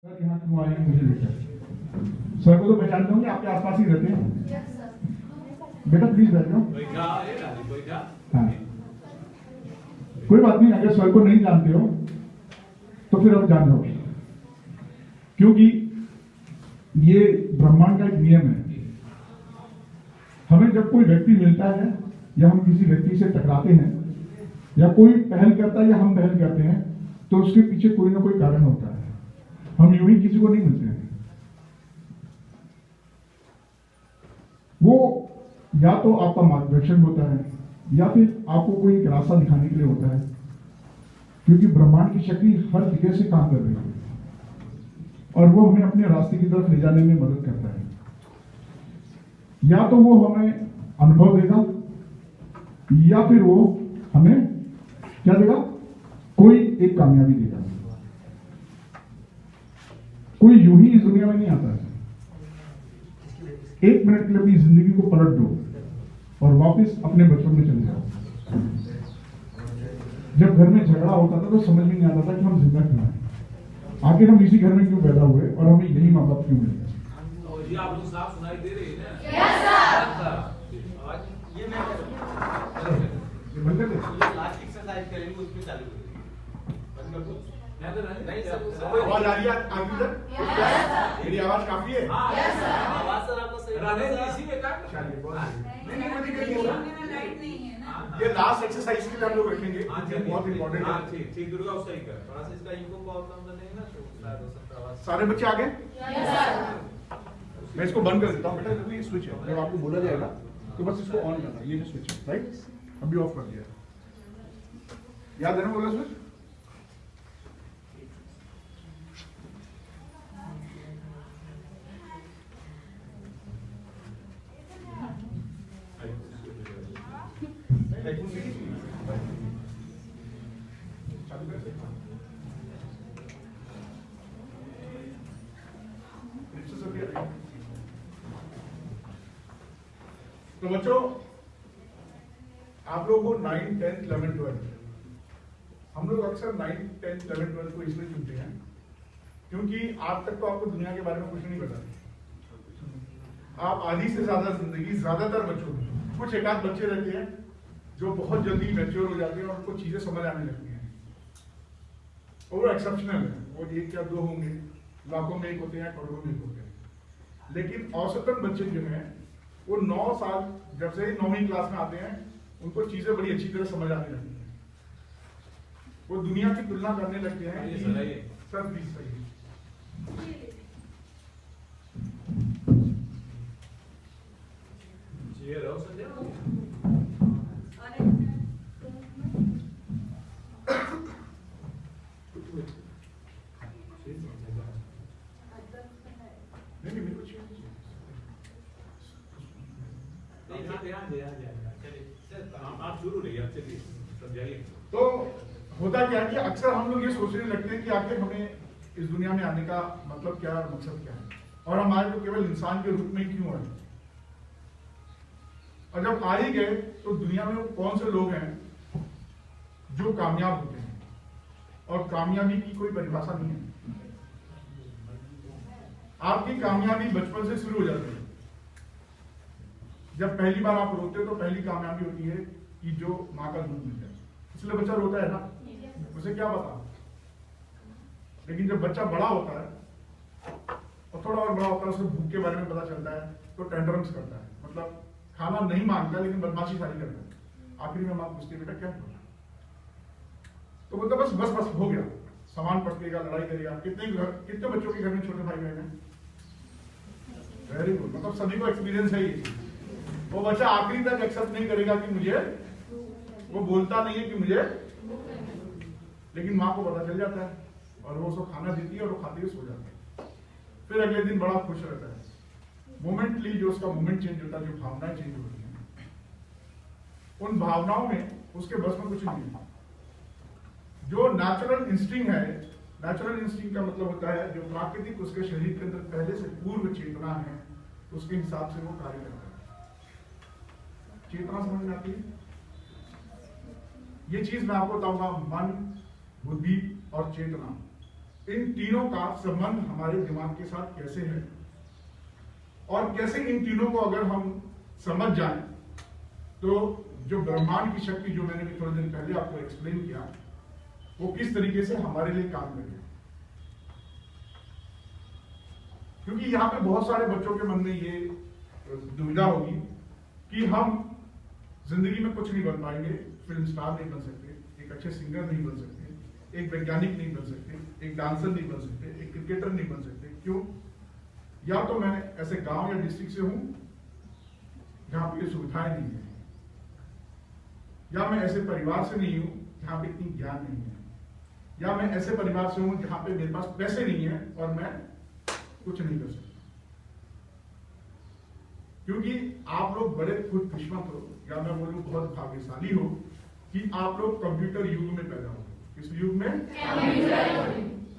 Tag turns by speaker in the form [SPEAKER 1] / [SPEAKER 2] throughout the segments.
[SPEAKER 1] Sir यहाँ क्यों आए मुझे लेकर? सर को तो पहचानते होंगे, आपके आसपास ही रहते हैं। बेटा प्लीज बैठ जाओ। हाँ, कोई बात नहीं, अगर सर को नहीं जानते हो तो फिर अब जान लो, क्योंकि ये ब्रह्मांड का एक नियम है। हमें जब कोई व्यक्ति मिलता है या हम किसी व्यक्ति से टकराते हैं या कोई पहल करता है या हम पहल करते हैं तो उसके पीछे कोई ना कोई कारण होता है। हम यूं ही किसी को नहीं मिलते हैं। वो या तो आपका मार्गदर्शन होता है या फिर आपको कोई एक रास्ता दिखाने के लिए होता है, क्योंकि ब्रह्मांड की शक्ति हर जगह से काम कर रही है और वो हमें अपने रास्ते की तरफ ले जाने में मदद करता है। या तो वो हमें अनुभव देगा या फिर वो हमें क्या देगा, कोई एक कामयाबी देगा। कोई यूं ही इस दुनिया में नहीं आता है। एक मिनट के लिए अपनी जिंदगी को पलट दो और वापस अपने बचपन में चले जाओ। जब घर में झगड़ा होता था तो समझ में नहीं आता था कि हम जिंदा क्यों हैं, आखिर हम इसी घर में क्यों पैदा हुए और हमें यही माँ बाप क्यों मिले।
[SPEAKER 2] आप लोग साफ सुनाई दे रहे हैं ना?
[SPEAKER 3] Yes sir.
[SPEAKER 2] ये मैं
[SPEAKER 1] बंद कर दे।
[SPEAKER 2] लास्ट एक्सरसाइज करेंगे उसमें चालू करेंगे। बंद कर दो। नहीं सर,
[SPEAKER 4] आवाज आ रही है आगे तक? मेरी आवाज काफी है?
[SPEAKER 3] Yes sir.
[SPEAKER 2] आवाज सर आपको सही रहने दीजिए, इसी में काम
[SPEAKER 4] चलिए, बहुत
[SPEAKER 3] नहीं,
[SPEAKER 4] नहीं,
[SPEAKER 3] नहीं,
[SPEAKER 4] नहीं,
[SPEAKER 3] लाइट नहीं है ना।
[SPEAKER 4] ये लास्ट एक्सरसाइज के लिए हम लोग रखेंगे,
[SPEAKER 2] हाँ,
[SPEAKER 4] ये बहुत इंपॉर्टेंट
[SPEAKER 2] हाँ,
[SPEAKER 4] है।
[SPEAKER 2] ठीक ठीक दुर्गा सही कर। थोड़ा सा इसका इनको प्रॉब्लम तो नहीं ना, तो शायद हो सकता है आवाज।
[SPEAKER 4] सारे बच्चे आ गए?
[SPEAKER 3] Yes sir.
[SPEAKER 4] मैं इसको बंद कर देता हूँ बेटा, देखो ये स्विच है, जब आपको बोला जाएगा तो बस इसको ऑन करना, ये जो स्विच है, राइट? अभी ऑफ कर दिया, याद है ना बोला स्विच? चालू कर दे। तो बच्चों, आप लोगों को 9, 10, 11, 12 हम लोग अक्सर 9, 10, 11, 12 को इसलिए चुनते हैं क्योंकि आज तक तो आपको दुनिया के बारे में कुछ नहीं पता। आप आधी से ज्यादा जिंदगी ज्यादातर बच्चों की, कुछ एक आध बच्चे रहते हैं जो बहुत जल्दी मैच्योर हो जाते हैं और उनको चीजें समझ आने लगती हैं और वो एक्सेप्शनल है। वो एक या दो होंगे, लाखों में एक होते हैं, करोड़ों में एक होते हैं। लेकिन औसतन बच्चे जो हैं वो 9 साल जब से 9वीं क्लास में आते हैं उनको चीजें बड़ी अच्छी तरह समझ आने लगती हैं। वो दुनिया की तुलना करने लगते हैं कि सब भी सही है।
[SPEAKER 2] ये रहो संजय।
[SPEAKER 4] नहीं नहीं, मेरे को चाहिए नहीं।
[SPEAKER 2] आप शुरू रहिए, आप चलिए समझाइए।
[SPEAKER 4] तो होता क्या है कि अक्सर हम लोग ये सोचने लगते हैं कि आखिर हमें इस दुनिया में आने का मतलब क्या है, मकसद क्या है, और हम आए तो केवल इंसान के रूप में क्यों आए। और जब आ ही गए तो दुनिया में वो कौन से लोग हैं जो कामयाब होते हैं, और कामयाबी की कोई परिभाषा नहीं है। आपकी कामयाबी बचपन से शुरू हो जाती है। जब पहली बार आप रोते हो तो पहली कामयाबी होती है कि जो माँ का दूध मिल जाए, इसलिए बच्चा रोता है ना, उसे क्या पता। लेकिन जब बच्चा बड़ा होता है और थोड़ा और बड़ा होता है, उसे भूख के बारे में पता चलता है तो टेंडरम्स करता है, मतलब खाना नहीं मांगता लेकिन बदमाशी सारी करता है। आखिरी में माँ पूछती है बेटा क्या हुआ, तो बोलता बस बस बस हो गया, सामान पटकेगा, लड़ाई करेगा। कितने बच्चों के घर में छोटे भाई बहन हैं? वेरी गुड, मतलब सभी को एक्सपीरियंस है ये। वो बच्चा आखिरी तक एक्सेप्ट नहीं करेगा कि मुझे, वो बोलता नहीं है कि मुझे, लेकिन माँ को पता चल जाता है और वो उसको खाना देती है और वो खाते हुए सो जाता है। फिर अगले दिन बड़ा खुश रहता है। मोमेंटली जो उसका मोमेंट चेंज होता है, जो भावनाएं चेंज होती हैं, उन भावनाओं में उसके बस में कुछ नहीं है। जो नेचुरल इंस्टिंक्ट है, नेचुरल इंस्टिंक्ट का मतलब होता है जो प्राकृतिक उसके शरीर के अंदर पहले से पूर्व चेतना है, उसके हिसाब से वो कार्य करता है। चेतना समझ में आती है? ये चीज मैं आपको बताऊंगा, मन, बुद्धि और चेतना, इन तीनों का संबंध हमारे दिमाग के साथ कैसे है और कैसे इन तीनों को अगर हम समझ जाएं तो जो ब्रह्मांड की शक्ति जो मैंने भी थोड़े दिन पहले आपको एक्सप्लेन किया वो किस तरीके से हमारे लिए काम करेगी। क्योंकि यहाँ पे बहुत सारे बच्चों के मन में ये दुविधा होगी कि हम जिंदगी में कुछ नहीं बन पाएंगे, फिल्म स्टार नहीं बन सकते, एक अच्छे सिंगर नहीं बन सकते, एक वैज्ञानिक नहीं बन सकते, एक डांसर नहीं बन सकते, एक क्रिकेटर नहीं बन सकते। क्यों? या तो मैं ऐसे गांव या डिस्ट्रिक्ट से हूं जहां पे ये सुविधाएं नहीं है, या मैं ऐसे परिवार से नहीं हूं जहां पे इतनी ज्ञान नहीं है, या मैं ऐसे परिवार से हूं जहां पे मेरे पास पैसे नहीं है और मैं कुछ नहीं कर सकता। क्योंकि आप लोग बड़े खुशकिस्मत हो या मैं बोलूं बहुत भाग्यशाली हो कि आप लोग कंप्यूटर युग में पैदा हो। किस युग में?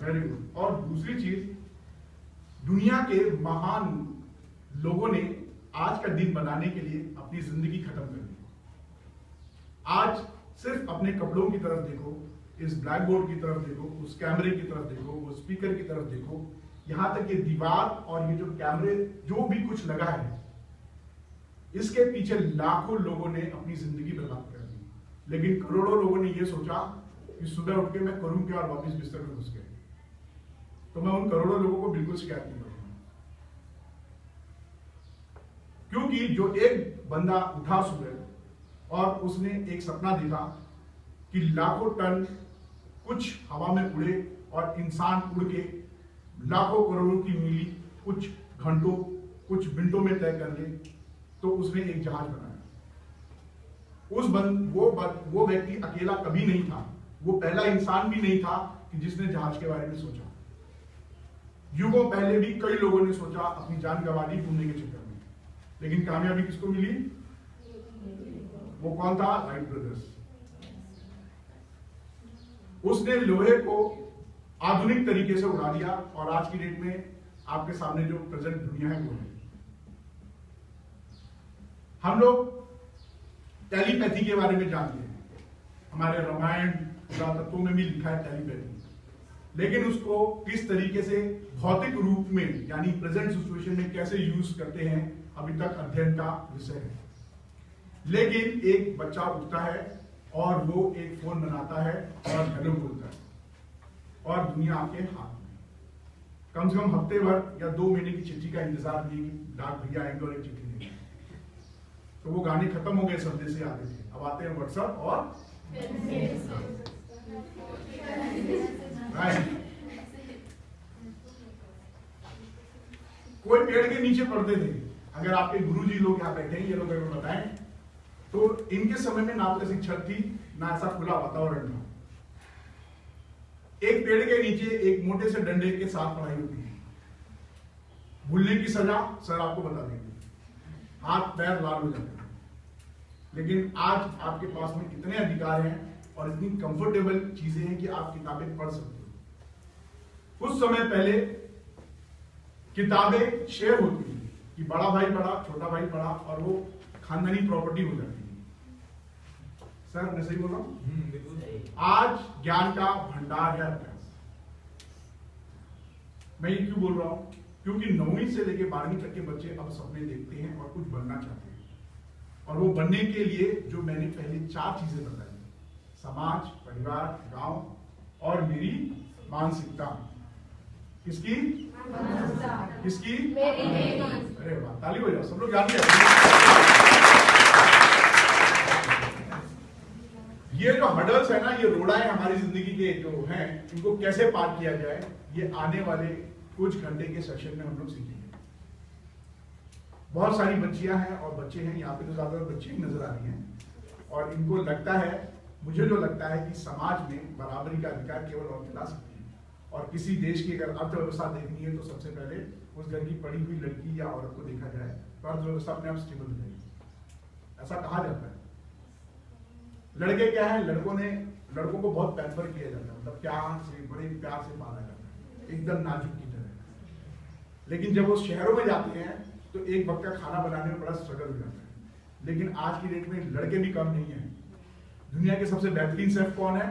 [SPEAKER 4] Very good. और दूसरी चीज, दुनिया के महान लोगों ने आज का दिन बनाने के लिए अपनी जिंदगी खत्म कर दी। आज सिर्फ अपने कपड़ों की तरफ देखो, इस ब्लैक बोर्ड की तरफ देखो, उस कैमरे की तरफ देखो, वो स्पीकर की तरफ देखो, यहां तक ये दीवार और ये जो कैमरे जो भी कुछ लगा है, इसके पीछे लाखों लोगों ने अपनी जिंदगी बर्बाद कर दी। लेकिन करोड़ों लोगों ने ये सोचा कि सुबह उठ के मैं करूं क्या और वापस बिस्तर में घुस गए। तो मैं उन करोड़ों लोगों को बिल्कुल शिकायत नहीं करूंगा, क्योंकि जो एक बंदा उठा सुबह और उसने एक सपना देखा कि लाखों टन कुछ हवा में उड़े और इंसान उड़ के लाखों करोड़ों की मील कुछ घंटों कुछ मिनटों में तय कर ले, तो उसने एक जहाज बनाया। वो व्यक्ति अकेला कभी नहीं था, वो पहला इंसान भी नहीं था कि जिसने जहाज के बारे में सोचा। युगों पहले भी कई लोगों ने सोचा, अपनी जान गंवा दी घूमने के चक्कर में, लेकिन कामयाबी किसको मिली? वो कौन था? Wright brothers. उसने लोहे को आधुनिक तरीके से उड़ा दिया और आज की डेट में आपके सामने जो प्रेजेंट दुनिया है वो है। हम लोग टेलीपैथी के बारे में जानते हैं, हमारे रामायण पुरातत्वों में भी लिखा है टेलीपैथी, लेकिन उसको किस तरीके से भौतिक रूप में यानी प्रेजेंट सिचुएशन में कैसे यूज करते हैं अभी तक अध्ययन का विषय है। लेकिन एक बच्चा उठता है और वो एक फोन बनाता है और हेलो बोलता है और दुनिया आपके हाथ में। कम से कम हफ्ते भर या 2 महीने की चिट्ठी का इंतजार नहीं कि डाक भैया आएंगे और एक चिट्ठी देंगे। तो वो गाने खत्म हो गए, संदेश से आते थे, अब आते हैं व्हाट्सएप और कोई पेड़ के नीचे पढ़ते थे। अगर आपके गुरुजी लोग यहाँ बैठे हैं, ये लोग अगर बताएं तो इनके समय में ना तो ऐसी छत थी ना ऐसा खुला वातावरण था। एक पेड़ के नीचे एक मोटे से डंडे के साथ पढ़ाई होती है। भूलने की सजा सर आपको बता देंगे, हाथ पैर लाल हो जाते हैं। लेकिन आज आपके पास में इतने अधिकार हैं और इतनी कंफर्टेबल चीजें हैं कि आप किताबें पढ़ सकते हो। कुछ समय पहले किताबें शेयर होती थी कि बड़ा भाई पढ़ा, छोटा भाई पढ़ा और वो खानदानी प्रॉपर्टी हो जाती है। सर मैं सही बोल रहा हूं? आज ज्ञान का भंडार है अभ्यास। मैं ये क्यों बोल रहा हूं? क्योंकि 9वीं से लेकर 12वीं तक के बच्चे अब सपने देखते हैं और कुछ बनना चाहते हैं, और वो बनने के लिए जो मैंने पहले 4 चीजें बताई, समाज, परिवार, गांव और मेरी मानसिकता। किसकी? किसकी? अरे वाह, ताली हो जाओ सब लोग। ये जो हडल्स है ना, ये रोड़ाएं हमारी जिंदगी के जो हैं, इनको कैसे पार किया जाए, ये आने वाले कुछ घंटे के सेशन में हम लोग सीखेंगे। बहुत सारी बच्चियां हैं और बच्चे हैं, यहाँ पे तो ज्यादातर बच्चे ही नजर आ रही हैं, और इनको लगता है, मुझे जो लगता है कि समाज में बराबरी का अधिकार केवल औरतें ला सकती हैं, और किसी देश की अगर अर्थव्यवस्था देखनी है तो सबसे पहले उस घर की पढ़ी हुई लड़की या औरत को देखा जाए तो अर्थव्यवस्था अपने आप स्टेबल हो जाएगी। ऐसा कहा जाता है। लड़के क्या है, लड़कों को बहुत पैम्पर किया जाता है, मतलब प्यार से, बड़े प्यार से पाला जाता है, एकदम नाजुक की तरह। लेकिन जब वो शहरों में जाते हैं तो एक वक्त का खाना बनाने में बड़ा स्ट्रगल हो जाता है। लेकिन आज की डेट में लड़के भी कम नहीं है। दुनिया के सबसे बेहतरीन शेफ कौन है?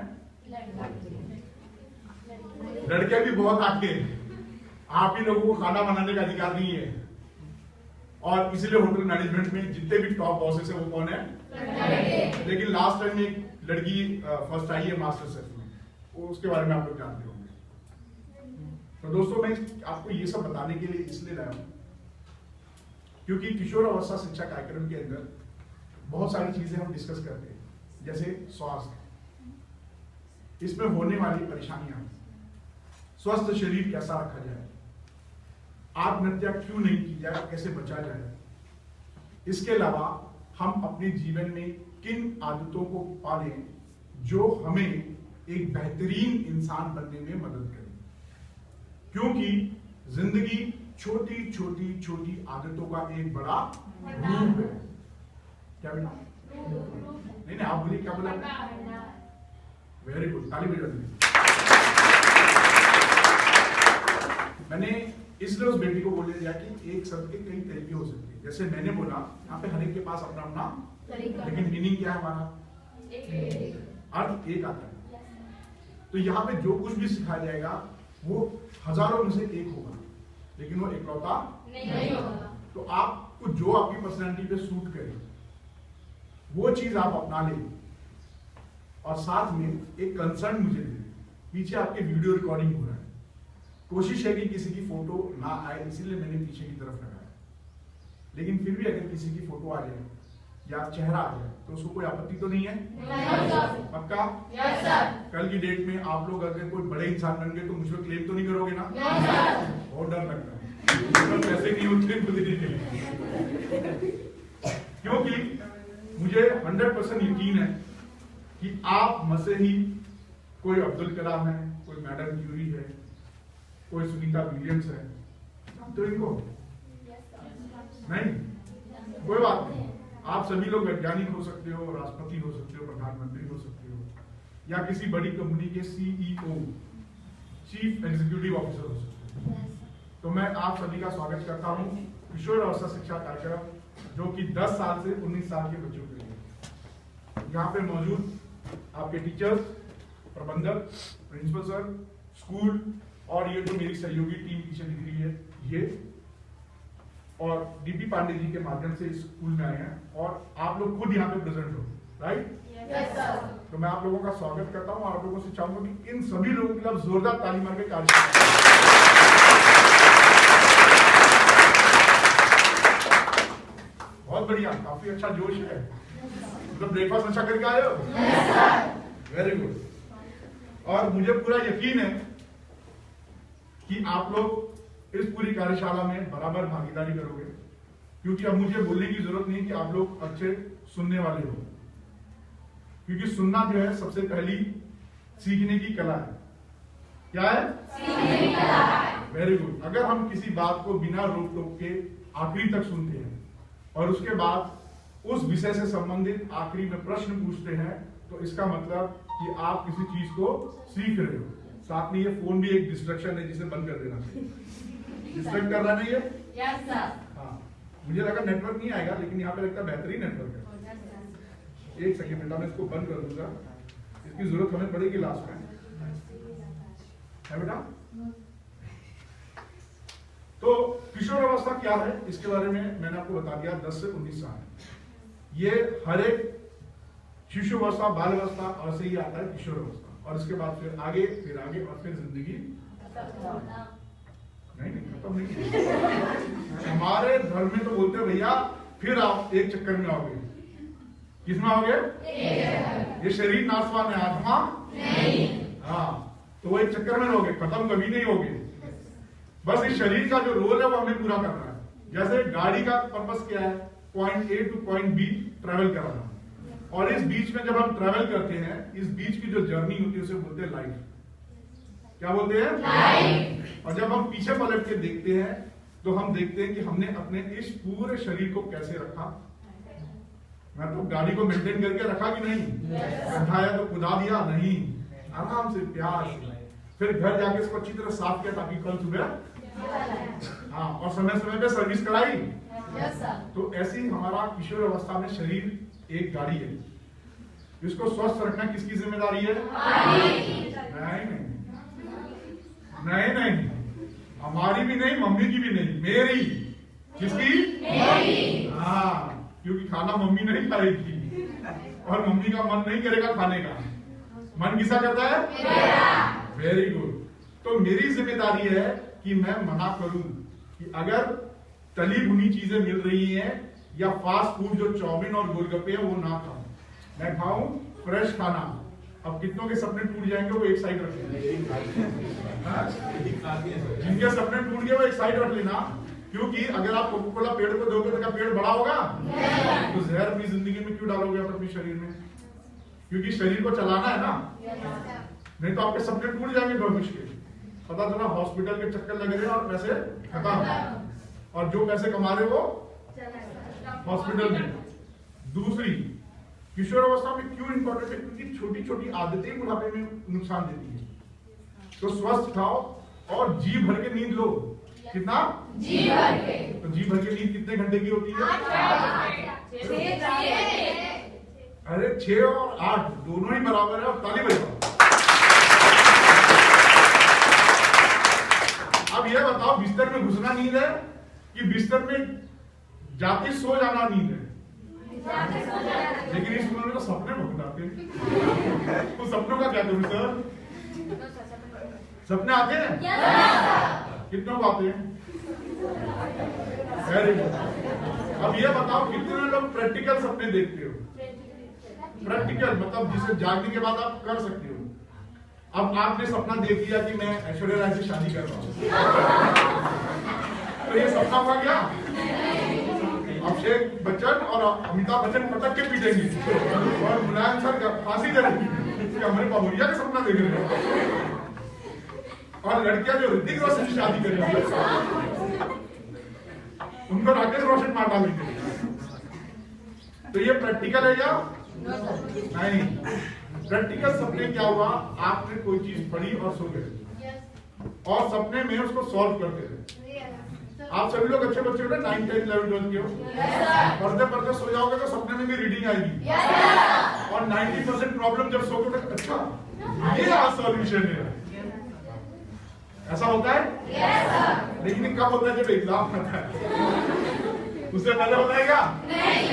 [SPEAKER 4] लड़के भी बहुत आगे हैं। आप ही लोगों को खाना बनाने का अधिकार नहीं है, और इसीलिए होटल मैनेजमेंट में जितने भी टॉप बॉसेस है वो कौन है? लेकिन लास्ट टाइम एक लड़की फर्स्ट आई है मास्टर शेफ में, वो उसके बारे में आप लोग जानते होंगे। तो दोस्तों मैं आपको ये सब बताने के लिए इसलिए लाया हूं क्योंकि किशोर अवस्था शिक्षा कार्यक्रम के अंदर बहुत सारी चीजें हम डिस्कस करते हैं, जैसे स्वास्थ्य, इसमें होने वाली परेशानियां, स्वस्थ शरीर कैसा रखा जाए, आत्महत्या क्यों नहीं की जाए, कैसे बचा जाए, इसके अलावा हम अपने जीवन में किन आदतों को पालें जो हमें एक बेहतरीन इंसान बनने में मदद करे, क्योंकि जिंदगी छोटी छोटी छोटी आदतों का एक बड़ा रूप है। क्या बेटा? नहीं आप बोलिए, क्या बोला? वेरी गुड, ताली बजा दीजिए। मैंने इसलिए उस बेटी को बोल दिया कि एक शब्द के कई तरीके हो सकते हैं। जैसे मैंने बोला यहाँ पे हर एक के पास अपना अपना, लेकिन मीनिंग क्या है हमारा? अर्थ एक आता है। तो यहाँ पे जो कुछ भी सिखाया जाएगा वो हजारों में से एक होगा, लेकिन वो इकलौता नहीं होगा। तो आपको जो आपकी पर्सनैलिटी पे सूट करे वो चीज आप अपना लें, और साथ में एक कंसर्न मुझे दे। पीछे आपके वीडियो रिकॉर्डिंग हो रहा है, कोशिश है कि किसी की फोटो ना आए, इसीलिए मैंने पीछे की तरफ लगाया। लेकिन फिर भी अगर किसी की फोटो आ जाए या चेहरा आ जाए तो उसको कोई आपत्ति तो नहीं है? पक्का? कल की डेट में आप लोग अगर कोई बड़े इंसान बन गए तो मुझ पर क्लेम तो नहीं करोगे ना? बहुत डर लगता है, पैसे नहीं होते खुद देने के लिए, क्योंकि मुझे 100% यकीन है कि आप में से ही कोई अब्दुल कलाम है, कोई मैडम क्यूरी है, कोई सुनीता विलियम्स है, तो इनको नहीं, कोई बात नहीं। आप सभी लोग वैज्ञानिक हो सकते हो, राष्ट्रपति हो सकते हो, प्रधानमंत्री हो सकते हो, या किसी बड़ी कंपनी के CEO, चीफ एग्जीक्यूटिव ऑफिसर हो सकते हो। तो मैं आप सभी का स्वागत करता हूं किशोर अवस्था शिक्षा कार्यक्रम, जो कि 10 साल से 19 साल के बच्चों के लिए। यहाँ पे मौजूद आपके टीचर्स, प्रबंधक, प्रिंसिपल सर, स्कूल, और ये जो मेरी सहयोगी टीम पीछे दिख रही है ये, और डीपी पांडे जी के माध्यम से इस स्कूल में आए हैं, और आप लोग खुद यहाँ पे प्रेजेंट हो, राइट? Yes sir. तो मैं आप लोगों का स्वागत करता हूँ, आप लोगों से चाहूंगा कि इन सभी लोगों के लिए जोरदार ताली मार के कार्यक्रम। बहुत बढ़िया, काफी अच्छा जोश है, मतलब ब्रेकफास्ट अच्छा करके आए हो? Yes sir. Very good. और मुझे पूरा यकीन है कि आप लोग इस पूरी कार्यशाला में बराबर भागीदारी करोगे, क्योंकि अब मुझे बोलने की जरूरत नहीं कि आप लोग अच्छे सुनने वाले हो, क्योंकि सुनना जो है सबसे पहली सीखने की कला है। क्या है? सीखने की कला है। Very good. अगर हम किसी बात को बिना रोक टोक के आखिरी तक सुनते हैं और उसके बाद उस विषय से संबंधित आखिरी में प्रश्न पूछते हैं, तो इसका मतलब कि आप किसी चीज को सीख रहे हो। साथ में ये फोन भी एक डिस्ट्रक्शन है जिसे बंद कर देना चाहिए। डिस्ट्रैक्ट कर रहा नहीं है? Yes sir. हाँ, मुझे लगा नेटवर्क नहीं आएगा, लेकिन यहाँ पे लगता है बेहतरीन नेटवर्क है। एक सेकंड बेटा, मैं इसको बंद कर दूंगा, इसकी जरूरत हमें पड़ेगी लास्ट में, है बेटा? तो किशोर अवस्था क्या है इसके बारे में मैंने आपको बता दिया। 10 से 19 साल ये हर एक शिशु अवस्था, बाल अवस्था, और से ही आता है किशोर अवस्था, और इसके बाद फिर आगे और फिर जिंदगी नहीं खत्म नहीं। हमारे धर्म में तो बोलते हैं भैया फिर आप एक चक्कर में आओगे। किसमें आओगे? ये शरीर नाशवान है, आत्मा नहीं। हाँ, तो वो एक चक्कर में रहोगे, खत्म कभी नहीं होगे। बस इस शरीर का जो रोल है वो हमें पूरा करना है। जैसे गाड़ी का पर्पस क्या है? Point A two point B travel कराना, और इस बीच में जब हम ट्रेवल करते हैं, इस बीच की जो जर्नी होती है उसे बोलते हैं लाइफ। क्या बोलते हैं? लाइफ। और जब हम पीछे पलट के देखते हैं तो हम देखते हैं कि हमने अपने इस पूरे शरीर को कैसे रखा। मैं तो गाड़ी को मेंटेन करके रखा कि नहीं? गड्ढा तो खुदा दिया नहीं, आराम से प्यार से, फिर घर जाके इसको अच्छी तरह साफ किया ताकि कल सुबह, हाँ, और समय समय पे सर्विस कराई। तो ऐसे ही हमारा किशोर अवस्था में शरीर एक गाड़ी है, इसको स्वस्थ रखना किसकी जिम्मेदारी है? नहीं, नहीं नहीं, हमारी भी नहीं, मम्मी की भी नहीं, मेरी। किसकी? मेरी। हाँ, क्योंकि खाना मम्मी नहीं खाएगी और मम्मी का मन नहीं करेगा खाने का। मन किसा करता है? मेरा। Very good. तो मेरी जिम्मेदारी है कि मैं मना करूं कि अगर तली भुनी चीजें मिल रही हैं या फास्ट फूड जो चाउमीन और गोलगप्पे है वो ना खाऊं, मैं खाऊं फ्रेश खाना। अब कितनों के सपने टूट जाएंगे वो एक साइड रख लेना। जिनके सपने टूट गए वो एक साइड रख लेना, क्योंकि अगर आप कोका कोला पेड़ को दोगे तो क्या पेड़ बड़ा होगा? तो जहर अपनी जिंदगी में क्यों डालोगे आप अपने शरीर में? क्योंकि शरीर को चलाना है ना, नहीं तो आपके सपने टूट जाएंगे भविष्य के। पता चला हॉस्पिटल के चक्कर लग रहे हैं और पैसे खत्म, और जो पैसे कमा रहे हो हॉस्पिटल में। दूसरी, किशोर अवस्था में क्यों इंपॉर्टेंट है? क्योंकि छोटी छोटी आदतें बुढ़ापे में नुकसान देती है। तो स्वस्थ खाओ और जी भर के नींद लो। कितना? जी भर के। तो जी भर के नींद कितने घंटे की होती है? अरे 6 और 8 दोनों ही बराबर है, और ताली बजाओ। अब ये बताओ, बिस्तर में घुसना नींद है कि बिस्तर में जाके सो जाना नींद है? लेकिन इस उम्र में तो सपने बहुत आते हैं। तो सपनों का क्या करूं सर? सपने आते हैं? कितनों को आते हैं? Very good. अब ये बताओ, कितने लोग प्रैक्टिकल सपने देखते हो? प्रैक्टिकल मतलब जिसे जागने के बाद आप कर सकते हो। अब आपने सपना देख लिया कि मैं ऐश्वर्या राय से शादी कर रहा हूं, तो ये सपना हुआ क्या? अभिषेक बच्चन और अमिताभ बच्चन पटक के पीटेंगे और मुलायम सर फांसी करेंगे कि हमारे बाबूरिया का सपना देख रहे हैं, और लड़कियां जो ऋतिक रोशन से शादी करेंगी उनको राकेश रोशन मार डालेंगे। तो ये प्रैक्टिकल है या नहीं? प्रैक्टिकल सपने क्या हुआ? आपने कोई चीज पढ़ी और सो गए, और सपने में उसको सॉल्व करते रहे। आप सभी लोग अच्छे बच्चे हो ना, 9, 10, 11, 12 के हो, पढ़ते पढ़ते सो जाओगे तो सपने में भी रीडिंग आएगी, और 90% प्रॉब्लम जब सो के, अच्छा ये आज सॉल्यूशन है। ऐसा होता है? लेकिन कब होता है? जब एग्जाम होता है। उससे पहले होता है क्या? नहीं।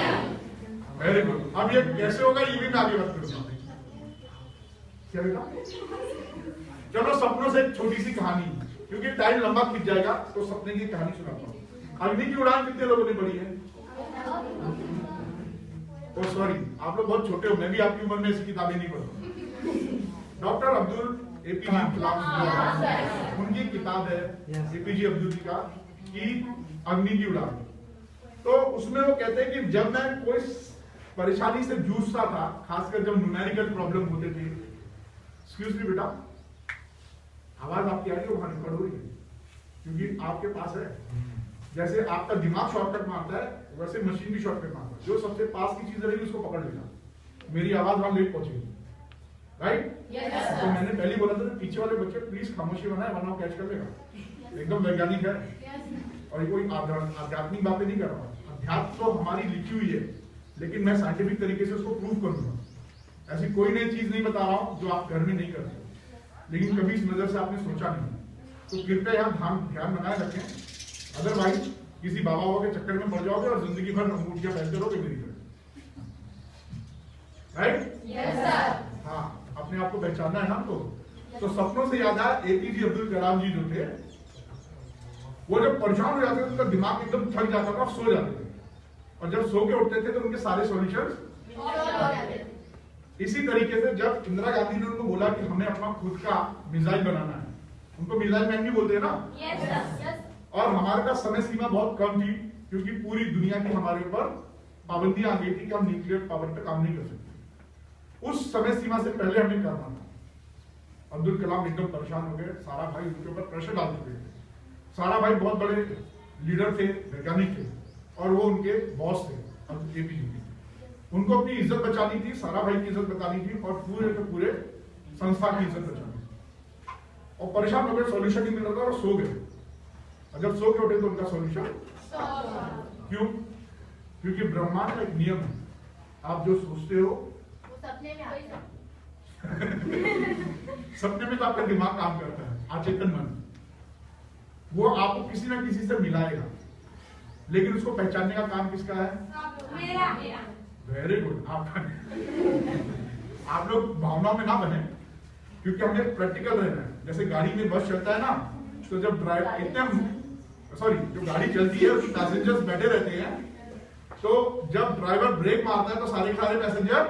[SPEAKER 4] Very good. अब ये कैसे होगा ये भी मैं आगे बात करूंगा। क्या बेटा? चलो सपनों से एक छोटी सी कहानी, क्योंकि टाइम लंबा खींच जाएगा तो सपने की कहानी सुनाता हूँ। अग्नि की उड़ान कितने लोगों ने पढ़ी है? ओ सॉरी, आप लोग बहुत छोटे हो, मैं भी आपकी उम्र में ऐसी किताबें नहीं पढ़ता। डॉक्टर अब्दुल एपीजे कलाम, उनकी किताब है एपीजे अब्दुल का की अग्नि की उड़ान। तो उसमें वो कहते हैं कि जब मैं कोई परेशानी से जूझता था, खासकर जब न्यूमेरिकल प्रॉब्लम होते थे। एक्सक्यूज मी बेटा, आवाज आपकी आ रही है? वहां रिकॉर्ड हो रही है, क्योंकि आपके पास है। जैसे आपका दिमाग शॉर्टकट मारता है, वैसे मशीन भी शॉर्टकट मारता है। जो सबसे पास की चीज रहेगी उसको पकड़ लेना। मेरी आवाज वहां लेट पहुंचेगी, राइट? तो मैंने पहले बोला था पीछे वाले बच्चे प्लीज खामोशी बनाए, वरना वो कैच कर लेगा। एकदम वैज्ञानिक है, और ये कोई आध्यात्मिक बातें नहीं कर रहा। अध्यात्म तो हमारी लिखी हुई है, लेकिन मैं साइंटिफिक तरीके से उसको प्रूव करूंगा। ऐसी कोई नई चीज नहीं बता रहा हूं जो आप घर में नहीं करते, लेकिन कभी इस नजर से आपने सोचा नहीं। तो कृपया यहाँ ध्यान बनाए रखें, अदरवाइज किसी बाबा बाबा के चक्कर में पड़ जाओगे और जिंदगी भर अंगूठियां पहनते रहोगे मेरी तरह, राइट? Yes sir. हाँ, अपने आप को पहचानना है ना हमको। तो सपनों से याद आया, एपीजे अब्दुल कलाम जी जो थे, वो जब परेशान हो जाते थे, उनका दिमाग एकदम थक जाता था, सो जाते थे, और जब सो के उठते थे तो उनके सारे सॉल्यूशंस। इसी तरीके से जब इंदिरा गांधी ने उनको बोला कि हमें अपना खुद का मिसाइल बनाना है, उनको मिसाइल मैन भी बोलते हैं ना, yes, और हमारे पास समय सीमा बहुत कम थी, क्योंकि पूरी दुनिया की हमारे ऊपर पाबंदियां आ गई थी कि हम न्यूक्लियर पावर पे काम नहीं कर सकते। उस समय सीमा से पहले हमें करना था। अब्दुल कलाम एकदम परेशान हो गए, सारा भाई उनके ऊपर प्रेशर डाल चुके थे। सारा भाई बहुत बड़े लीडर थे, वैज्ञानिक थे, और वो उनके बॉस थे एपीजे के। उनको अपनी इज्जत बचानी थी, सारा भाई की इज्जत बचानी थी, और पूरे के पूरे संस्था की इज्जत बचानी थी। और परेशान हो गए, सॉल्यूशन नहीं मिल रहा था, और सो गए। और जब सो के उठे तो उनका सॉल्यूशन क्यों? क्योंकि ब्रह्मांड का एक नियम है, आप जो सोचते हो वो सपने में सपने में तो आपका दिमाग काम करता है, अचेतन मन। वो आपको किसी ना किसी से मिलाएगा, लेकिन उसको पहचानने का काम किसका है?
[SPEAKER 3] मेरा।
[SPEAKER 4] Very good. आप लोग भावनाओं में ना बने, क्योंकि हमें प्रैक्टिकल रहना है। जैसे गाड़ी में बस चलता है ना, तो जब जो गाड़ी चलती है उसमें पैसेंजर्स बैठे रहते हैं, तो जब ड्राइवर ब्रेक मारता है तो सारे पैसेंजर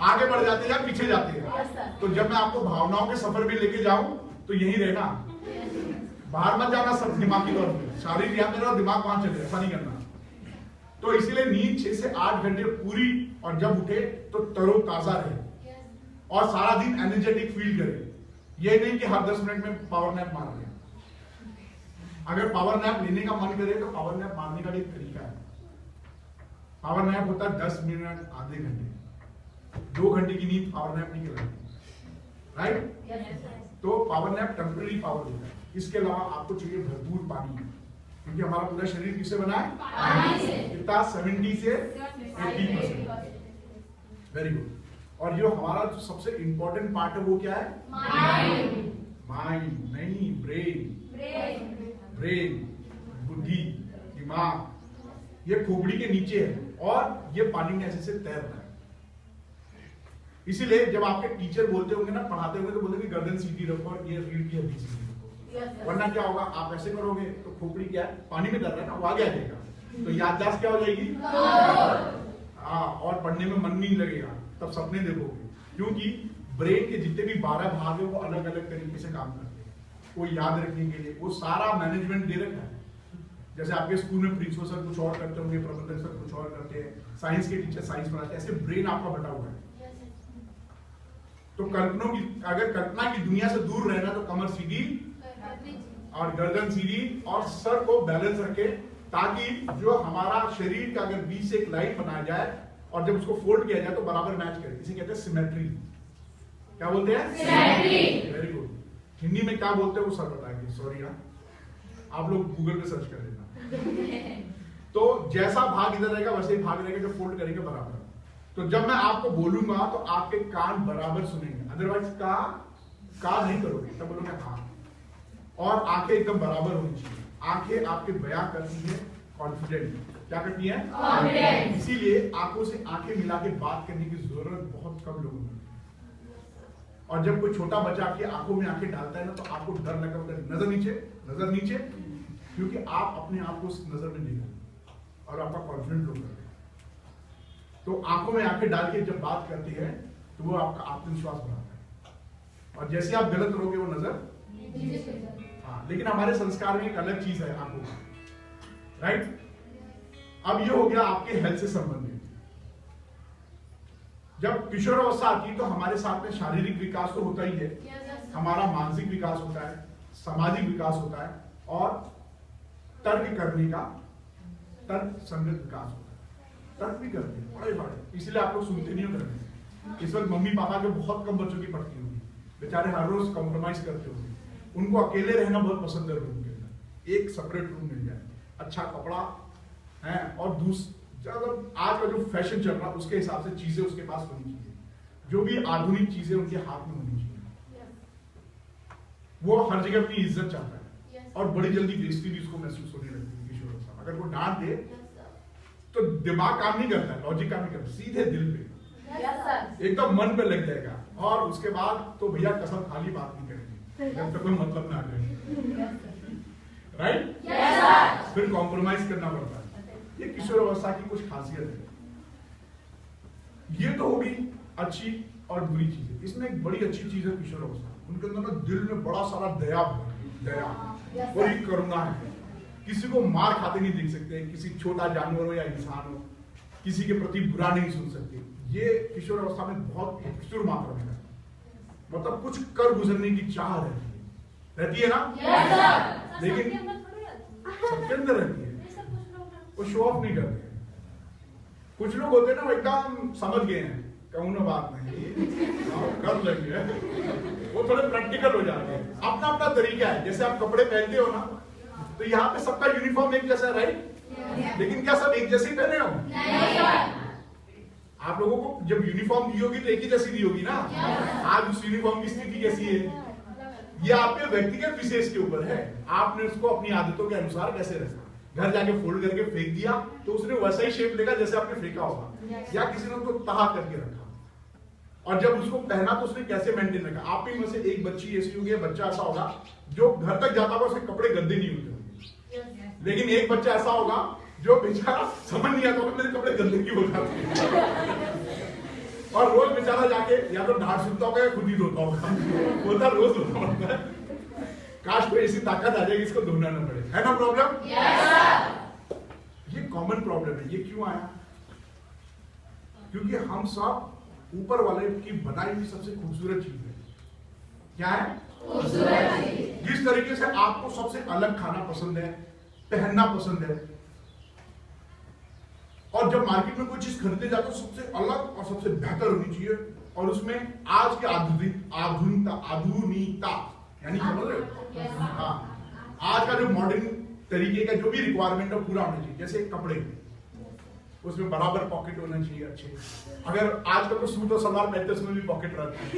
[SPEAKER 4] आगे बढ़ जाते हैं या पीछे जाते हैं। तो जब मैं आपको भावनाओं के सफर में लेके जाऊं तो यही रहना, बाहर मत जाना सब दिमागी तौर पे, शारीरिक ध्यान देना, दिमाग वहां चले, ऐसा नहीं करना। तो इसीलिए नींद 6 से 8 घंटे पूरी, और जब उठे तो तरोताजा रहे और सारा दिन एनर्जेटिक फील करे। ये नहीं कि हर 10 मिनट में पावर नैप मार ले। अगर पावर नैप लेने का मन करे तो पावर नैप मारने का भी एक तरीका है। पावर नैप होता है 10 मिनट, आधे घंटे, 2 घंटे की नींद पावर नैप नहीं कहलाती, राइट? तो पावर नैप टेम्पररी पावर होता है। इसके अलावा आपको चाहिए भरपूर पानी, क्योंकि हमारा पूरा शरीर किससे बना है?
[SPEAKER 3] पानी से।
[SPEAKER 4] कितना? 70 से 80%। Very good. और जो हमारा जो सबसे इंपॉर्टेंट पार्ट है वो क्या है? माइंड नहीं, ब्रेन। ब्रेन, बुद्धि, दिमाग, ये खोपड़ी के नीचे है और ये पानी में ऐसे से तैर रहा है। इसीलिए जब आपके टीचर बोलते होंगे ना, पढ़ाते होंगे, तो बोलेंगे गर्दन सीधी रखो और ये रीढ़ की हड्डी सीधी रखो। वरना क्या होगा, आप ऐसे करोगे तो खोपड़ी क्या है? पानी में तैर रहा है ना, वो आगे आ जाएगा, तो याददाश्त क्या हो जाएगी? हाँ, और पढ़ने में मन नहीं लगेगा, तब सपने देखोगे। क्योंकि ब्रेन के जितने भी 12 भाग है वो अलग अलग तरीके से काम करते हैं। वो याद रखने के लिए वो सारा मैनेजमेंट दे रखा है। जैसे आपके स्कूल में प्रिंसिपल सर कुछ और करते होंगे, प्रबंधक सर कुछ और करते हैं, साइंस के टीचर साइंस पढ़ाते हैं, ऐसे ब्रेन आपका बटा हुआ है। तो अगर कल्पना की दुनिया से दूर रहना तो कमर सीधी और गर्दन सीधी और सर को बैलेंस रखे, ताकि जो हमारा शरीर का अगर बीच से एक लाइन बनाया जाए और जब उसको फोल्ड किया जाए तो बराबर मैच करे। इसे कहते हैं सिमेट्री। क्या बोलते हैं? सिमेट्री। Very good. हिंदी में क्या बोलते हैं वो सर बताएंगे, सॉरी हाँ, आप लोग गूगल पे सर्च कर लेना। तो जैसा भाग इधर रहेगा वैसे ही भाग रहेगा, जब फोल्ड करेंगे बराबर। तो जब मैं आपको बोलूंगा तो आपके कान बराबर सुनेंगे, अदरवाइज का नहीं करोगे, तब बोलोगे हाँ। और आंखें एकदम बराबर होनी चाहिए। आंखें आपके बयां करती है कॉन्फिडेंट। क्या करती है? कॉन्फिडेंट। इसीलिए आंखों से आंखें मिला के बात करने की जरूरत बहुत कम लोगों को। और जब कोई छोटा बच्चा आपकी आंखों में आंखें डालता है ना, तो आपको डर लगा होता है, नजर नीचे, क्योंकि आप अपने आप को उस नजर में देख रहे हैं और आपका कॉन्फिडेंट लोग कर रहे हैं। तो आंखों में आंखें डाल के जब बात करते हैं तो वो आपका आत्मविश्वास बढ़ाता है। और जैसे आप गलत रहोगे वो नजर, हाँ, लेकिन हमारे संस्कार में एक अलग चीज है आंखों का, राइट? अब ये हो गया आपके हेल्थ से संबंधित। जब किशोरावस्था आती है तो हमारे साथ में शारीरिक विकास तो होता ही है, हमारा मानसिक विकास होता है, सामाजिक विकास होता है और तर्क करने का तर्क संगत विकास होता है। तर्क भी करते हैं बड़े बड़े, इसलिए आप लोग सुनते नहीं हो करते। इस वक्त मम्मी पापा के बहुत कम बच्चों की पढ़ती होगी, बेचारे हर रोज कॉम्प्रोमाइज करते होंगे। उनको अकेले रहना बहुत पसंद है, रूम के अंदर एक सेपरेट रूम मिल जाए, अच्छा कपड़ा है, और आज का जो फैशन चल रहा है उसके हिसाब से चीजें उसके पास होनी चाहिए, जो भी आधुनिक चीजें उनके हाथ में होनी चाहिए। वो हर जगह अपनी इज्जत चाहता है और बड़ी जल्दी बेइज्जती भी उसको महसूस होने लगती है किशोरावस्था। अगर वो डांट दे तो दिमाग काम नहीं करता है, लॉजिक काम नहीं करता, सीधे दिल पे एकदम मन पे लग जाएगा। और उसके बाद तो भैया कसम खाली बात नहीं करेंगे जब तक कोई मतलब ना आ जाए, राइट? फिर कॉम्प्रोमाइज करना पड़ता है। ये किशोरावस्था की कुछ खासियत है। ये तो होगी अच्छी और बुरी चीजें। इसमें एक बड़ी अच्छी चीज है किशोरावस्था, उनके अंदर ना दिल में बड़ा सारा दया बड़ी करुणा है। किसी को मार खाते नहीं देख सकते, किसी छोटा जानवर हो या इंसान हो, किसी के प्रति बुरा नहीं सुन सकते। ये किशोरावस्था में बहुत प्रचुर मात्रा में है। मतलब कुछ कर गुजरने की चाह रहती है ना? लेकिन सबके अंदर रहती है, वो शो ऑफ नहीं करते। कुछ लोग होते हैं ना, वो एकदम समझ गए हैं, कहूँ ना बात नहीं कर लेंगे, वो थोड़े प्रैक्टिकल हो जाते हैं। अपना अपना तरीका है। जैसे आप कपड़े पहनते हो ना, तो यहाँ पे सबका यूनिफॉर्म एक जैसा है, राइट? लेकिन क्या सब एक जैसे ही पहने हो? आप लोगों को जब यूनिफॉर्म दी होगी तो एक ही जैसी दी होगी ना। आज उस यूनिफॉर्म की स्थिति कैसी है? ये आपके व्यक्तिगत विशेष के ऊपर है, आपने उसको अपनी आदतों के अनुसार कैसे रखा। घर जाके फोल्ड करके फेंक दिया तो उसने वैसा ही शेप लेगा जैसे आपने फेंका होगा, या किसी ने उसको तहा करके रखा, और जब उसको पहना तो उसने कैसे मेंटेन रखा। आप ही में से एक बच्ची ऐसी होगी, बच्चा ऐसा होगा जो घर तक जाता होगा, उसके कपड़े गंदे नहीं होते होंगे, लेकिन एक बच्चा ऐसा होगा जो बेचारा समझ नहीं आता होगा मेरे कपड़े गंदे क्यों हो जाते हैं, और रोज बेचारा जाके या तो डांट सुनता होगा या खुद ही धोता होगा, बोलता रोज धोना पड़ता है। काश कोई ऐसी ताकत आ जाएगी इसको धोना ना पड़े, है ना प्रॉब्लम? ये कॉमन प्रॉब्लम है। ये क्यों आया? क्योंकि हम सब ऊपर वाले की बनाई हुई सबसे खूबसूरत चीज है। क्या है? खूबसूरत चीज। जिस तरीके से आपको सबसे अलग खाना पसंद है, पहनना पसंद है, और जब मार्केट में कोई चीज खरीदने जाते हो सबसे अलग और सबसे बेहतर होनी चाहिए, और उसमें आज के आधुनिकता यानी समझ रहे हो? हाँ, आज का जो मॉडर्न तरीके का जो भी रिक्वायरमेंट है पूरा होना चाहिए। जैसे कपड़े, उसमें बराबर पॉकेट होना चाहिए अच्छे। अगर आजकल तो सूट और सलवार पहनते उसमें भी पॉकेट रहता है,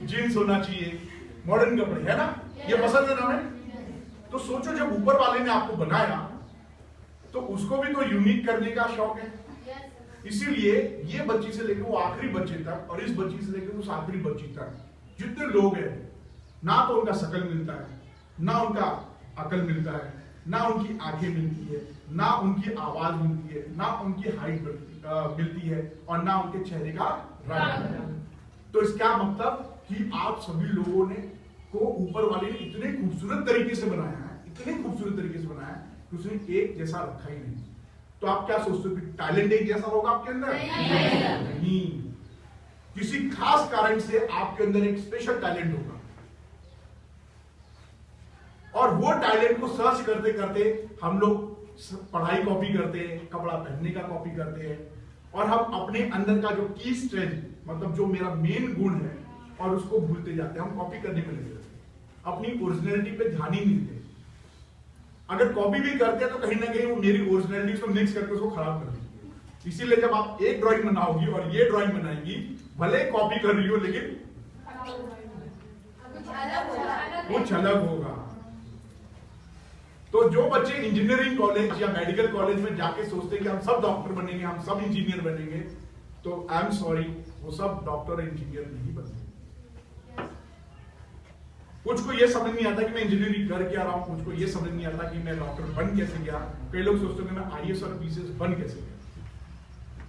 [SPEAKER 4] जीन्स होना चाहिए, मॉडर्न कपड़े, है ना? ये पसंद है ना हमें? तो सोचो जब ऊपर वाले ने आपको बनाया तो उसको भी तो यूनिक करने का शौक है। इसीलिए ये बच्ची से लेकर वो आखिरी बच्चे तक, और इस बच्ची से लेकर उस आखिरी बच्ची तक जितने लोग हैं, ना तो उनका शकल मिलता है, ना उनका अकल मिलता है, ना उनकी आंखें मिलती है, ना उनकी आवाज मिलती है, ना उनकी हाइट मिलती है, और ना उनके चेहरे का रंग। तो इसका मतलब कि आप सभी लोगों ने को ऊपर वाले ने इतने खूबसूरत तरीके से बनाया है, इतने खूबसूरत तरीके से बनाया है कि उसने एक जैसा रखा ही नहीं। तो आप क्या सोचते हो कि टैलेंट एक जैसा होगा आपके अंदर? नहीं। किसी खास कारण से आपके अंदर एक स्पेशल टैलेंट होगा, और वो टैलेंट को सर्च करते करते हम लोग पढ़ाई कॉपी करते हैं, कपड़ा पहनने का कॉपी करते हैं, और हम अपने अंदर का जो की स्ट्रेंथ, मतलब जो मेरा मेन गुण है, और उसको भूलते जाते हैं। हम कॉपी करने में लगे रहते हैं, अपनी ओरिजिनलिटी पे ध्यान ही नहीं देते। अगर कॉपी भी करते हैं तो कहीं ना कहीं वो मेरी ओरिजिनलिटी को मिक्स करके उसको खराब कर देती है। इसीलिए जब आप एक ड्राइंग बनाओगी और ये ड्राइंग बनाएंगी, भले कॉपी कर रही हो लेकिन कुछ अलग होगा। तो जो बच्चे इंजीनियरिंग कॉलेज या मेडिकल कॉलेज में जाके सोचते हैं कि हम सब डॉक्टर बनेंगे, हम सब इंजीनियर बनेंगे, तो आई एम सॉरी, वो सब डॉक्टर इंजीनियर नहीं बनते। कुछ को ये समझ नहीं आता कि मैं इंजीनियरिंग कर क्या रहा हूं, कुछ को ये समझ नहीं आता कि मैं डॉक्टर बन कैसे गया। कई लोग सोचते हैं मैं आईएएस और पीसीएस बन कैसे गया,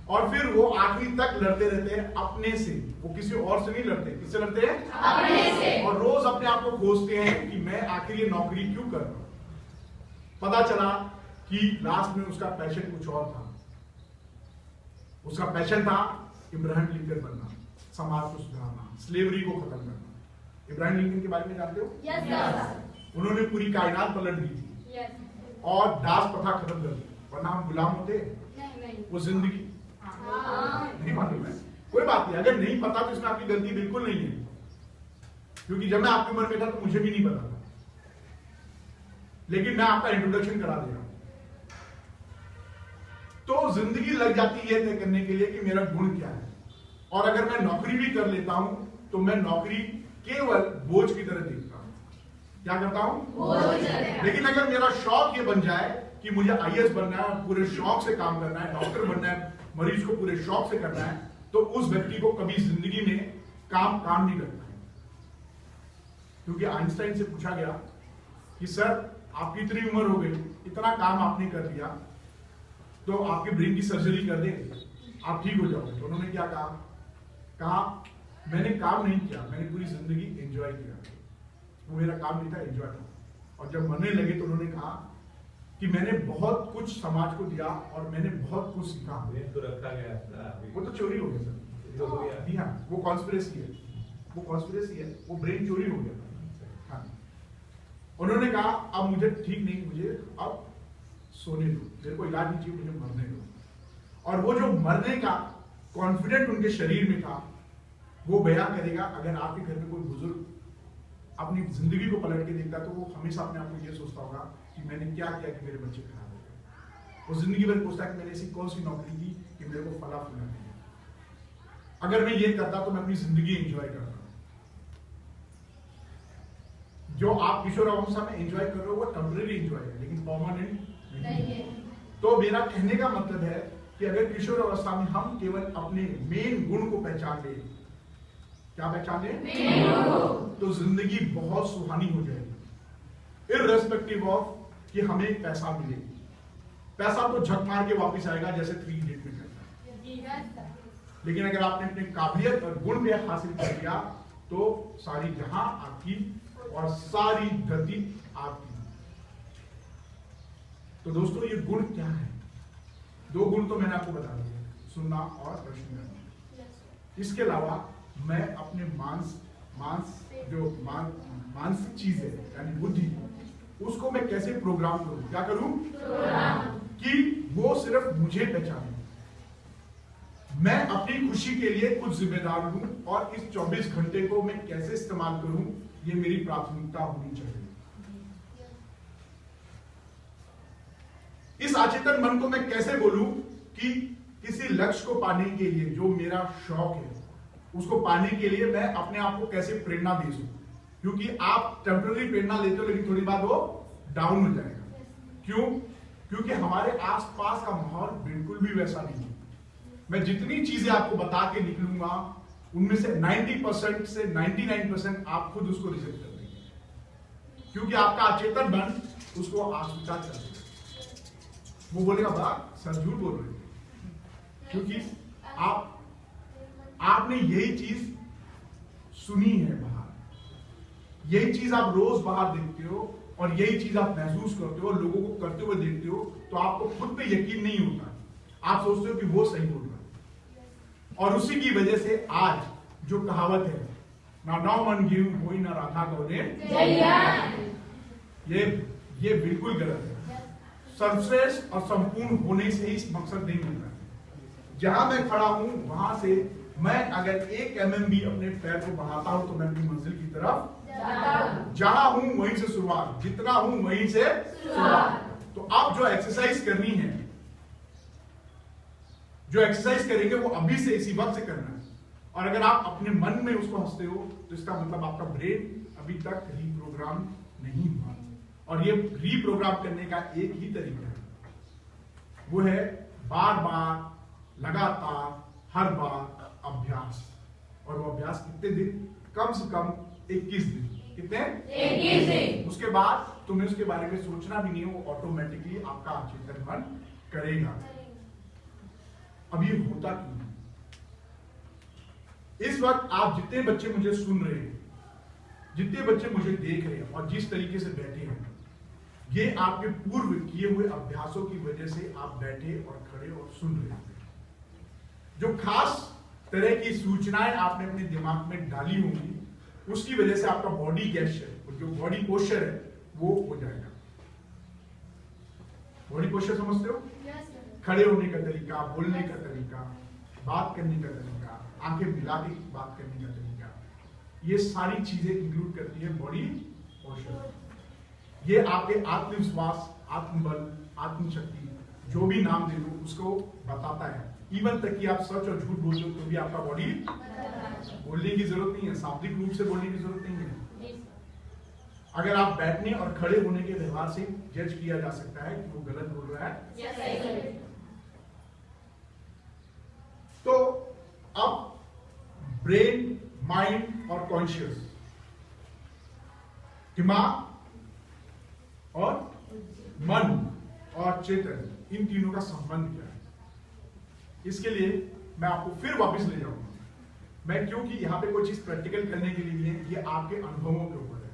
[SPEAKER 4] और फिर वो आखिरी तक लड़ते रहते हैं अपने से। वो किसी और से नहीं लड़ते, किससे लड़ते हैं? अपने से। और रोज अपने आप को खोजते हैं कि मैं आखिर ये नौकरी क्यों कर रहा हूं। पता चला कि लास्ट में उसका पैशन कुछ और था। उसका पैशन था इब्राहिम लिंकन बनना, समाज को सुधारना, स्लेवरी को खत्म करना। इब्राहिम लिंकन के बारे में जानते हो?
[SPEAKER 3] यस।
[SPEAKER 4] उन्होंने पूरी कायनात पलट दी थी।
[SPEAKER 3] यस।
[SPEAKER 4] और दास प्रथा खत्म कर दी, वरना हम गुलाम होते।
[SPEAKER 3] नहीं।
[SPEAKER 4] वो जिंदगी नहीं मालूम है, कोई बात नहीं। अगर नहीं पता तो इसमें आपकी गलती बिल्कुल नहीं है, क्योंकि जब मैं आपकी उम्र में था तो मुझे भी नहीं पता था। लेकिन मैं आपका इंट्रोडक्शन करा दे रहा हूं। तो जिंदगी लग जाती है तय करने के लिए कि मेरा गुण क्या है, और अगर मैं नौकरी भी कर लेता हूं तो मैं नौकरी केवल बोझ की तरह देखता हूं। क्या करता हूं? लेकिन अगर मेरा शौक ये बन जाए कि मुझे आईएएस बनना है, पूरे शौक से काम करना है, डॉक्टर बनना है, मरीज को पूरे शौक से करना है, तो उस व्यक्ति को कभी जिंदगी में काम नहीं करना है। क्योंकि आइंस्टाइन से पूछा गया कि सर आपकी इतनी उम्र हो गई, इतना काम आपने कर लिया, तो आपके ब्रेन की सर्जरी कर दें, आप ठीक हो जाओगे। तो उन्होंने क्या कहा मैंने काम नहीं किया, मैंने पूरी जिंदगी एंजॉय किया। वो मेरा काम नहीं था, एंजॉय था। और जब मरने लगे तो उन्होंने कहा कि मैंने बहुत कुछ समाज को दिया और मैंने बहुत कुछ सीखा।
[SPEAKER 2] तो रखा गया था,
[SPEAKER 4] वो तो चोरी हो गया सर, जी हाँ, वो कॉन्स्पिरेसी है, वो ब्रेन चोरी हो गया। हाँ, उन्होंने कहा अब मुझे ठीक नहीं, मुझे अब सोने दो, मेरे को इलाज नहीं चाहिए, मुझे मरने दो। और वो जो मरने का कॉन्फिडेंट उनके शरीर में था, वो बयां करेगा। अगर आपके घर में कोई बुजुर्ग अपनी जिंदगी को पलट के देखता तो वो हमेशा अपने आप को ये सोचता होगा कि मैंने क्या किया कि मेरे बच्चे खराब हो गए। वो जिंदगी भर पूछता है कि मैंने ऐसी कौन सी नौकरी की कि मेरे को फला फूला नहीं। अगर मैं ये करता तो मैं अपनी जिंदगी एंजॉय करता। जो आप किशोर अवस्था में एंजॉय कर रहे हो वो टेम्परेरी एंजॉय है, लेकिन परमानेंट नहीं है। तो मेरा कहने का मतलब है कि अगर किशोर अवस्था में हम केवल अपने मेन गुण को पहचान ले, क्या पहचान ले, तो जिंदगी बहुत सुहानी हो जाएगी, इररेस्पेक्टिव ऑफ कि हमें पैसा मिले। पैसा तो झक मार के वापस आएगा जैसे 3 इडियट में कहता है, लेकिन अगर आपने अपने काबिलियत और गुण में हासिल कर लिया तो सारी जहां आपकी और सारी धरती आपकी। तो दोस्तों ये गुण क्या है? 2 गुण तो मैंने आपको बता दिए, सुनना और प्रश्न करना। इसके अलावा मैं अपने मानसिक चीज है यानी बुद्धि, उसको मैं कैसे प्रोग्राम करूं? क्या करूं? कि वो सिर्फ मुझे पहचाने। मैं अपनी खुशी के लिए खुद जिम्मेदार हूं और इस 24 घंटे को मैं कैसे इस्तेमाल करूं, ये मेरी प्राथमिकता होनी चाहिए। इस अचेतन मन को मैं कैसे बोलूं कि किसी लक्ष्य को पाने के लिए जो मेरा शौक है उसको पाने के लिए मैं अपने आप को कैसे प्रेरणा दे सकूं, क्योंकि आप टेम्पररी प्रेरणा लेते हो लेकिन थोड़ी बाद वो डाउन हो जाएगा। क्यों? क्योंकि हमारे आसपास का माहौल बिल्कुल भी वैसा नहीं है। मैं जितनी चीजें आपको बता के निकलूंगा उनमें से 90% से 99% आप खुद उसको रिजेक्ट कर देंगे, क्योंकि आपका अचेतन मन उसको अस्वीकार कर देगा। वो बोलेगा बा सर झूठ बोल रहे हैं, क्योंकि आपने यही चीज सुनी है बाहर, यही चीज आप रोज बाहर देखते हो और यही चीज आप महसूस करते हो, लोगों को करते हुए देखते हो, तो आपको खुद पे यकीन नहीं होता। आप सोचते हो कि वो सही बोल रहा है, और उसी की वजह से आज जो कहावत है ना नौ मन गेहूं कोई ना राधा गौरे, ये बिल्कुल गलत है। सर्वश्रेष्ठ और संपूर्ण होने से ही मकसद नहीं मिल रहा है। जहां मैं खड़ा हूं वहां से मैं अगर 1 mm भी अपने पैर को बढ़ाता हूं तो मैं अपनी मंजिल की तरफ जहां हूं वहीं से शुरुआत, जितना हूं वहीं से शुरुआत। तो आप जो एक्सरसाइज करनी है, जो एक्सरसाइज करेंगे वो अभी से इसी वक्त से करना है। और अगर आप अपने मन में उसको हंसते हो तो इसका मतलब आपका ब्रेन अभी तक रीप्रोग्राम नहीं हुआ, और ये रीप्रोग्राम करने का एक ही तरीका है, वो है बार बार लगातार हर बार अभ्यास। और वो अभ्यास कितने दिन? कम से कम 21 दिन। कितने? 21 दिन। उसके बाद तुम्हें उसके बारे में सोचना भी नहीं, वो ऑटोमेटिकली आपका अचेतन मन करेगा। अब ये होता क्यों है? इस वक्त आप जितने बच्चे मुझे सुन रहे हैं, जितने बच्चे मुझे देख रहे हैं और जिस तरीके से बैठे हैं, ये आपके पूर्व किए हुए अभ्यासों की वजह से आप बैठे और खड़े और सुन रहे हैं। जो खास तरह की सूचनाएं आपने अपने दिमाग में डाली होंगी, उसकी वजह से आपका बॉडी गेस्चर, जो बॉडी पोस्चर है, वो हो जाएगा। बॉडी पोस्चर समझते हो? खड़े होने का तरीका, बोलने का तरीका, बात करने का तरीका, आंखें मिला के बात करने का तरीका, ये सारी चीजें इंक्लूड करती है बॉडी पोस्चर। ये आपके आत्मविश्वास, आत्मबल, आत्मशक्ति, जो भी नाम दे दो उसको बताता है। इवन तक कि आप सच और झूठ बोलते हो तो भी आपका बॉडी बोलने की जरूरत नहीं है, शाब्दिक रूप से बोलने की जरूरत नहीं है। अगर आप बैठने और खड़े होने के व्यवहार से जज किया जा सकता है कि वो गलत बोल रहा है। तो अब ब्रेन, माइंड और कॉन्शियस, दिमाग और मन और चेतन, इन तीनों का संबंध क्या है? इसके लिए मैं आपको फिर वापस ले जाऊंगा। मैं क्योंकि यहां पे कोई चीज प्रैक्टिकल करने के लिए है, ये आपके अनुभवों के ऊपर है।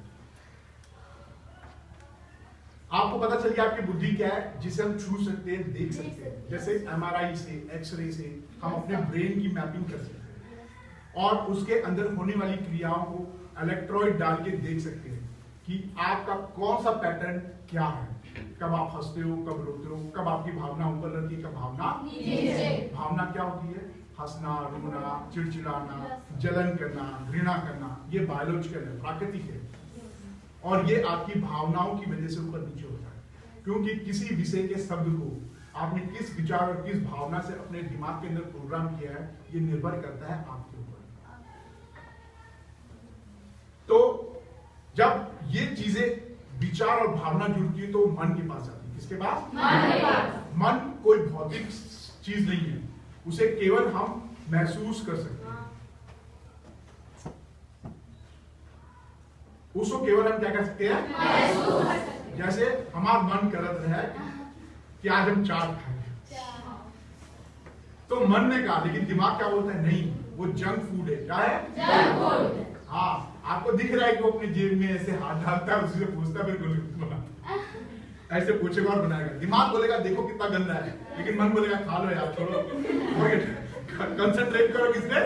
[SPEAKER 4] आपको पता चल गया आपकी बुद्धि क्या है, जिसे हम छू सकते हैं, देख सकते हैं। जैसे MRI से, एक्सरे से हम अपने ब्रेन की मैपिंग कर सकते हैं और उसके अंदर होने वाली क्रियाओं को इलेक्ट्रोड डाल के देख सकते हैं कि आपका कौन सा पैटर्न क्या है। कब आप हंसते हो, कब रोते हो, कब आपकी भावना ऊपर रहती है, कब भावना नीचे। भावना क्या होती है? हंसना, रोना, चिड़चिड़ाना, जलन करना, घृणा करना, ये बायोलॉजिकल है, प्राकृतिक है। और ये आपकी भावनाओं की वजह से ऊपर नीचे होता है, क्योंकि किसी विषय के शब्द को आपने किस विचार और किस भावना से अपने दिमाग के अंदर प्रोग्राम किया है, ये निर्भर करता है आपके ऊपर। तो जब ये चीजें विचार और भावना जुड़ती है तो मन के पास आती है। किसके पास?
[SPEAKER 3] मन के पास।
[SPEAKER 4] मन कोई भौतिक चीज नहीं है, उसे केवल हम महसूस कर सकते हैं। उसको केवल हम क्या कर सकते हैं?
[SPEAKER 3] महसूस कर सकते हैं।
[SPEAKER 4] जैसे हमारा मन करत है कि आज हम चाट खाएंगे, तो मन ने कहा, लेकिन दिमाग क्या बोलता है? नहीं, वो जंक फूड है। क्या है?
[SPEAKER 3] Junk food.
[SPEAKER 4] हाँ, आपको दिख रहा है कि वो अपने जेब में ऐसे हाथ डालता है, उसी से पूछता है, फिर गोलगप्पे बनाता है। ऐसे पूछेगा और बनाएगा। दिमाग बोलेगा देखो कितना गंदा है, लेकिन मन बोलेगा खा लो यार, छोड़ो, कंसंट्रेट करो किसने?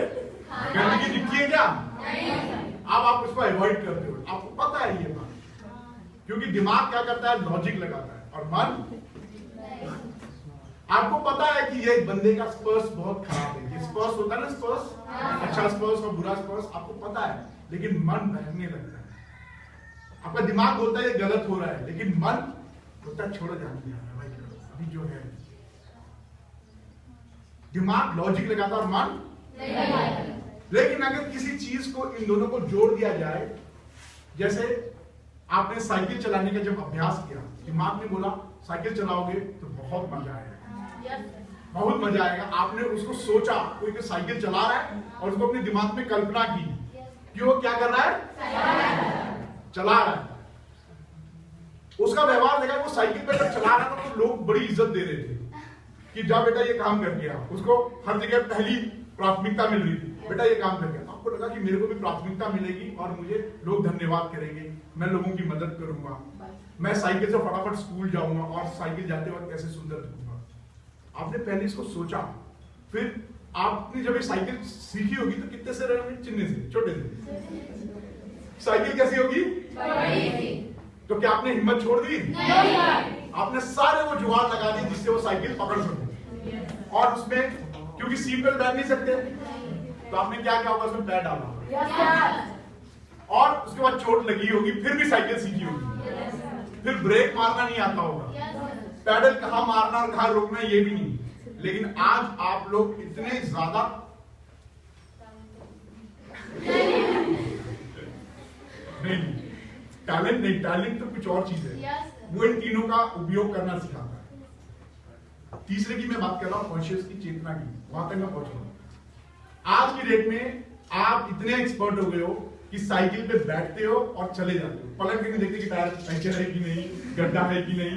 [SPEAKER 4] गंदगी दिखती है क्या? अब आप उसको अवॉइड करते हो, आपको पता है ये बात, क्योंकि दिमाग क्या करता है? लॉजिक लगाता है, और मन, आपको पता है कि ये बंदे का स्पर्श बहुत खराब है। ये स्पर्श होता है ना, स्पर्श, अच्छा स्पर्श और बुरा स्पर्श, आपको पता है, लेकिन मन बहकने लगता है। आपका दिमाग बोलता है ये गलत हो रहा है, लेकिन मन बोलता है छोड़ो, जाने दो भाई, अभी जो है। दिमाग लॉजिक लगाता है और मन, लेकिन अगर किसी चीज को, इन दोनों को जोड़ दिया जाए, जैसे आपने साइकिल चलाने का जब अभ्यास किया, दिमाग ने बोला साइकिल चलाओगे तो बहुत मजा आएगा, बहुत मजा आएगा। आपने उसको सोचा, कोई तो साइकिल चला रहा है, और उसको अपने दिमाग में कल्पना की कि वो क्या कर रहा है? चला रहा है। उसका व्यवहार देखा, वो साइकिल पे जब चला रहा था तो लोग बड़ी इज्जत दे रहे थे कि जा बेटा ये काम कर गया। उसको हर जगह पहली प्राथमिकता मिल रही थी, बेटा ये काम कर गया। तो आपको लगा कि मेरे को भी प्राथमिकता मिलेगी और मुझे लोग धन्यवाद करेंगे, मैं लोगों की मदद करूंगा, मैं साइकिल से फटाफट स्कूल जाऊंगा और साइकिल जाते वक्त कैसे सुंदर दिखूंगा। आपने पहले इसको सोचा, फिर आपने जब ये साइकिल सीखी होगी तो कितने से रहे? चिन्ह से, छोटे से। साइकिल कैसी होगी? तो क्या आपने हिम्मत छोड़ दी? नहीं। आपने सारे वो जुगाड़ लगा दिए जिससे वो साइकिल पकड़ सके, और उसमें क्योंकि सीट बेल्ट बैठ नहीं सकते, तो आपने क्या किया होगा? उसमें पैर डाला, और उसके बाद चोट लगी होगी, फिर भी साइकिल सीखी होगी, फिर ब्रेक मारना नहीं आता होगा, पैडल कहां मारना और कहां रोकना ये भी नहीं। लेकिन आज आप लोग इतने ज्यादा नहीं, टैलेंट नहीं, टैलेंट तो कुछ और चीज है, वो इन तीनों का उपयोग करना सिखाता है। तीसरे की मैं बात कर रहा हूं, कॉन्शियस की, चेतना की, वहां तक मैं पहुंच रहा हूं। आज की डेट में आप इतने एक्सपर्ट हो गए हो कि साइकिल पे बैठते हो और चले जाते हो, पलट के नहीं देखते कि टायर पंचर है कि नहीं, गड्ढा है कि नहीं।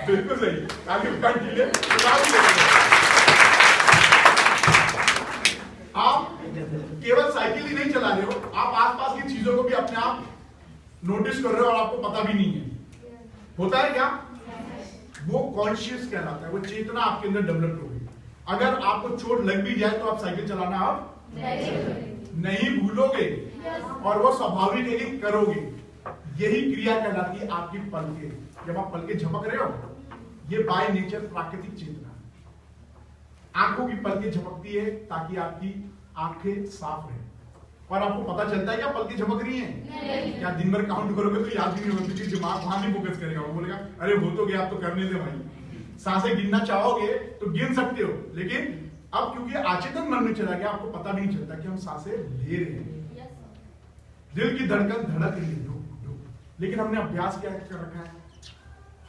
[SPEAKER 4] बिल्कुल सही, आगे आप केवल साइकिल ही नहीं चला रहे हो, आप आसपास की चीजों को भी अपने आप नोटिस कर रहे हो और आपको पता भी नहीं है। होता है क्या? वो कॉन्शियस कहलाता है, वो चेतना आपके अंदर डेवलप हो गई। अगर आपको चोट लग भी जाए तो आप साइकिल चलाना आप नहीं भूलोगे, और वो स्वाभाविक है कि करोगे। यही क्रिया कहलाती है आपकी पलके। जब आप पलके झपक रहे हो, ये बाय नेचर प्राकृतिक चेतना है। आंखों की पलके झपकती है ताकि आपकी आंखें साफ रहे, और आपको पता चलता है क्या पलके झपक रही हैं? क्या दिन भर काउंट करोगे तो याद भी नहीं होगा, क्योंकि दिमाग वहां नहीं फोकस करेगा, वो बोलेगा अरे हो तो गया, आप तो करने दे भाई। सांसें गिनना चाहोगे तो गिन सकते हो, लेकिन अब क्योंकि अचेतन मन में चला गया, आपको पता भी नहीं चलता कि हम सांसें ले रहे हैं। दिल की धड़कन धड़क रही है, लेकिन हमने अभ्यास क्या कर रखा है?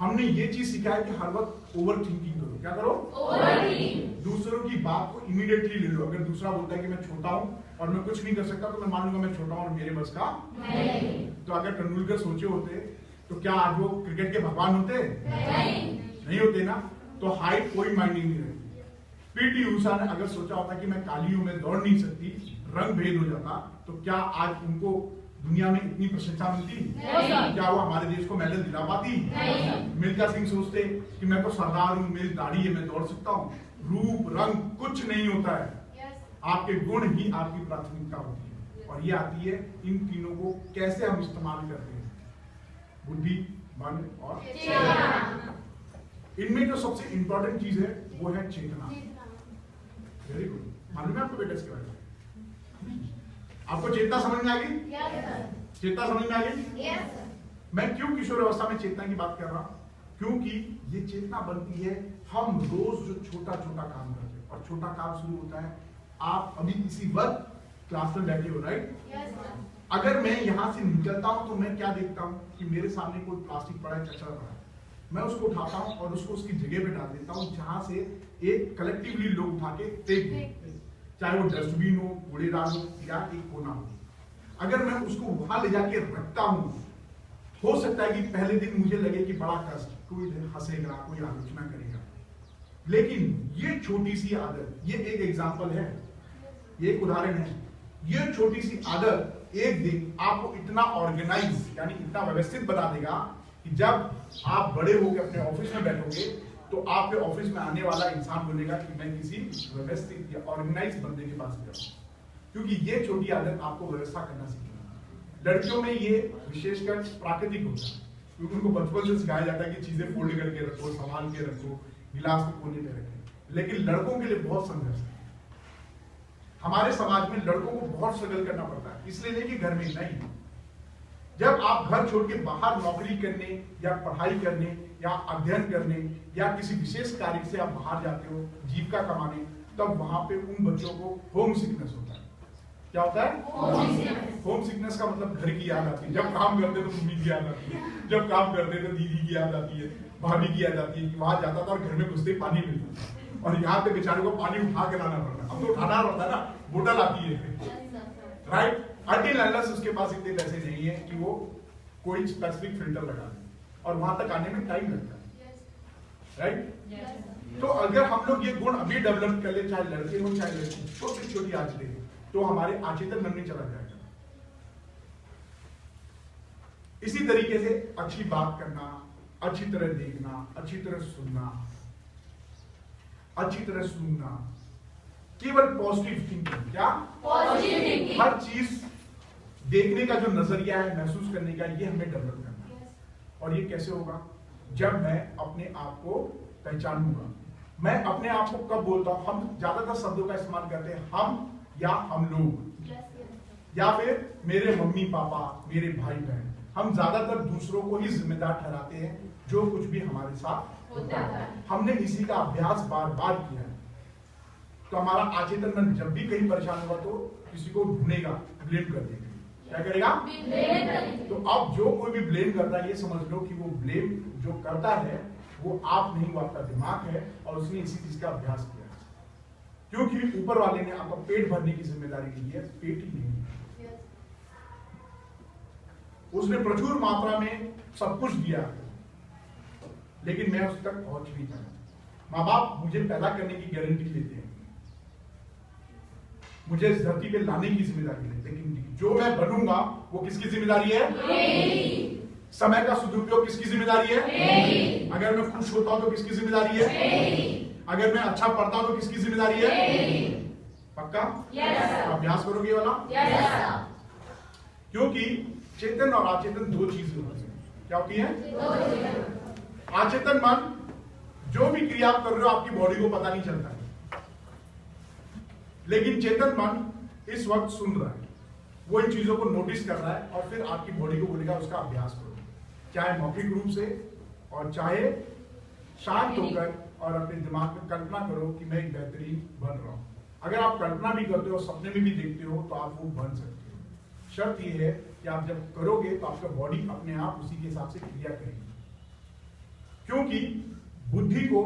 [SPEAKER 4] हमने ये चीज सीखा है कि हर वक्त ओवर थिंकिंग करो। क्या करो? ओवरथिंकिंग। दूसरों की बात को इमीडिएटली ले लो। अगर दूसरा बोलता है कि मैं छोटा हूं और मैं कुछ नहीं कर सकता, तो मैं मान लूंगा मैं छोटा हूं और मेरे बस का नहीं। तो अगर तेंदुलकर सोचे होते तो क्या आज वो क्रिकेट के भगवान होते? नहीं होते ना। तो हाइट कोई मायने नहीं रखती। पीटी ऊषा ने अगर सोचा होता कि मैं काली हूं, मैं दौड़ नहीं सकती, रंग भेद हो जाता, तो क्या आज उनको दुनिया में इतनी प्रशंसा मिलती? क्या वो हमारे देश को मेडल दिला पाती? मिल्खा सिंह सोचते कि मैं तो सरदार हूं, मेरी दाढ़ी है, मैं दौड़ सकता हूं। रूप रंग कुछ नहीं होता है, आपके गुण ही आपकी प्राथमिकता होती है, और ये आती है इन तीनों को कैसे हम इस्तेमाल करते हैं, बुद्धि, मन और चेतना। इनमें जो सबसे इंपॉर्टेंट चीज है वो है चेतना। Very good. मालूम है आपको बेटा इसके बारे में? आपको चेतना समझ में आ गई? चेतना समझ में आ गई? मैं क्यों किशोर अवस्था में चेतना की बात कर रहा हूं? क्योंकि ये चेतना बनती है हम रोज जो छोटा छोटा काम करते हैं, और छोटा काम शुरू होता है, आप अभी इसी वक्त क्लास में बैठे हो, राइट? अगर मैं यहाँ से निकलता हूँ तो मैं क्या देखता हूँ कि मेरे सामने कोई प्लास्टिक पड़ा है, कचरा पड़ा है, मैं उसको उठाता हूँ और उसको उसकी जगह पे डाल देता हूँ जहां से एक कलेक्टिवली लोग उठा के फेंक दें, चाहे वो डस्टबिन हो, कूड़ेदान हो या एक कोना हो। अगर मैं उसको वहां ले जाके रखता हूँ, हो सकता है कि पहले दिन मुझे लगे कि बड़ा कष्ट, कोई हंसेगा, कोई आलोचना करेगा, लेकिन ये छोटी सी आदत, ये एक एग्जाम्पल है, ये एक उदाहरण है, ये छोटी सी आदत एक दिन आपको इतना ऑर्गेनाइज यानी इतना व्यवस्थित बना देगा कि जब आप बड़े होकर अपने ऑफिस में बैठोगे तो आपके ऑफिस में आने वाला इंसान बोलेगा कि मैं किसी व्यवस्थित या ऑर्गेनाइज बंदे के पास गया, क्योंकि ये छोटी आदत आपको व्यवस्था करना सीखेगा। लड़कियों में ये विशेषकर प्राकृतिक होता है, क्योंकि उनको बचपन से सिखाया जाता है कि चीजें फोल्ड करके रखो, संभाल के रखो, गिलास को कोने पे रखें। लेकिन लड़कों के लिए बहुत संघर्ष है। हमारे समाज में लड़कों को बहुत स्ट्रगल करना पड़ता है, इसलिए नहीं कि घर में नहीं, जब आप घर छोड़ के बाहर नौकरी करने या पढ़ाई करने या अध्ययन करने या किसी विशेष कार्य से आप बाहर जाते हो जीविका कमाने, तब वहां पे उन बच्चों को होम सिकनेस होता है। क्या होता है? होम सिकनेस का मतलब घर की याद आती है। जब काम करते तो मम्मी की याद आती है, जब काम करते तो दीदी की याद आती है, भाभी की याद आती है कि वहां जाता था और घर में घुसते पानी मिलता था और यहाँ पे बेचारे को पानी उठा के लाना पड़ता है। अब तो उठाना पड़ता है ना, बोतल आती है, राइट। अनटिल अनलेस उसके पास इतने पैसे नहीं है कि वो कोई स्पेसिफिक फिल्टर लगा दे, और वहां तक आने में टाइम लगता है, राइट। तो अगर हम लोग ये गुण अभी डेवलप कर ले, चाहे लड़के हो चाहे लड़की, छोटी छोटी आदतें, तो हमारे आचेतन मन में चला जाएगा। इसी तरीके से अच्छी बात करना, अच्छी तरह देखना, अच्छी तरह सुनना, अच्छी तरह सुनना, केवल पॉजिटिव थिंकिंग। क्या?
[SPEAKER 3] Positive thinking.
[SPEAKER 4] हर चीज देखने का जो नजरिया है, महसूस करने का, ये हमें डेवलप करना है। और ये कैसे होगा? जब मैं अपने आप को पहचानूंगा। मैं अपने आप को कब बोलता हूं? हम ज्यादातर शब्दों का इस्तेमाल करते हैं, हम या हम लोग, या फिर मेरे मम्मी पापा, मेरे भाई बहन। हम ज्यादातर दूसरों को ही जिम्मेदार ठहराते हैं जो कुछ भी हमारे साथ होता है। हमने इसी का अभ्यास बार बार किया है। तो हमारा आचेतन मन जब भी कहीं परेशान होगा तो किसी को ढूंढेगा, ब्लेम कर देगा। क्या करेगा? तो अब जो कोई भी ब्लेम करता है, ये समझ लो कि वो ब्लेम जो करता है वो आप नहीं, वो आपका दिमाग है, और उसने इसी चीज का अभ्यास किया है। क्योंकि ऊपर वाले ने आपका पेट भरने की जिम्मेदारी ली है, पेट ही नहीं। उसने प्रचुर मात्रा में सब कुछ दिया, लेकिन मैं उस तक पहुंच नहीं पाया। माँ बाप मुझे पैदा करने की गारंटी लेते हैं, मुझे इस धरती पे लाने की जिम्मेदारी है, लेकिन जो मैं बनूंगा वो किसकी जिम्मेदारी है? समय का सदुपयोग किसकी जिम्मेदारी है? अगर मैं खुश होता हूं तो किसकी जिम्मेदारी है? अगर मैं अच्छा पढ़ता हूं तो किसकी जिम्मेदारी है? पक्का? अभ्यास करोगे वाला? क्योंकि चेतन और अचेतन दो चीजें होती हैं। क्या होती है? अचेतन मन जो भी क्रिया आप कर रहे हो आपकी बॉडी को पता नहीं चलता है, लेकिन चेतन मन इस वक्त सुन रहा है, वो इन चीजों को नोटिस कर रहा है और फिर आपकी बॉडी को बोलेगा उसका अभ्यास करो, चाहे मौखिक रूप से और चाहे शांत होकर, और अपने दिमाग में कल्पना करो कि मैं एक बेहतरीन बन रहा हूं। अगर आप कल्पना भी करते हो, सपने में भी देखते हो, तो आप वो बन सकते हो। शर्त यह है कि आप जब करोगे तो आपका बॉडी अपने आप उसी के हिसाब से क्रिया करेगी, क्योंकि बुद्धि को,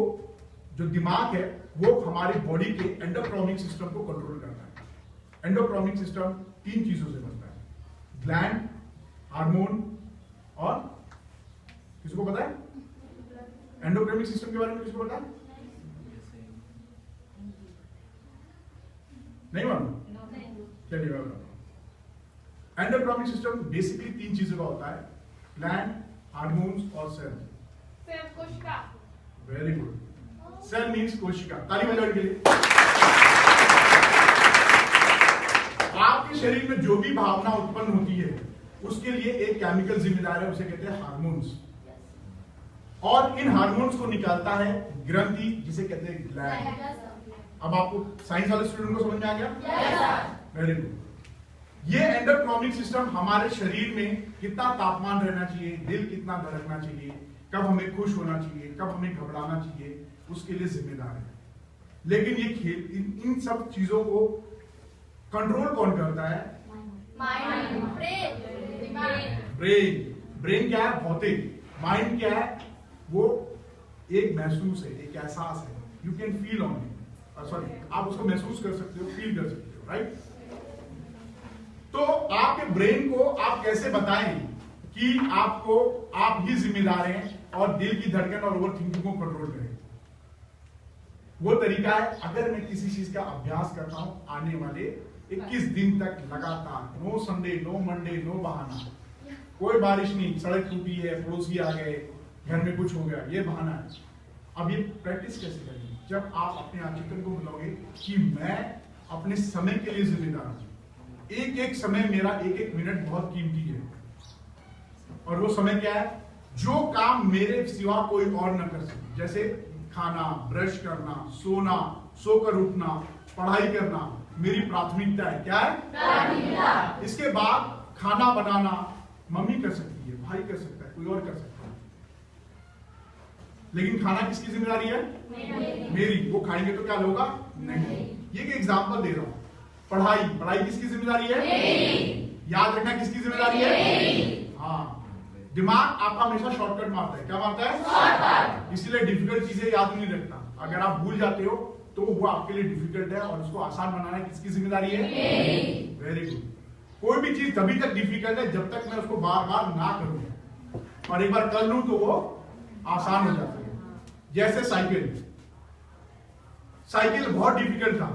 [SPEAKER 4] जो दिमाग है, वो हमारे बॉडी के एंडोक्राइनिक सिस्टम को कंट्रोल करता है। एंडोक्राइनिक सिस्टम 3 चीजों से बनता है, ग्लैंड, हार्मोन और किसको पता है? एंडोक्राइनिक सिस्टम के बारे में किसको पता है? नहीं मालूम? चलिए मैं बताता हूं। एंडोक्राइनिक सिस्टम बेसिकली 3 चीजों का होता है, ग्लैंड, हार्मोन्स और सेल।
[SPEAKER 3] कोशिका।
[SPEAKER 4] Very good. सेल मीन्स कोशिका। ताली बजाने के लिए। आपके शरीर में जो भी भावना उत्पन्न होती है उसके लिए एक केमिकल जिम्मेदार है, उसे कहते हैं हार्मोन्स, और इन हार्मोन्स को निकालता है ग्रंथि, जिसे कहते हैं ग्लैंड। अब आपको साइंस वाले स्टूडेंट को समझ में आ गया? Very good. ये एंडोक्राइनिक सिस्टम हमारे शरीर में कितना तापमान रहना चाहिए, दिल कितना धड़कना चाहिए, कब हमें खुश होना चाहिए, कब हमें घबराना चाहिए, उसके लिए जिम्मेदार है। लेकिन ये खेल, इन सब चीजों को कंट्रोल कौन करता है? ब्रेन क्या है? भौतिक। माइंड क्या है? वो एक महसूस है, एक एहसास है। You can feel on it, sorry आप उसको महसूस कर सकते हो, फील कर सकते हो, राइट? तो आपके ब्रेन को आप कैसे बताएं कि आपको आप ही जिम्मेदार हैं और दिल की धड़कन और ओवर थिंकिंग को कंट्रोल करें? वो तरीका है, अगर मैं किसी चीज का अभ्यास करता हूं आने वाले 21 दिन तक लगातार, no Sunday, no Monday, no बहाना, कोई बारिश नहीं, सड़क टूटी है, पड़ोसी आ गए, घर में कुछ हो गया, ये बहाना है। अब ये प्रैक्टिस कैसे करेंगे? जब आप अपने आचरण को बोलोगे कि मैं अपने समय के लिए जिम्मेदार हूं, एक एक समय मेरा, एक एक मिनट बहुत कीमती है, और वो समय क्या है? जो काम मेरे सिवा कोई और न कर सके, जैसे खाना, ब्रश करना, सोना, सोकर उठना, पढ़ाई करना, मेरी प्राथमिकता है। क्या है? प्राथमिकता। इसके बाद खाना बनाना मम्मी कर सकती है, भाई कर सकता है, कोई और कर सकता है, लेकिन खाना किसकी जिम्मेदारी है? मेरी। वो खाएंगे तो क्या होगा? नहीं। ये एक एग्जांपल दे रहा हूं। पढ़ाई किसकी जिम्मेदारी है? याद रखना किसकी जिम्मेदारी है? हाँ, दिमाग आपका हमेशा शॉर्टकट मारता है। क्या मारता है? शॉर्टकट। इसीलिए डिफिकल्ट चीजें याद नहीं रखता। अगर आप भूल जाते हो तो वो आपके लिए डिफिकल्ट है, और उसको आसान बनाना किसकी जिम्मेदारी है? Very good. कोई भी चीज तभी तक डिफिकल्ट है जब तक मैं उसको बार बार ना करूं, और एक बार कर लूं तो वो आसान हो जाती है। जैसे साइकिल बहुत डिफिकल्ट था,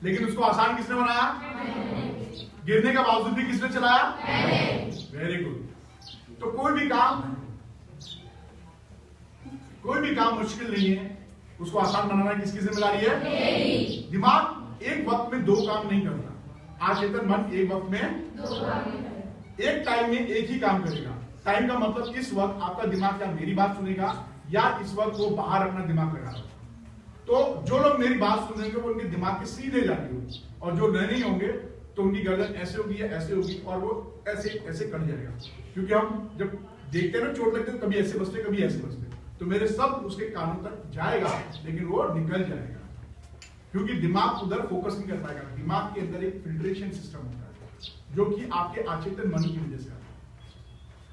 [SPEAKER 4] लेकिन उसको आसान किसने बनाया? गिरने का बावजूद भी किसने चलाया? Very good. तो कोई भी काम मुश्किल नहीं है, उसको आसान बनाना किसकी जिम्मेदारी है? दिमाग एक वक्त में दो काम नहीं करता। आचेतन मन एक वक्त में दो काम नहीं करेगा, एक टाइम में एक ही काम करेगा। टाइम का मतलब इस वक्त आपका दिमाग क्या मेरी बात सुनेगा, या इस वक्त वो बाहर अपना दिमाग लगाएगा। तो जो लोग मेरी बात सुनेंगे वो उनके दिमाग के सीधे जाती होगी, और जो नहीं होंगे तो उनकी गर्दन ऐसे होगी या ऐसे होगी, और वो ऐसे ऐसे कट जाएगा। क्योंकि हम जब देखते हैं ना, चोट लगते हैं, कभी ऐसे बसते कभी ऐसे बसते, तो मेरे शब्द उसके कानों तक जाएगा, लेकिन वो निकल जाएगा, क्योंकि दिमाग उधर फोकस नहीं कर पाएगा। दिमाग के अंदर एक फिल्ट्रेशन सिस्टम होता है, जो कि आपके आचेतन मन की वजह से आता है।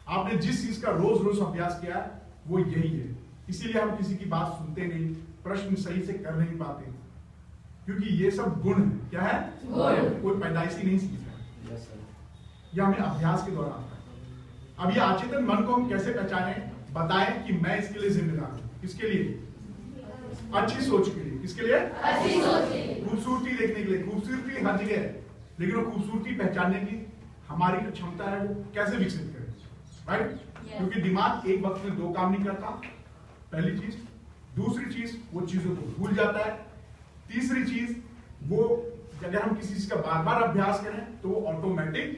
[SPEAKER 4] आपने जिस चीज का रोज रोज अभ्यास किया है वो यही है। इसीलिए हम किसी की बात सुनते नहीं, प्रश्न सही से कर नहीं पाते, क्योंकि ये सब गुण है। क्या है? गुण। कोई पैदाइशी नहीं सीखता है, यह हमें अभ्यास के द्वारा आता है। अब ये आचेतन मन को हम कैसे पहचाने? बताएं कि मैं इसके लिए जिम्मेदार हूं। किसके लिए? अच्छी सोच के लिए। किसके लिए? अच्छी सोच के लिए। खूबसूरती देखने के लिए। खूबसूरती हर जगह है, लेकिन वो खूबसूरती पहचानने की हमारी जो क्षमता है वो कैसे विकसित करें? राइट? क्योंकि दिमाग एक वक्त में दो काम नहीं करता, पहली चीज। दूसरी चीज, वो चीजों को भूल जाता है। तीसरी चीज, वो अगर हम किसी चीज का बार बार अभ्यास करें तो वो ऑटोमेटिक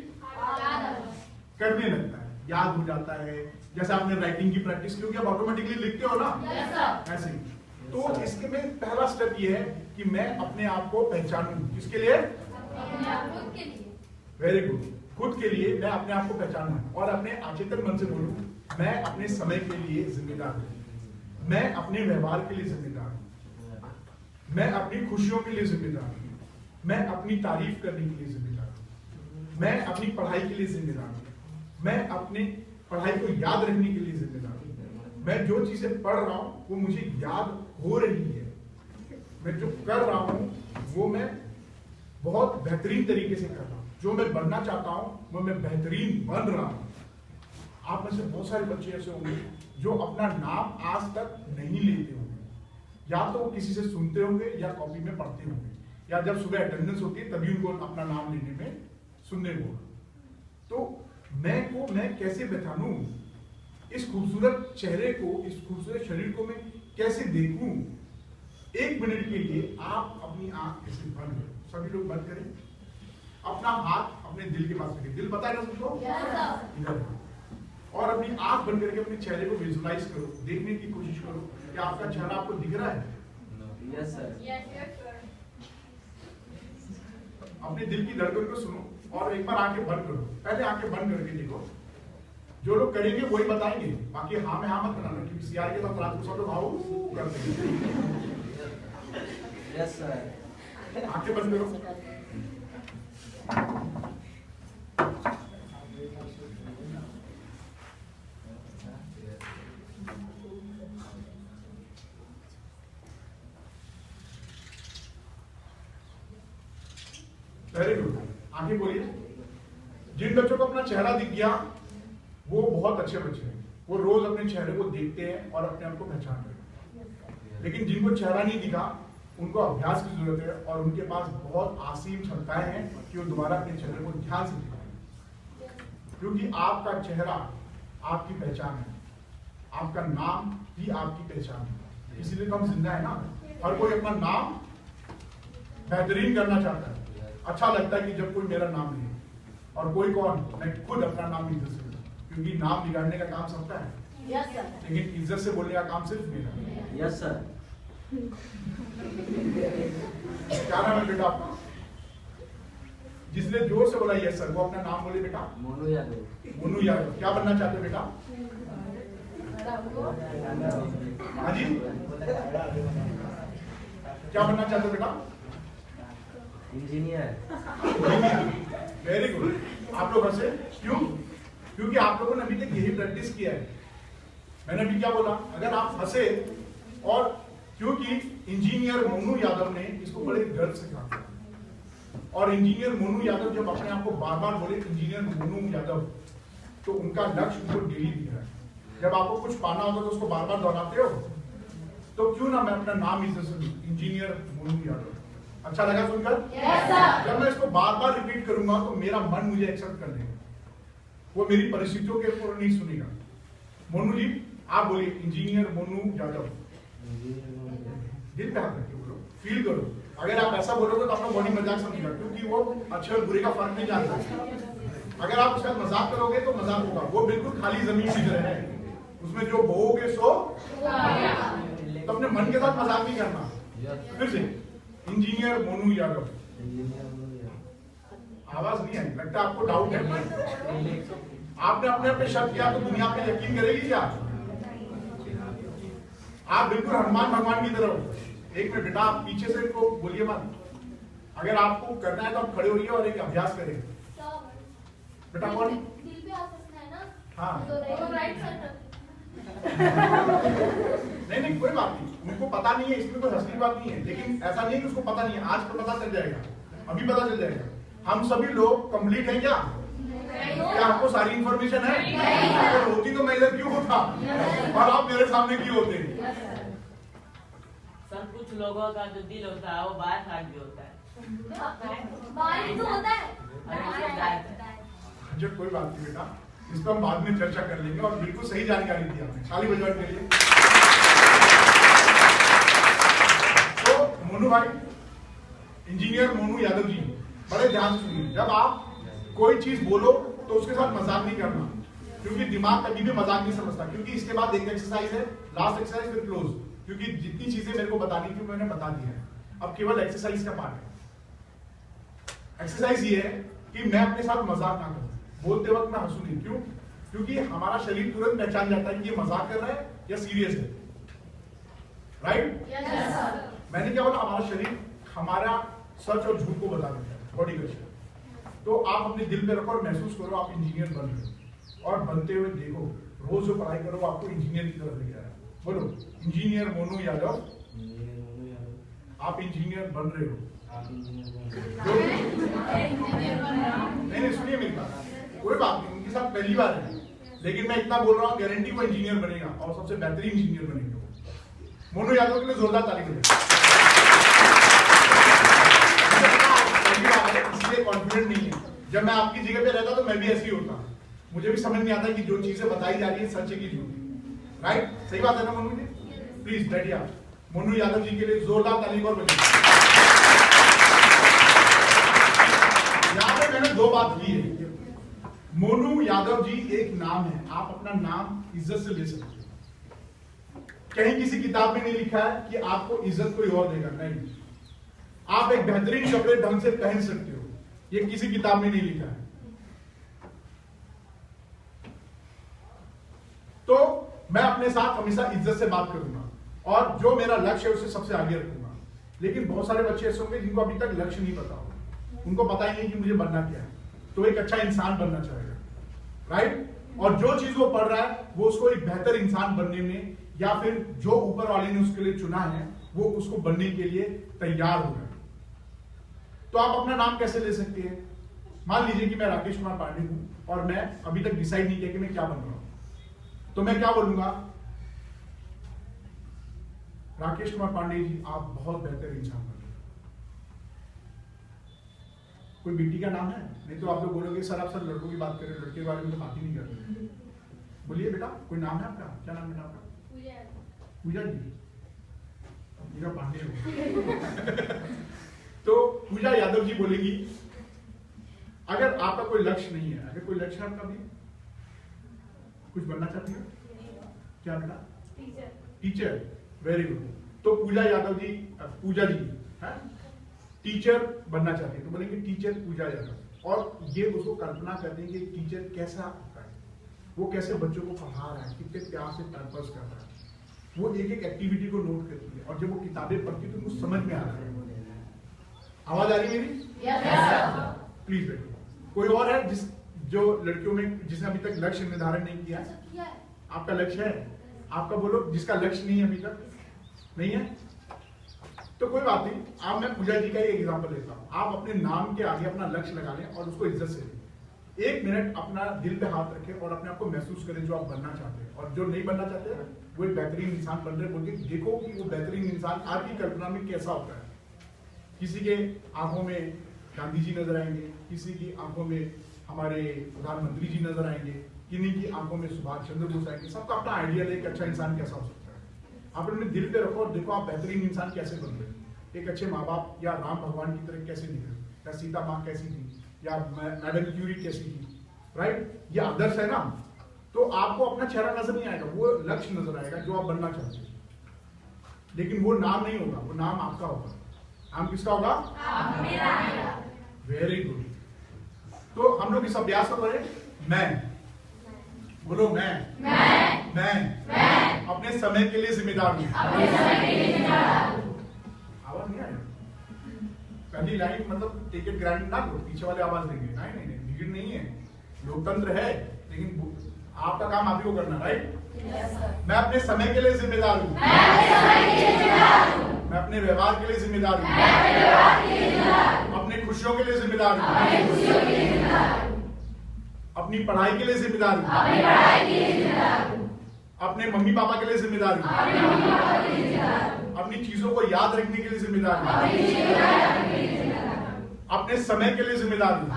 [SPEAKER 4] करने लगता है, याद हो जाता है। जैसे आपने राइटिंग की प्रैक्टिस की होगी, आप ऑटोमेटिकली लिखते हो ना, ऐसे ही। तो इसके में पहला स्टेप ये है कि मैं अपने आप को पहचानूं। किसके लिए? Very good. खुद के लिए मैं अपने आप को पहचानूं, और अपने आचेतन मन से बोलूं, मैं अपने समय के लिए जिम्मेदार हूं, मैं अपने व्यवहार के लिए जिम्मेदार हूं, मैं अपनी खुशियों के लिए जिम्मेदार हूं, मैं अपनी तारीफ करने के लिए जिम्मेदार हूं, मैं अपनी पढ़ाई के लिए जिम्मेदार हूं, मैं अपनी पढ़ाई को याद रखने के लिए जिम्मेदार हूं, मैं जो चीजें पढ़ रहा हूं वो मुझे याद हो रही है, मैं जो कर रहा हूं वो मैं बहुत बेहतरीन तरीके से कर रहा हूं, जो मैं बनना चाहता हूं वो मैं बेहतरीन बन रहा हूं। आप में से बहुत सारे बच्चे ऐसे होंगे जो अपना नाम आज तक नहीं लेते होंगे, या तो वो किसी से सुनते होंगे या कॉपी में पढ़ते होंगे, या जब सुबह अटेंडेंस होती है तभी उनको अपना नाम लेने में सुनने को। तो मैं कैसे पहचानूं? इस खूबसूरत चेहरे को, इस खूबसूरत शरीर को मैं कैसे देखूं? 1 मिनट के लिए आप अपनी आंख ऐसे बंद करें, सभी लोग बंद करें, अपना हाथ अपने दिल के पास रखें। दिल पता है ना सबको? इधर। और अपनी आंख बंद करके अपने चेहरे को विजुलाइज करो, देखने की कोशिश करो कि आपका चेहरा आपको दिख रहा है।
[SPEAKER 2] Yes sir.
[SPEAKER 4] अपने दिल की धड़कन को सुनो, और एक बार आंखें बंद करो। पहले आंखें बंद करके देखो, जो लोग करेंगे वही बताएंगे, बाकी हाँ में हाँ मत बनाना, क्योंकि सीआर के साथ रात को सब लोग आओ करते हैं।
[SPEAKER 2] Yes sir.
[SPEAKER 4] आंखें बंद करो। वेरी गुड, आगे बोलिए। जिन बच्चों को अपना चेहरा दिख गया वो बहुत अच्छे बच्चे हैं, वो रोज अपने चेहरे को देखते हैं और अपने आप को पहचानते हैं। लेकिन जिनको चेहरा नहीं दिखा उनको अभ्यास की जरूरत है और उनके पास बहुत असीम क्षमताएं हैं कि वो दोबारा अपने चेहरे को ध्यान से दिखाएं, क्योंकि आपका चेहरा आपकी पहचान है, आपका नाम ही आपकी पहचान है। इसीलिए तो हम जिंदा है ना। हर कोई अपना नाम बेहतरीन करना चाहता है, अच्छा लगता है कि जब कोई मेरा नाम ले, और कोई कौन, मैं खुद अपना नाम इज्जत से लूं, क्योंकि नाम बिगाड़ने का काम सबका है,
[SPEAKER 3] यस सर,
[SPEAKER 4] लेकिन इज्जत से बोलने का काम सिर्फ मेरा है।
[SPEAKER 5] Yes sir.
[SPEAKER 4] क्या नाम है बेटा आपका? जिसने जोर से बोला यस सर वो अपना नाम बोले बेटा।
[SPEAKER 5] मोनू यादव।
[SPEAKER 4] मोनू यादव। क्या बनना चाहते हो बेटा? हाँ जी, क्या बनना चाहते हो बेटा?
[SPEAKER 5] इंजीनियर।
[SPEAKER 4] Very good. आप लोग हंसे क्यों? क्योंकि आप लोगों ने अभी तक यही प्रैक्टिस किया है। मैंने अभी क्या बोला? अगर आप हंसे, और क्योंकि इंजीनियर मोनू यादव ने इसको बड़े गर्व से कहा, और इंजीनियर मोनू यादव जब अपने आप को बार बार बोले इंजीनियर मोनू यादव, तो उनका लक्ष्य उनको डेली दिख रहा है। जब आपको कुछ पाना होता है तो उसको बार बार दोहराते हो, तो क्यों ना मैं अपना नाम इज्जत से लूं, इंजीनियर मोनू यादव। अच्छा लगा सुनकर?
[SPEAKER 3] Yes sir.
[SPEAKER 4] जब मैं इसको बार बार रिपीट करूंगा तो मेरा मन मुझे एक्सेप्ट कर लेगा, वो मेरी परिस्थितियों के ऊपर नहीं सुनेगा। मोनू जी आप बोलिए इंजीनियर मोनू यादव। दिल पे हाथ रखिए, बोलो, फील करो। अगर आप ऐसा बोलोगे तो अपना बॉडी मजाक समझेगा, क्योंकि वो अच्छे और बुरे का फर्क नहीं जानता। अगर आप उसका मजाक करोगे तो मजाक होगा, वो बिल्कुल खाली जमीन की तरह है, उसमें जो बोओगे सो। तो अपने मन के साथ मजाक नहीं करना। फिर से इंजीनियर मोनू यादव। आवाज नहीं आई, लगता है आपको डाउट है। आपने अपने आप पे शक किया तो दुनिया पे यकीन करेगी क्या? आप बिल्कुल हनुमान भगवान की तरह हो। एक मिनट बेटा, आप पीछे से इनको बोलिए मत। अगर आपको करना है तो आप खड़े होइए और एक अभ्यास करें। बेटा कौन?
[SPEAKER 3] दिल पे आ सकता है ना?
[SPEAKER 4] हाँ।
[SPEAKER 3] तो राइट साइड
[SPEAKER 4] नहीं कोई बात नहीं, उनको पता नहीं है, इसमें कोई हंसने की बात नहीं है। लेकिन ऐसा नहीं है कि उसको पता नहीं है, आज तो पता चल जाएगा, अभी पता चल जाएगा। हम सभी लोग कंप्लीट हैं क्या? क्या आपको सारी इंफॉर्मेशन है? अगर होती तो मैं इधर क्यों होता और आप मेरे सामने क्यों होते?
[SPEAKER 6] सर कुछ लोगों का जो दिल होता है वो बाहर भाग भी होता है।
[SPEAKER 3] बाहर तो होता है।
[SPEAKER 4] अच्छा कोई बात नहीं बेटा, इस पर हम बाद में चर्चा कर लेंगे। और बिल्कुल सही जानकारी दी आपने, ताली बजवाने के लिए। तो मोनू भाई, इंजीनियर मोनू यादव जी, बड़े ध्यान से सुनिए। जब आप कोई चीज बोलो तो उसके साथ मजाक नहीं करना, क्योंकि दिमाग कभी भी मजाक नहीं समझता। क्योंकि इसके बाद एक एक्सरसाइज है, लास्ट एक्सरसाइज फिर क्लोज, क्योंकि जितनी चीजें मेरे को बतानी थी मैंने बता दी है। अब केवल एक्सरसाइज का पार्ट है। एक्सरसाइज ये है कि मैं अपने साथ मजाक ना करूं, बोलते वक्त मैं हंसू नहीं। क्यों? क्योंकि हमारा शरीर तुरंत पहचान जाता है कि ये मजाक कर रहा है या सीरियस है। राइट?
[SPEAKER 3] Yes sir.
[SPEAKER 4] मैंने क्या बोला? हमारा शरीर हमारा सच और झूठ को बता देता है, बॉडी का। तो आप अपने दिल पे रखो और महसूस करो आप इंजीनियर बन रहे हो, और बनते हुए देखो, रोज जो पढ़ाई करो आपको इंजीनियर की तरफ ले जा रहा है। बोलो इंजीनियर मोनू यादव, आप इंजीनियर बन रहे हो। नहीं सुनिए मेरी बात, कोई बात नहीं, उनके साथ पहली बार है, लेकिन मैं इतना बोल रहा हूँ, गारंटी वो इंजीनियर बनेगा और सबसे बेहतरीन इंजीनियर बनेंगे वो। मोनू यादव के लिए जोरदार ताली बजाइए। इसलिए कॉन्फिडेंट नहीं है। जब मैं आपकी जगह पे रहता तो मैं भी ऐसे ही होता, मुझे भी समझ नहीं आता कि जो चीजें बताई जा रही है सच है कि झूठ। राइट? सही बात है ना मोनू जी? प्लीज बैठिए आप। मोनू यादव जी के लिए जोरदार ताली और बजाइए। यहाँ पे मैंने दो बात की है। मोनू यादव जी एक नाम है, आप अपना नाम इज्जत से ले सकते हो। कहीं किसी किताब में नहीं लिखा है कि आपको इज्जत कोई और देगा, नहीं। आप एक बेहतरीन कपड़े ढंग से पहन सकते हो, ये किसी किताब में नहीं लिखा है। तो मैं अपने साथ हमेशा इज्जत से बात करूंगा और जो मेरा लक्ष्य है उसे सबसे आगे रखूंगा। लेकिन बहुत सारे बच्चे ऐसे होंगे जिनको अभी तक लक्ष्य नहीं पता होगा, उनको पता ही नहीं कि मुझे बनना क्या है, तो एक अच्छा इंसान बनना चाहेगा। राइट? और जो चीज वो पढ़ रहा है वो उसको एक बेहतर इंसान बनने में, या फिर जो ऊपर वाले ने उसके लिए चुना है वो उसको बनने के लिए तैयार हो रहा है। तो आप अपना नाम कैसे ले सकते हैं? मान लीजिए कि मैं राकेश कुमार पांडे हूं और मैं अभी तक डिसाइड नहीं किया कि मैं क्या बन रहा हूं, तो मैं क्या बोलूंगा? राकेश कुमार पांडे जी, आप बहुत बेहतर इंसान बन रहे हैं। कोई बेटी का नाम है? नहीं तो आप लोग बोलोगे सर आप सर लड़कों की बात कर रहे हैं, लड़के के बारे में तो बात ही नहीं कर रहे। बोलिए बेटा, कोई नाम है आपका? क्या नाम बेटा आपका? पूजा जी। पूजा पांडे हो। तो पूजा यादव जी बोलेगी, अगर आपका कोई लक्ष्य नहीं है, अगर कोई लक्ष्य है आपका भी, कुछ बनना चाहती है? क्या बेटा? टीचर। Very good. तो पूजा यादव जी, पूजा जी है टीचर बनना चाहते हैं, तो बोलेंगे टीचर पूजा यादव। और ये उसको कल्पना करते हैं कि टीचर कैसा होता है, वो कैसे बच्चों को पढ़ा रहा है, कितने प्यार से टाइमपास कर रहा है, वो एक एक एक्टिविटी को नोट करती है, और जब वो किताबें पढ़ती है तो कुछ समझ में आ रहा है। आवाज आ रही है मेरी? प्लीज बैठो। कोई और है जो लड़कियों में जिसने अभी तक लक्ष्य निर्धारण नहीं किया? आपका लक्ष्य है? आपका बोलो जिसका लक्ष्य नहीं है अभी तक? नहीं है तो कोई बात नहीं। आप मैं पूजा जी का ही एग्जांपल लेता हूं। आप अपने नाम के आगे अपना लक्ष्य लगा लें और उसको इज्जत से लें। 1 मिनट अपना दिल पे हाथ रखें और अपने आप को महसूस करें जो आप बनना चाहते हैं, और जो नहीं बनना चाहते हैं वो एक बेहतरीन इंसान बन रहे बोल के देखो कि वो बेहतरीन इंसान आपकी कल्पना में कैसा होता है। किसी के आंखों में गांधी जी नजर आएंगे, किसी की आंखों में हमारे प्रधानमंत्री जी नजर आएंगे, किन्हीं की आंखों में सुभाष चंद्र बोस आएंगे। सबका अपना आइडिया है कि अच्छा इंसान कैसा हो सकता है। आप अपने दिल पे रखो और देखो आप बेहतरीन इंसान कैसे बन रहे हैं। एक अच्छे माँ बाप या राम भगवान की तरह कैसे निकले, या सीता माँ कैसी थी, या मैडम क्यूरी कैसी थी, राइट? ये आदर्श है ना। तो आपको अपना चेहरा नजर नहीं आएगा, वो लक्ष्य नजर आएगा जो आप बनना चाहते हैं। लेकिन वो नाम नहीं होगा, वो नाम आपका होगा। नाम किसका होगा? Very good. तो हम लोग इस अभ्यास को करें। मैं बोलो, मैं अपने समय के लिए जिम्मेदार हूं। आवाज नहीं आई? पहली लाइन मतलब टेक इट ग्रांटेड ना करो, पीछे वाले आवाज देंगे। नहीं, भीड़ नहीं है, लोकतंत्र है, लेकिन आपका काम आप ही को करना, राइट? मैं अपने समय के लिए जिम्मेदार हूं। मैं अपने व्यवहार के लिए जिम्मेदार हूं। अपने खुशियों के लिए जिम्मेदार हूं। अपनी पढ़ाई के लिए जिम्मेदार हूं। अपने मम्मी पापा के लिए जिम्मेदार हूं। अपनी चीजों को याद रखने के लिए जिम्मेदार हूं। अपने समय के लिए जिम्मेदार हूं।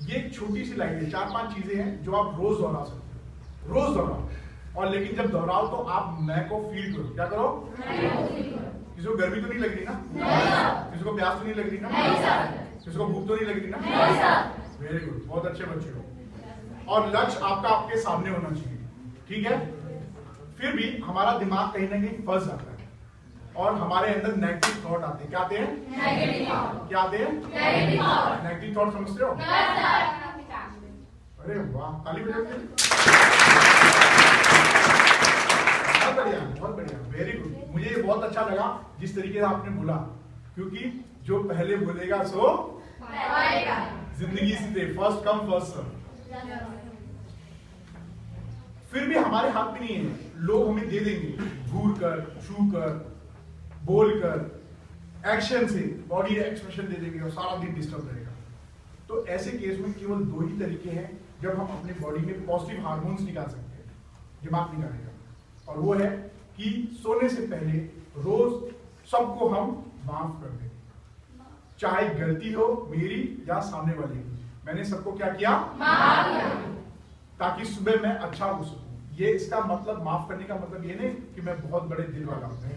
[SPEAKER 4] ये एक छोटी सी लाइन है, 4-5 चीजें हैं जो आप रोज दोहरा सकते हो। रोज दोहराओ। और लेकिन जब दोहराओ तो आप मैं को फील करो। क्या करो? किसी को गर्मी तो नहीं लग रही ना? किसी को प्यास तो नहीं लग रही ना? किसी को भूख तो नहीं लग रही ना? वेरी गुड, बहुत अच्छे बच्चे हो। और लक्ष्य आपका आपके सामने होना चाहिए, ठीक है? फिर भी हमारा दिमाग कहीं ना कहीं फंस जाता है और हमारे अंदर नेगेटिव थॉट आते हैं। क्या आते हैं? क्या आते हैं? Negative thought. समझते हो? अरे वाह, ताली बजाते हैं। बहुत बढ़िया, वेरी गुड। मुझे ये बहुत अच्छा लगा जिस तरीके से आपने बोला, क्योंकि जो पहले बोलेगा सो जिंदगी सीधे, फर्स्ट कम फर्स्ट सर्व। फिर भी हमारे हाथ में नहीं है, लोग हमें दे देंगे घूर कर, छू कर, बोल कर, एक्शन से, बॉडी एक्सप्रेशन दे देंगे और सारा दिन डिस्टर्ब रहेगा। तो ऐसे केस में केवल 2 ही तरीके हैं जब हम अपने बॉडी में पॉजिटिव हार्मोन्स निकाल सकते हैं, दिमाग निकालेगा। और वो है कि सोने से पहले रोज सबको हम माफ कर दें, चाहे गलती हो मेरी या सामने वाले की। मैंने सबको क्या किया? ताकि सुबह मैं अच्छा हो सकूं। ये इसका मतलब, माफ करने का मतलब ये नहीं कि मैं बहुत बड़े दिल वाला हूं, नहीं,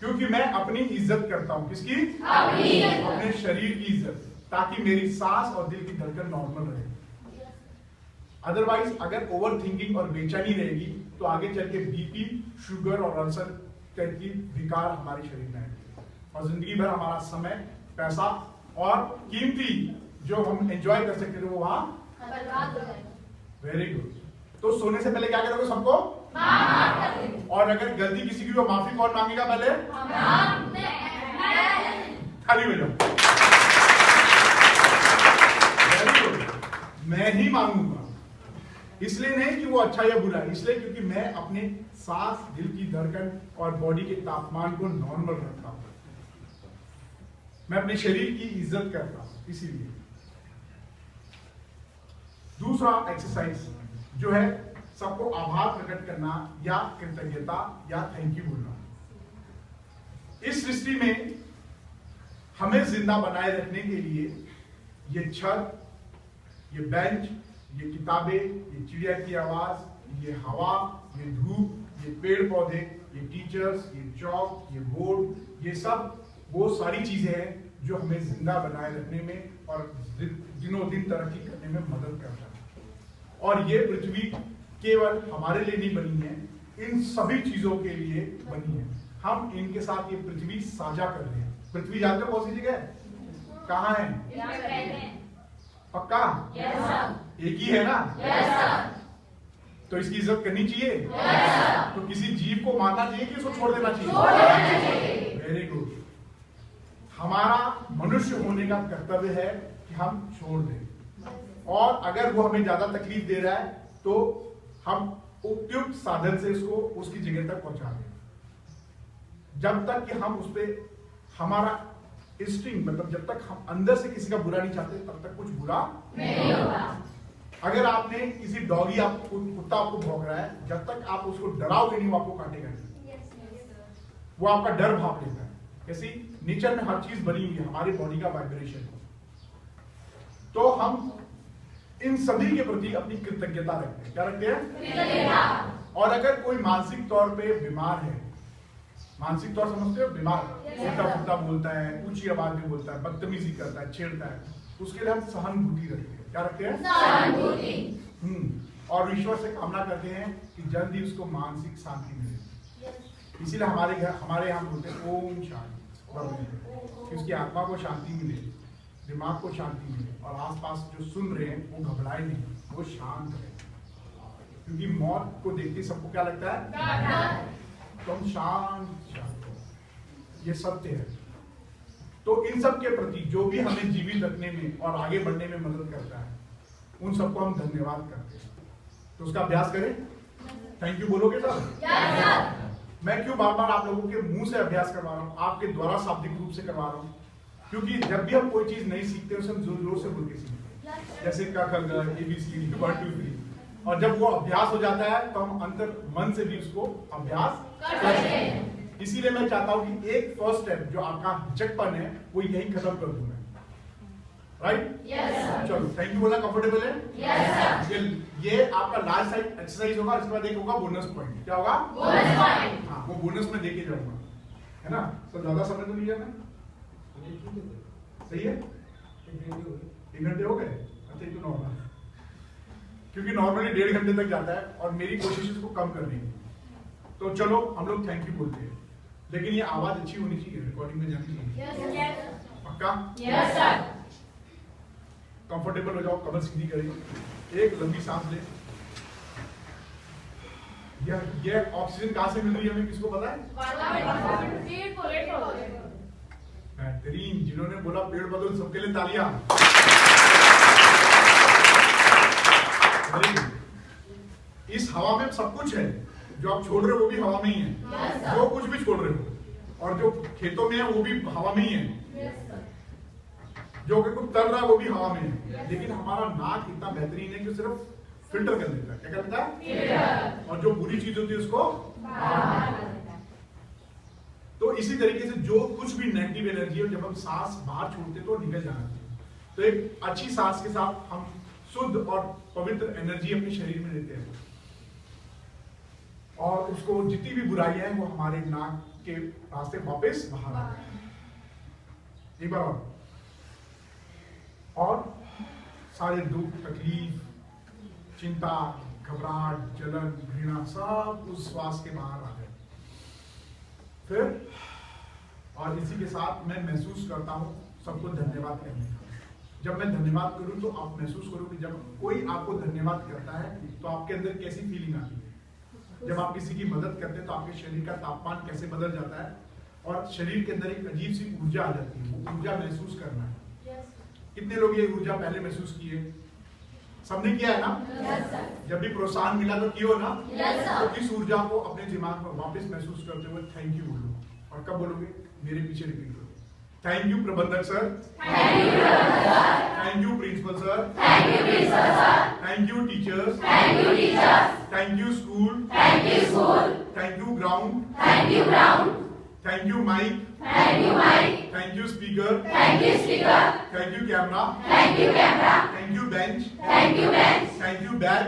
[SPEAKER 4] क्योंकि मैं अपनी इज्जत करता हूं। किसकी? अपने शरीर की इज्जत, ताकि मेरी सांस और दिल की धड़कन नॉर्मल रहे। अदरवाइज अगर ओवर थिंकिंग और बेचैनी रहेगी तो आगे चल के बीपी, शुगर और अल्सर की विकार हमारे शरीर में आएंगे और जिंदगी भर हमारा समय, पैसा और कीमती जो हम एंजॉय कर सकते थे वो वहां
[SPEAKER 3] बर्बाद हो जाएगा।
[SPEAKER 4] Very good. तो सोने से पहले क्या करोगे? सबको और अगर गलती किसी की हो, माफी कौन मांगेगा? पहले खाली में जाओ। Very good. मैं ही मांगूंगा, इसलिए नहीं कि वो अच्छा या बुरा, इसलिए क्योंकि मैं अपने सांस, दिल की धड़कन और बॉडी के तापमान को नॉर्मल रखता हूं। मैं अपने शरीर की इज्जत करता हूं, इसीलिए। दूसरा एक्सरसाइज जो है सबको आभार प्रकट करना या कृतज्ञता या थैंक यू बोलना। इस सृष्टि में हमें जिंदा बनाए रखने के लिए ये छत, ये बेंच, ये किताबें, ये चिड़िया की आवाज, ये हवा, ये धूप, ये पेड़ पौधे, ये टीचर्स, ये चौक, ये बोर्ड, ये सब वो सारी चीजें हैं जो हमें जिंदा बनाए रखने में और दिनों दिन तरक्की करने में मदद करता है। और ये पृथ्वी केवल हमारे लिए नहीं बनी है, इन सभी चीजों के लिए बनी है। हम इनके साथ ये पृथ्वी साझा कर रहे हैं। पृथ्वी जानते हो कौन सी जगह है? कहाँ है? पक्का? एक ही है ना? तो इसकी इज्जत करनी चाहिए। तो किसी जीव को मारना चाहिए कि इसको छोड़ देना चाहिए? Very good. हमारा मनुष्य होने का कर्तव्य है कि हम छोड़ दें, और अगर वो हमें ज्यादा तकलीफ दे रहा है तो हम उपयुक्त साधन से उसको उसकी जगह तक पहुंचा दें। जब तक कि हम उस पर हमारा इंस्टिंक्ट, मतलब जब तक हम अंदर से किसी का बुरा नहीं चाहते तब तक कुछ बुरा नहीं होगा। अगर आपने किसी डॉगी, आपको कुत्ता आपको भौंक रहा है, जब तक आप उसको डराओगे नहीं वो आपको काटेगा नहीं, वो आपका डर भाप लेता है। ऐसी नेचर में हर चीज बनी हुई है, हमारी बॉडी का वाइब्रेशन। तो हम इन सभी के प्रति अपनी कृतज्ञता रखते हैं। क्या रखते हैं? और अगर कोई मानसिक तौर पे बीमार है, मानसिक तौर समझते हो, बीमार, उल्टा पुल्टा बोलता है, ऊंची आवाज में बोलता है, बदतमीजी करता है, छेड़ता है, उसके लिए हम सहानुभूति रखते हैं। क्या रखते हैं? सहानुभूति। और ईश्वर से कामना करते हैं कि जल्दी उसको मानसिक शांति मिले। इसीलिए हमारे यहाँ बोलते हैं ओम शांति, कि उसकी आत्मा को शांति मिले, दिमाग को शांति मिले, और आसपास जो सुन रहे हैं वो घबराए नहीं, वो शांत रहे। क्योंकि मौत को देखते सबको क्या लगता है? तो हम शांत हो, ये सत्य है। तो इन सब के प्रति जो भी हमें जीवित रखने में और आगे बढ़ने में मदद करता है, उन सबको हम धन्यवाद करते हैं। तो उसका अभ्यास करें। थैंक यू बोलोगे सब? मैं क्यों बार बार आप लोगों के मुंह से अभ्यास करवा रहा हूँ, आपके द्वारा शाब्दिक रूप से करवा रहा हूँ? क्योंकि जब भी हम कोई चीज नहीं सीखते उसे हम जोर जोर से बोल के सीखते हैं, जैसे क ख ग ABCD 1 2 3। और जब वो अभ्यास हो जाता है तो हम अंतर मन से भी उसको अभ्यास करते हैं। इसीलिए मैं चाहता हूं कि एक फर्स्ट स्टेप जो आपका हिचकपन है वो यही खत्म कर दूं मैं। राइट? यस। चलो थैंक यू बोला, कंफर्टेबल है? यस। ये आपका लास्ट साइड एक्सरसाइज होगा, इसके बाद एक होगा बोनस पॉइंट। क्या होगा? Bonus point. हाँ, वो बोनस में देके जाऊंगा, है ना? तो ज्यादा समय तो नहीं जाना, सही है? 1 घंटे हो गए? अच्छा, ये तो नॉर्मल, क्योंकि नॉर्मली 1.5 घंटे तक जाता है और मेरी कोशिश इसको कम करनी है। तो चलो हम लोग थैंक यू बोलते हैं, लेकिन ये आवाज अच्छी होनी चाहिए, रिकॉर्डिंग में जानी चाहिए। पक्का? Yes sir. कंफर्टेबल हो जाओ, कमर सीधी करें, एक लंबी सांस ले। ये ऑक्सीजन कहां से मिल रही है हमें, किसको पता है? बेहतरीन, जिन्होंने बोला पेड़ पौधे, सबके लिए तालियां। इस हवा में सब कुछ है, जो आप छोड़ रहे हो वो भी हवा में ही है, जो कुछ भी छोड़ रहे हो, और जो खेतों में है वो भी हवा में ही है, जो कि कुछ तर रहा है वो भी हवा में है। लेकिन हमारा नाक इतना बेहतरीन है कि सिर्फ फिल्टर कर देता है। क्या करता है? और जो बुरी चीज होती है उसको बाहर कर देता है। तो इसी तरीके से जो कुछ भी नेगेटिव एनर्जी है, जब हम सांस बाहर छोड़ते तो निकल जाना चाहिए। तो एक अच्छी सांस के साथ हम शुद्ध और पवित्र एनर्जी अपने शरीर में लेते हैं, और उसको जितनी भी बुराई है वो हमारे नाक के रास्ते वापस बाहर आ जाए। एक बार और सारे दुख, तकलीफ, चिंता, घबराहट, जलन, घृणा सब उस श्वास के बाहर आ गए। फिर और इसी के साथ मैं महसूस करता हूं सबको धन्यवाद करने का। जब मैं धन्यवाद करूं तो आप महसूस करो कि जब कोई आपको धन्यवाद करता है तो आपके अंदर कैसी फीलिंग आती है। जब आप किसी की मदद करते हैं तो आपके शरीर का तापमान कैसे बदल जाता है, और शरीर के अंदर एक अजीब सी ऊर्जा आ जाती है। वो ऊर्जा महसूस करना है। कितने लोग ये ऊर्जा पहले महसूस किए? सबने किया है ना? जब भी प्रोत्साहन मिला तो कियो ना? तो इस ऊर्जा को अपने दिमाग में वापस महसूस करते हुए थैंक यू बोलो। और कब बोलोगे? मेरे पीछे रिपीट करो, थैंक यू प्रबंधक sir, thank you principal sir, thank you teachers, thank you school, thank you ground, thank you mike, thank you speaker, thank you camera, thank you bench, thank you bag,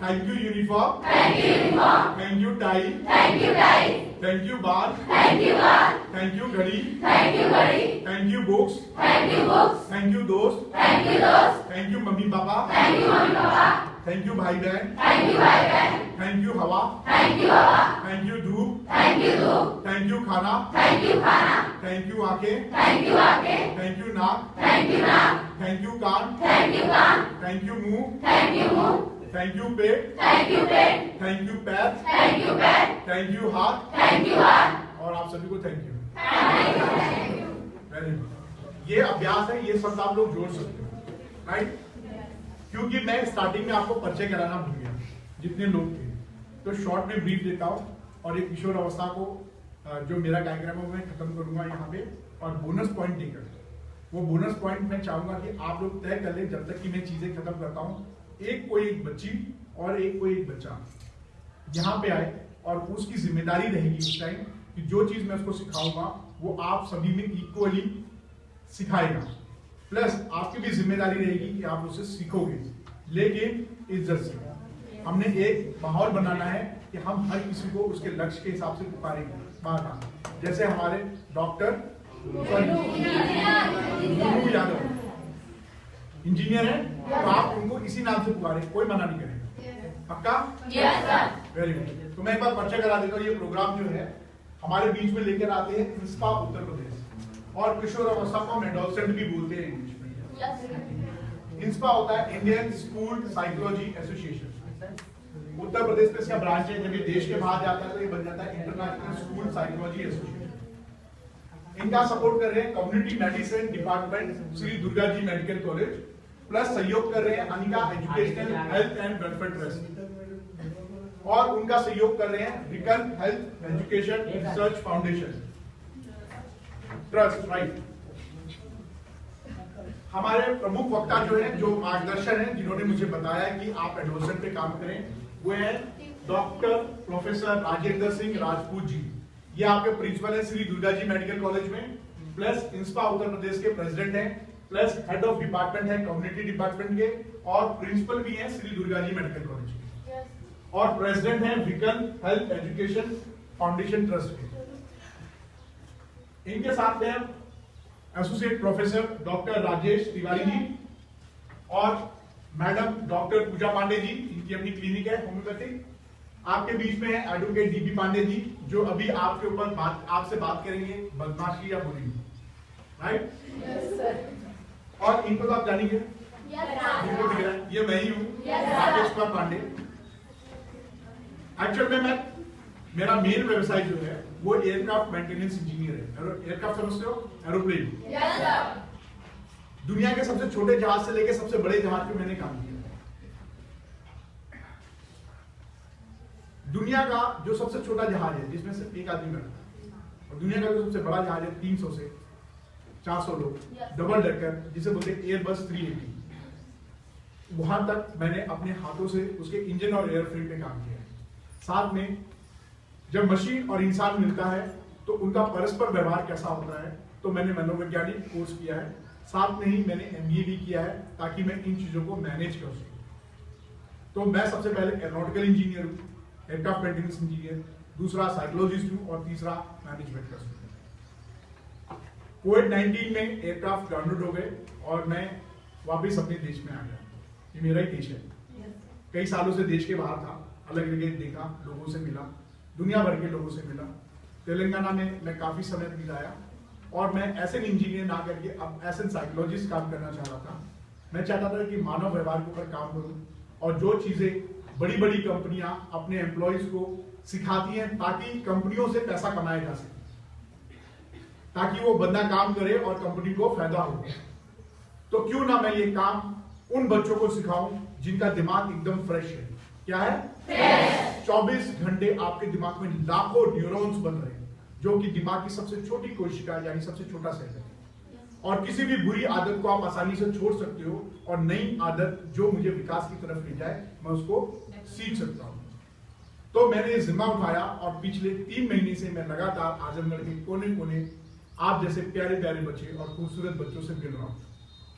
[SPEAKER 4] thank you uniform, thank you tie, thank you bar, thank you घड़ी, thank you books, thank you दोस्त, thank you मम्मी पापा, thank you भाई बहन, thank you हवा, thank you धूप, thank you खाना, thank you आंखें, थैंक यू नाक, थैंक यू कान, थैंक यू मुंह, थैंक यू पेट, थैंक यू पैर, थैंक यू हाथ, और आप सभी को थैंक यू। Very good. ये अभ्यास है, ये शब्द आप लोग जोड़ सकते हो, राइट? क्योंकि मैं स्टार्टिंग में आपको परिचय कराना भूल गया जितने लोग थे, तो शॉर्ट में ब्रीफ देता हूँ और एक किशोर अवस्था को जो मेरा कार्यक्रम है वो मैं खत्म करूंगा यहाँ पे, और बोनस पॉइंट देकर वो बोनस पॉइंट मैं चाहूंगा कि आप लोग तय कर लें जब तक कि मैं चीजें खत्म करता हूँ। एक बच्ची और कोई एक बच्चा यहाँ पे आए और उसकी जिम्मेदारी रहेगी उस टाइम कि जो चीज मैं उसको सिखाऊंगा वो आप सभी में इक्वली सिखाएगा, प्लस आपकी भी जिम्मेदारी रहेगी कि आप उसे सीखोगे, लेकिन इज्जत से। हमने एक माहौल बनाना है कि हम हर किसी को उसके लक्ष्य के हिसाब से पुकारेंगे। जैसे हमारे डॉक्टर यादव इंजीनियर है, तो आप उनको इसी नाम से पुकारें, कोई मना नहीं करेगा। पक्का? Very good. तो मैं एक बार परिचय करा देता हूँ। ये प्रोग्राम जो है हमारे बीच में लेकर आते हैं इंस्पा उत्तर प्रदेश, और किशोर अवस्था को हम एडोलसेंट भी बोलते हैं इंग्लिश में। इंस्पा होता है Indian school psychology association. Uttar Pradesh में इसका ब्रांच है। जब ये देश के बाहर जाता है तो ये बन जाता है इंटरनेशनल स्कूल साइकोलॉजी एसोसिएशन। इनका सपोर्ट कर रहे हैं community medicine department Shri Durga ji medical college, plus सहयोग कर रहे हैं Anika educational health and welfare trust, और उनका सहयोग कर रहे हैं Vikalp health education research foundation trust, right. हमारे प्रमुख वक्ता जो है, जो मार्गदर्शन है, जिन्होंने मुझे बताया कि आप एडोलसेंट पे काम करें, वो है डॉक्टर प्रोफेसर राजेंद्र सिंह राजपूत जी। ये आपके प्रिंसिपल है श्री दुर्गा जी मेडिकल कॉलेज में, प्लस इंस्पा उत्तर प्रदेश के प्रेसिडेंट हैं, प्लस हेड ऑफ डिपार्टमेंट है कम्युनिटी डिपार्टमेंट के, और प्रिंसिपल भी हैं श्री दुर्गा जी मेडिकल कॉलेज के, और प्रेसिडेंट हैं Vikalp health education foundation trust के। इनके साथ हैं associate professor doctor Rajesh Tiwari ji और मैडम डॉक्टर पूजा पांडे जी, इनकी अपनी क्लिनिक है होम्योपैथिक। आपके बीच में है एडवोकेट डीपी पांडे जी, जो अभी आपके ऊपर आपसे बात करेंगे बदमाशी या बुलिंग, राइट? और इनको तो आप जानेंगे, इनको दिख रहा है, ये मैं ही हूँ, राकेश कुमार पांडे। एक्चुअल में मेरा मेन व्यवसाय जो है वो एयरक्राफ्ट मेंटेनेंस इंजीनियर है। एयरक्राफ्ट समझते हो? एरोप्लेन। दुनिया के सबसे छोटे जहाज से लेकर सबसे बड़े जहाज पे मैंने काम किया। दुनिया का जो सबसे छोटा जहाज है जिसमें सिर्फ एक आदमी बैठता है, और दुनिया का जो सबसे बड़ा जहाज है 300 से 400 लोग, डबल डेकर, जिसे बोलते हैं एयरबस 380, वहां तक मैंने अपने हाथों से उसके इंजन और एयरफ्रेम पे काम किया है। साथ में जब मशीन और इंसान मिलता है तो उनका परस्पर व्यवहार कैसा होता है, तो मैंने मनोवैज्ञानिक कोर्स किया है। साथ में ही मैंने एमबीए भी किया है ताकि मैं इन चीजों को मैनेज कर सकूं। तो मैं सबसे पहले एरोनॉटिकल इंजीनियर हूँ, एयरक्राफ्ट मेंटेनेंस इंजीनियर, दूसरा साइकोलॉजिस्ट हूँ, और तीसरा मैनेजमेंट का स्टूडेंट। कोविड-19 में एयरक्राफ्ट ग्राउंडेड हो गए और मैं वापस अपने देश में आ गया। ये मेरा ही देश है। कई सालों से देश के बाहर था, अलग जगह देखा, लोगों से मिला, दुनिया भर के लोगों से मिला। तेलंगाना में मैं काफी समय बिताया, और मैं एज एन इंजीनियर ना करके अब एज एन साइकोलॉजिस्ट काम करना चाह रहा था। मैं चाहता था कि मानव व्यवहार के ऊपर काम करूं, और जो चीजें बड़ी बड़ी कंपनियां अपने एम्प्लॉयज को सिखाती हैं ताकि कंपनियों से पैसा कमाया जा सके, ताकि वो बंदा काम करे और कंपनी को फायदा हो, तो क्यों ना मैं ये काम उन बच्चों को सिखाऊं जिनका दिमाग एकदम फ्रेश है। क्या है? 24 घंटे आपके दिमाग में लाखों न्यूरॉन्स बन रहे हैं जो कि दिमाग की सबसे छोटी कोशिका यानी सबसे छोटा सेल है, और किसी भी बुरी आदत को आप आसानी से छोड़ सकते हो, और नई आदत जो मुझे विकास की तरफ ले जाए मैं उसको सीख सकता हूँ। तो मैंने ये जिम्मा उठाया और पिछले 3 महीने से मैं लगातार आजमगढ़ के कोने कोने आप जैसे प्यारे प्यारे बच्चे और खूबसूरत बच्चों से मिल रहा हूँ,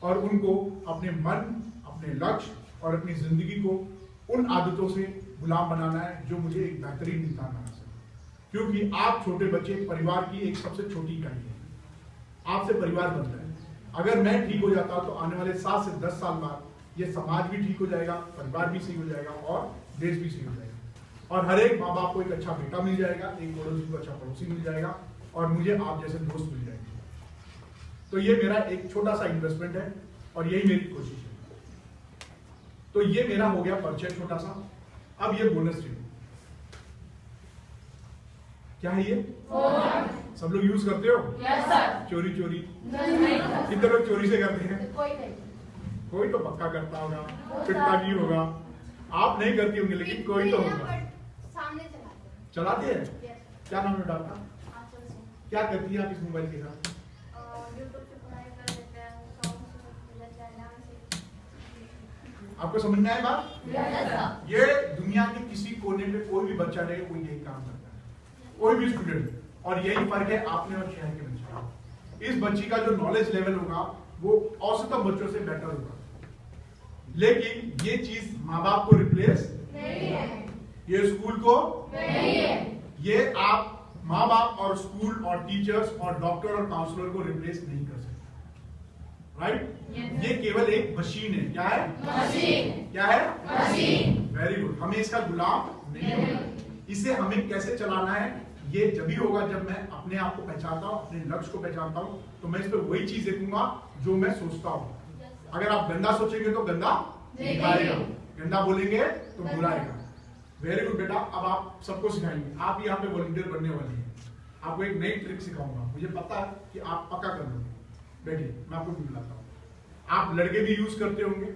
[SPEAKER 4] और उनको अपने मन, अपने लक्ष्य और अपनी जिंदगी को उन आदतों से गुलाम बनाना है जो मुझे एक बेहतरीन इंसान बना सके। क्योंकि आप छोटे बच्चे परिवार की एक सबसे छोटी इकाई है, आपसे परिवार बनता है। अगर मैं ठीक हो जाता तो आने वाले 7 से 10 साल बाद ये समाज भी ठीक हो जाएगा, परिवार भी सही हो जाएगा और देश भी सही हो जाएगा, और हर एक माँ बाप को एक अच्छा बेटा मिल जाएगा, एक पड़ोसी को अच्छा पड़ोसी मिल जाएगा, और मुझे आप जैसे दोस्त मिल जाएंगे। तो ये मेरा एक छोटा सा इन्वेस्टमेंट है और यही मेरी कोशिश है। तो ये मेरा हो गया परिचय छोटा सा। अब ये बोनस स्ट्रीम क्या है? ये सब लोग यूज करते हो?
[SPEAKER 3] Yes sir.
[SPEAKER 4] चोरी चोरी
[SPEAKER 3] नहीं।
[SPEAKER 4] कितने लोग चोरी से करते हैं?
[SPEAKER 3] कोई नहीं।
[SPEAKER 4] कोई तो पक्का करता होगा, पिटता भी होगा। आप नहीं करती होंगे लेकिन कोई तो होगा।
[SPEAKER 3] सामने चलाते
[SPEAKER 4] चलाते हैं?
[SPEAKER 3] हैं।
[SPEAKER 4] क्या नाम है डॉक्टर?
[SPEAKER 3] आंचल से
[SPEAKER 4] क्या करती है आप इस मोबाइल के साथ?
[SPEAKER 3] यूट्यूब पे पढ़ाई कर लेते हैं, सॉन्ग सुन लेते हैं, डांस सीखते
[SPEAKER 4] आपको समझ में आया बात?
[SPEAKER 3] हैं। Yes sir.
[SPEAKER 4] ये दुनिया के किसी कोने पे कोई भी बच्चा रहे वो यही काम करता है, कोई भी स्टूडेंट। और यही फर्क है आपने और शहर के बच्चे का। इस बच्ची का जो नॉलेज लेवल होगा वो औसतम बच्चों से बेटर होगा, लेकिन ये चीज माँ बाप को रिप्लेस
[SPEAKER 3] नहीं है।
[SPEAKER 4] ये स्कूल को
[SPEAKER 3] नहीं है।
[SPEAKER 4] ये आप माँ बाप और स्कूल और टीचर्स और डॉक्टर और काउंसलर को रिप्लेस नहीं कर सकते, राइट? ये केवल एक मशीन है। क्या है?
[SPEAKER 3] मशीन।
[SPEAKER 4] क्या है?
[SPEAKER 3] मशीन।
[SPEAKER 4] Very good. हमें इसका गुलाम नहीं होना। इसे हमें कैसे चलाना है ये जब भी होगा जब मैं अपने आप को पहचानता हूँ, अपने लक्ष्य को पहचानता हूँ, तो मैं इस पर वही चीज देखूंगा जो मैं सोचता हूँ। अगर आप गंदा सोचेंगे तो गंदा दिखाएगा, गंदा बोलेंगे तो बुरा आएगा। वेरी गुड बेटा। अब आप सबको सिखाएंगे, आप यहाँ पे वॉलंटियर बनने वाली हैं। आपको एक नई ट्रिक सिखाऊंगा, मुझे पता है कि आप पक्का कर लोगे। बैठिए, मैं आपको दिलाता हूँ। आप लड़के भी यूज करते होंगे,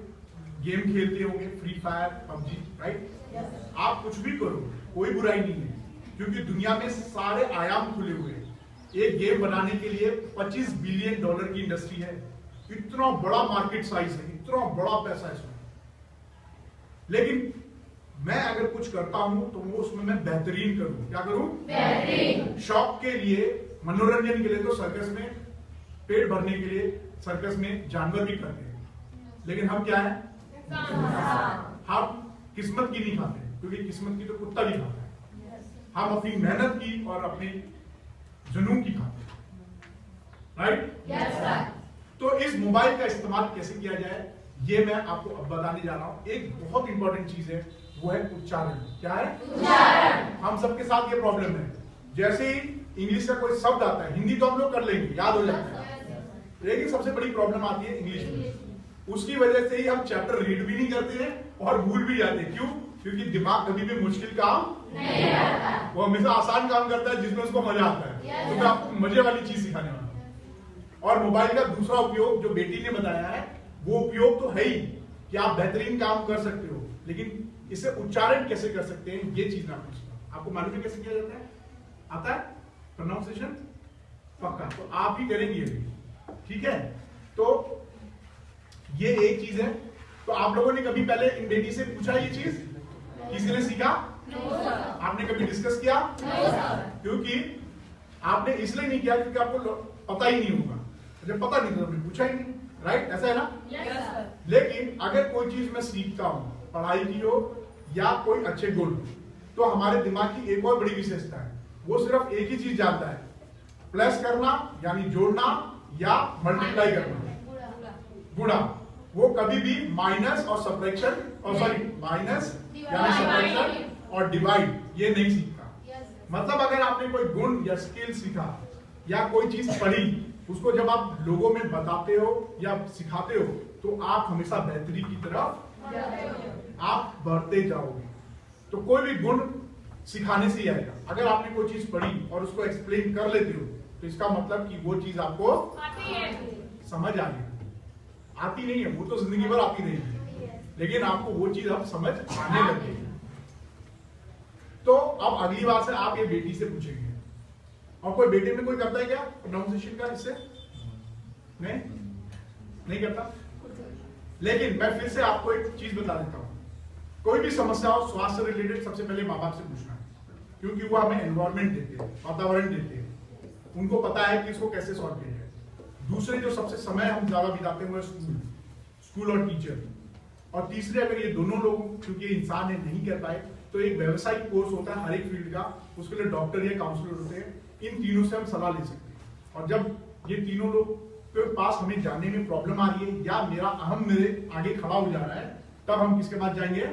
[SPEAKER 4] गेम खेलते होंगे, फ्री फायर, पबजी, राइट? आप कुछ भी करो, कोई बुराई नहीं है, क्योंकि दुनिया में सारे आयाम खुले हुए हैं। एक गेम बनाने के लिए $25 बिलियन की इंडस्ट्री है। इतना बड़ा मार्केट साइज है, इतना बड़ा पैसा है इसमें। लेकिन मैं अगर कुछ करता हूं तो वो उसमें मैं बेहतरीन करूं। क्या करूं? बेहतरीन। शौक के लिए, मनोरंजन के लिए तो सर्कस में, पेट भरने के लिए सर्कस में जानवर भी करते हैं, लेकिन हम क्या है? हम किस्मत की नहीं खाते, क्योंकि किस्मत की तो कुत्ता भी खाता है। हम अपनी मेहनत की और अपने जुनून की खाते हैं, राइट?
[SPEAKER 3] Yes sir.
[SPEAKER 4] तो इस मोबाइल का इस्तेमाल कैसे किया जाए ये मैं आपको अब बताने जा रहा हूं। एक बहुत इंपॉर्टेंट चीज है, वो है उच्चारण। क्या है? उच्चारण। हम सबके साथ ये प्रॉब्लम है, जैसे ही इंग्लिश का कोई शब्द आता है, हिंदी तो हम लोग कर लेंगे, याद हो जाता है, लेकिन सबसे बड़ी प्रॉब्लम आती है इंग्लिश में। उसकी वजह से ही हम चैप्टर रीड भी नहीं करते हैं और भूल भी जाते हैं। क्यों? क्योंकि दिमाग कभी भी मुश्किल काम नहीं करता, वो हमेशा आसान काम करता है जिसमें उसको मजा आता है। तो मैं आपको मजे वाली चीज सिखाने वाला हूं। और मोबाइल का दूसरा उपयोग जो बेटी ने बताया है, वो उपयोग तो है ही कि आप बेहतरीन काम कर सकते हो, लेकिन इसे उच्चारण कैसे कर सकते हैं ये चीज मैं आपको सिखाऊंगा। आपको मालूम है कैसे किया जाता है? आता है प्रोनाउंसिएशन? पक्का। तो आप ही करेंगे ये भी, ठीक है? तो ये एक चीज है। तो आप लोगों ने कभी पहले इन बेटी से पूछा ये चीज? किसी ने सीखा? आपने कभी डिस्कस किया? क्योंकि आपने इसलिए नहीं किया क्योंकि आपको पता ही नहीं होगा। जब पता नहीं तो आपने पूछा ही नहीं, राइट? ऐसा है ना? लेकिन अगर कोई चीज मैं सीखता हूं, पढ़ाई की हो या कोई अच्छे गुण, तो हमारे दिमाग की एक और बड़ी विशेषता है, वो सिर्फ एक ही चीज जानता है, प्लस करना यानी जोड़ना या मल्टीप्लाई करना, गुणा। वो कभी भी माइनस और सब्ट्रैक्शन, और सॉरी माइनस यानी सब्ट्रैक्शन और डिवाइड ये नहीं सीखता। मतलब अगर आपने कोई गुण या स्किल सीखा या कोई चीज पढ़ी, उसको जब आप लोगों में बताते हो या सिखाते हो, तो आप हमेशा बेहतरी की तरफ आप बढ़ते जाओगे। तो कोई भी गुण सिखाने से ही आएगा। अगर आपने कोई चीज पढ़ी और उसको एक्सप्लेन कर लेते हो, तो इसका मतलब कि वो चीज आपको समझ आ गई। आती नहीं है, वो तो जिंदगी भर आती रहेगी, लेकिन आपको वो चीज अब समझ आने लगेगी। तो अब अगली बार से आप ये बेटी से पूछेंगे, और कोई बेटे में कोई करता है क्या प्रोनाउंसिएशन का इससे? नहीं करता। लेकिन मैं फिर से आपको एक चीज बता देता हूं, कोई भी समस्या हो स्वास्थ्य से रिलेटेड सबसे पहले माँ बाप से पूछना है, क्योंकि वो हमें एनवायरमेंट देते हैं, वातावरण देते हैं, उनको पता है कि इसको कैसे सॉल्व किया जाए। दूसरे जो सबसे समय हम ज्यादा बिताते हुए स्कूल और टीचर, और तीसरे अगर ये दोनों लोग क्योंकि इंसान है नहीं कर पाए तो एक व्यवसायिक कोर्स होता है हर एक फील्ड का, उसके लिए डॉक्टर या काउंसलर होते हैं। इन तीनों से हम सलाह ले सकते हैं। और जब ये तीनों लोग के पास हमें जानने में प्रॉब्लम आ रही है या मेरा अहम मेरे आगे खड़ा हो जा रहा है, तब हम किसके पास जाएंगे?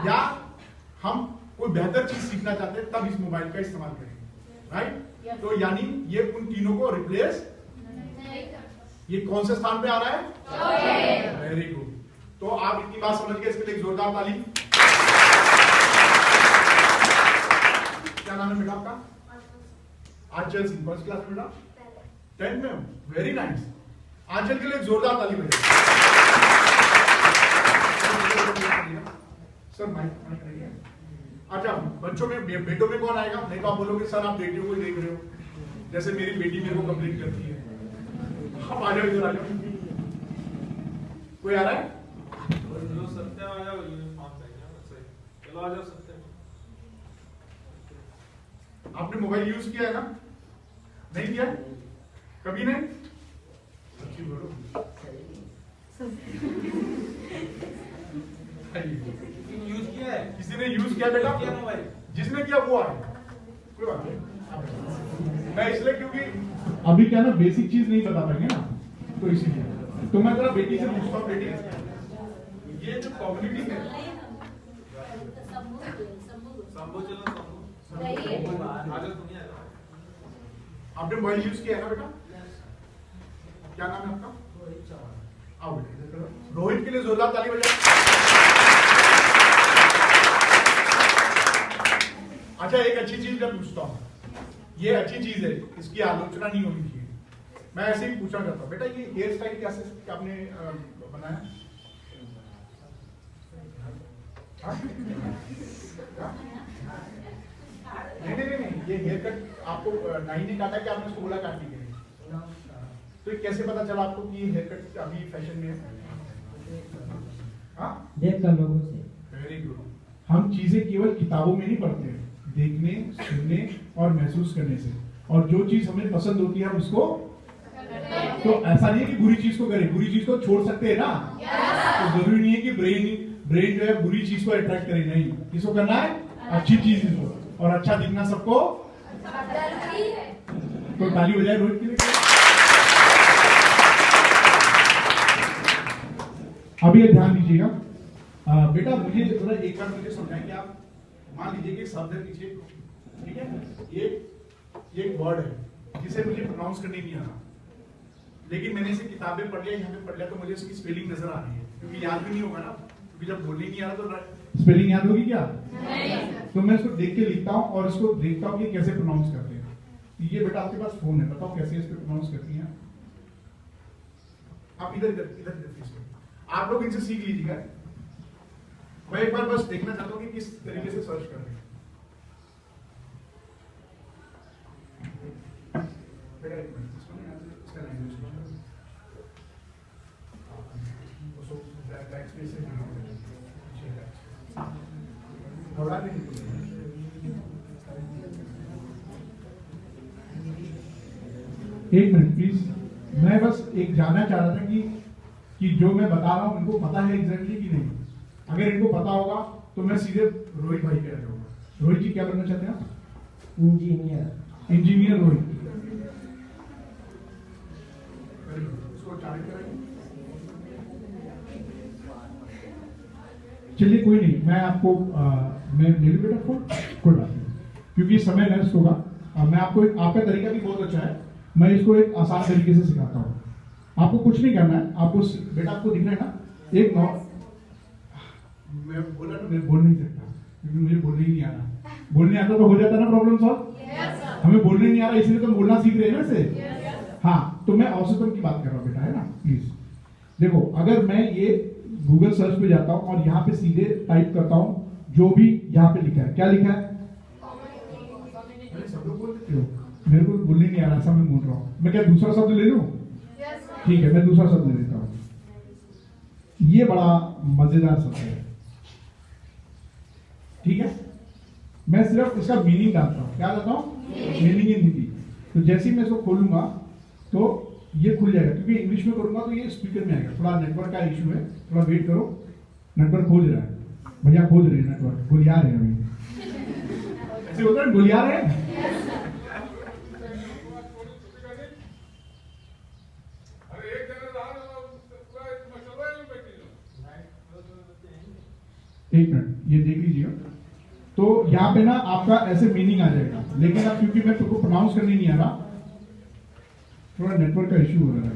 [SPEAKER 4] या हम कोई बेहतर चीज सीखना चाहते हैं तब इस मोबाइल का इस्तेमाल करेंगे, राइट? तो यानी ये उन तीनों को रिप्लेस ये कौन से स्थान पे आ रहा है? Very good. तो आप इतनी बात समझ गए, इसके लिए एक जोरदार ताली। क्या नाम है बेटा आपका? आंचल सिंह। फर्स्ट क्लास में बेटा? 10th में? Very nice. आंचल के लिए एक जोरदार ताली बजाइए। सर माइक रहिए। अच्छा, बच्चों में बेटों में कौन आएगा? नहीं तो आप बोलोगे सर आप बेटियों को ही देख रहे हो, जैसे मेरी बेटी मेरे को कंप्लेंट करती है। आप आ जाओ, इधर आ जाओ। कोई आ रहा है?
[SPEAKER 2] जो सत्य आ जाओ यूनिफॉर्म चाहिए। चलो आ जाओ सत्य।
[SPEAKER 4] आपने मोबाइल यूज किया है ना? नहीं किया? कभी नहीं? अच्छी बोलो।
[SPEAKER 2] यूज किया है?
[SPEAKER 4] किसी ने यूज किया बेटा?
[SPEAKER 2] किया मोबाइल?
[SPEAKER 4] जिसने किया वो आए। कोई बात नहीं। मैं इसलिए क्योंकि
[SPEAKER 1] अभी क्या ना बेसिक चीज नहीं बता पाएंगे ना, तो इसीलिए तो मैं जरा बेटी से पूछता हूँ। बेटी, ये जो कॉग्निटिव है,
[SPEAKER 2] शंभू चलो शंभू। आ जाओ तुम ही आ जाओ।
[SPEAKER 4] आपने मोबाइल यूज किया है ना बेटा? क्या नाम है आपका? आओ बेटा इधर करो। रोहित के लिए जोरदार ताली बजाओ। अच्छा, एक अच्छी चीज मैं पूछता हूँ, ये अच्छी चीज है, इसकी आलोचना नहीं होनी चाहिए। मैं ऐसे ही पूछना चाहता हूँ, बेटा ये हेयर स्टाइल कैसे आपने बनाया? नहीं, ये हेयर कट आपको नाई ने काटा कि आपने उसको बोला काटने के लिए? तो ये कैसे पता चला आपको कि हेयर कट अभी फैशन में है? हाँ,
[SPEAKER 5] देख कर लोगों से।
[SPEAKER 4] Very good.
[SPEAKER 1] हम चीजें केवल किताबों में नहीं पढ़ते हैं, देखने, सुनने और महसूस करने से। और जो चीज हमें पसंद होती है हम उसको, तो ऐसा नहीं है कि बुरी चीज को करें, बुरी चीज को छोड़ सकते हैं ना। तो जरूरी नहीं है कि ब्रेन जो है बुरी चीज को अट्रैक्ट करे, नहीं, किसको करना है? अच्छी चीज को। और अच्छा दिखना सबको तो ताली बजाए रोहित के लिए। अभी ये ध्यान दीजिएगा बेटा, मुझे थोड़ा एक बार मुझे समझाएं कि आप मान लीजिए कि शब्द है पीछे, ठीक है, ये एक वर्ड है जिसे मुझे प्रोनाउंस करने नहीं आ रहा, लेकिन मैंने इसे किताबें पढ़ लिया, यहाँ पे पढ़ लिया, तो मुझे इसकी स्पेलिंग नजर आ रही है, क्योंकि याद भी नहीं होगा ना, क्योंकि जब बोलने नहीं आ रहा तो स्पेलिंग याद होगी क्या? नहीं। तो मैं इसको देख के लिखता हूँ और इसको देखता हूँ कि कैसे प्रोनाउंस करते हैं। ये बेटा आपके पास फोन है, बताओ कैसे इस पे प्रोनाउंस करती हैं?
[SPEAKER 4] आप इधर आप लोग इनसे सीख लीजिएगा। मैं एक बार बस देखना चाहता हूँ कि किस तरीके से सर्च कर रहे हैं। बेटा एक मिनट, इसका लैंग्वेज बैक स्पेस से थोड़ा भी
[SPEAKER 1] एक मिनट प्लीज, मैं बस एक जानना चाह रहा था कि जो मैं बता रहा हूँ इनको पता है एग्जैक्टली कि नहीं। अगर इनको पता होगा तो मैं सीधे रोहित भाई पे आ जाऊंगा। रोहित जी क्या बनना चाहते हैं आप?
[SPEAKER 5] इंजीनियर।
[SPEAKER 1] इंजीनियर रोहित। चलिए कोई नहीं, मैं आपको मैं ले लूं बेटा फोन, कोई बात नहीं, क्योंकि समय नष्ट होगा। मैं आपको आपका तरीका भी बहुत अच्छा है, मैं इसको एक आसान तरीके से सिखाता हूँ। आपको कुछ नहीं करना है, आपको बेटा आपको दिख रहा है ना, एक
[SPEAKER 4] मैं
[SPEAKER 1] बोल नहीं सकता क्योंकि मुझे बोलने ही नहीं आ रहा। बोलने आता तो हो जाता ना प्रॉब्लम सॉल्व। हमें बोलने नहीं आ रहा, इसलिए तो बोलना सीख रहे हैं ना इसे। हाँ, तो मैं औसतन की बात कर रहा हूँ बेटा, है ना। प्लीज देखो, अगर मैं ये गूगल सर्च पे जाता हूँ और यहाँ पे सीधे टाइप करता हूँ जो भी यहाँ पे लिखा है, क्या लिखा है?
[SPEAKER 4] सब लोग बोल देते हो।
[SPEAKER 1] मेरे को बोलने नहीं आ रहा, ऐसा मैं बोल रहा हूँ। मैं क्या दूसरा शब्द ले लूँ? ठीक है, मैं दूसरा शब्द ले लेता हूँ। ये बड़ा मजेदार शब्द है, ठीक है। मैं सिर्फ इसका मीनिंग डालता हूँ। क्या डालता हूँ? Meaning in Hindi. तो जैसे ही मैं इसको खोलूंगा तो ये खुल जाएगा, क्योंकि इंग्लिश में करूंगा तो ये स्पीकर में आएगा। थोड़ा नेटवर्क का इशू है, थोड़ा वेट करो। नेटवर्क खोज रहा है, भैया खोज रहे हैं नेटवर्क, गोलिया रहे हैं अभी। ऐसे होता है, गोलिया रहे हैं। एक मिनट, ये देख लीजिएगा। तो यहाँ पे ना आपका ऐसे मीनिंग आ जाएगा, लेकिन अब क्योंकि मैं तुमको प्रोनाउंस करने नहीं आ रहा, थोड़ा नेटवर्क का इशू हो रहा है।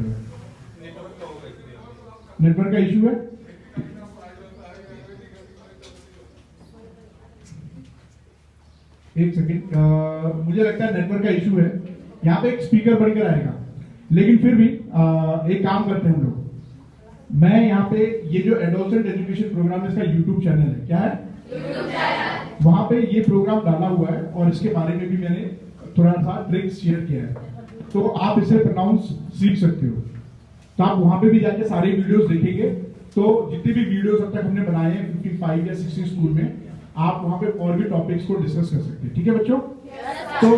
[SPEAKER 1] नेटवर्क का इशू है। एक सेकेंड, मुझे लगता है नेटवर्क का इशू है। यहाँ पे एक स्पीकर बनकर आएगा, लेकिन फिर भी एक काम करते हैं हम लोग। मैं यहाँ पे ये जो एडोलसेंट एजुकेशन प्रोग्राम है, इसका यूट्यूब चैनल है, क्या है, वहां पे ये प्रोग्राम डाला हुआ है और इसके बारे में भी मैंने थोड़ा सा ट्रिक्स शेयर किया है। तो आप इसे प्रोनाउंस सीख सकते हो। तो आप वहां पे भी जाके सारे वीडियोस देखेंगे। तो जितने भी वीडियोस अब तक हमने बनाए हैं 55 या 60 स्कूल में, आप वहां पे और भी टॉपिक्स को डिस्कस कर सकते हैं। ठीक है बच्चों? तो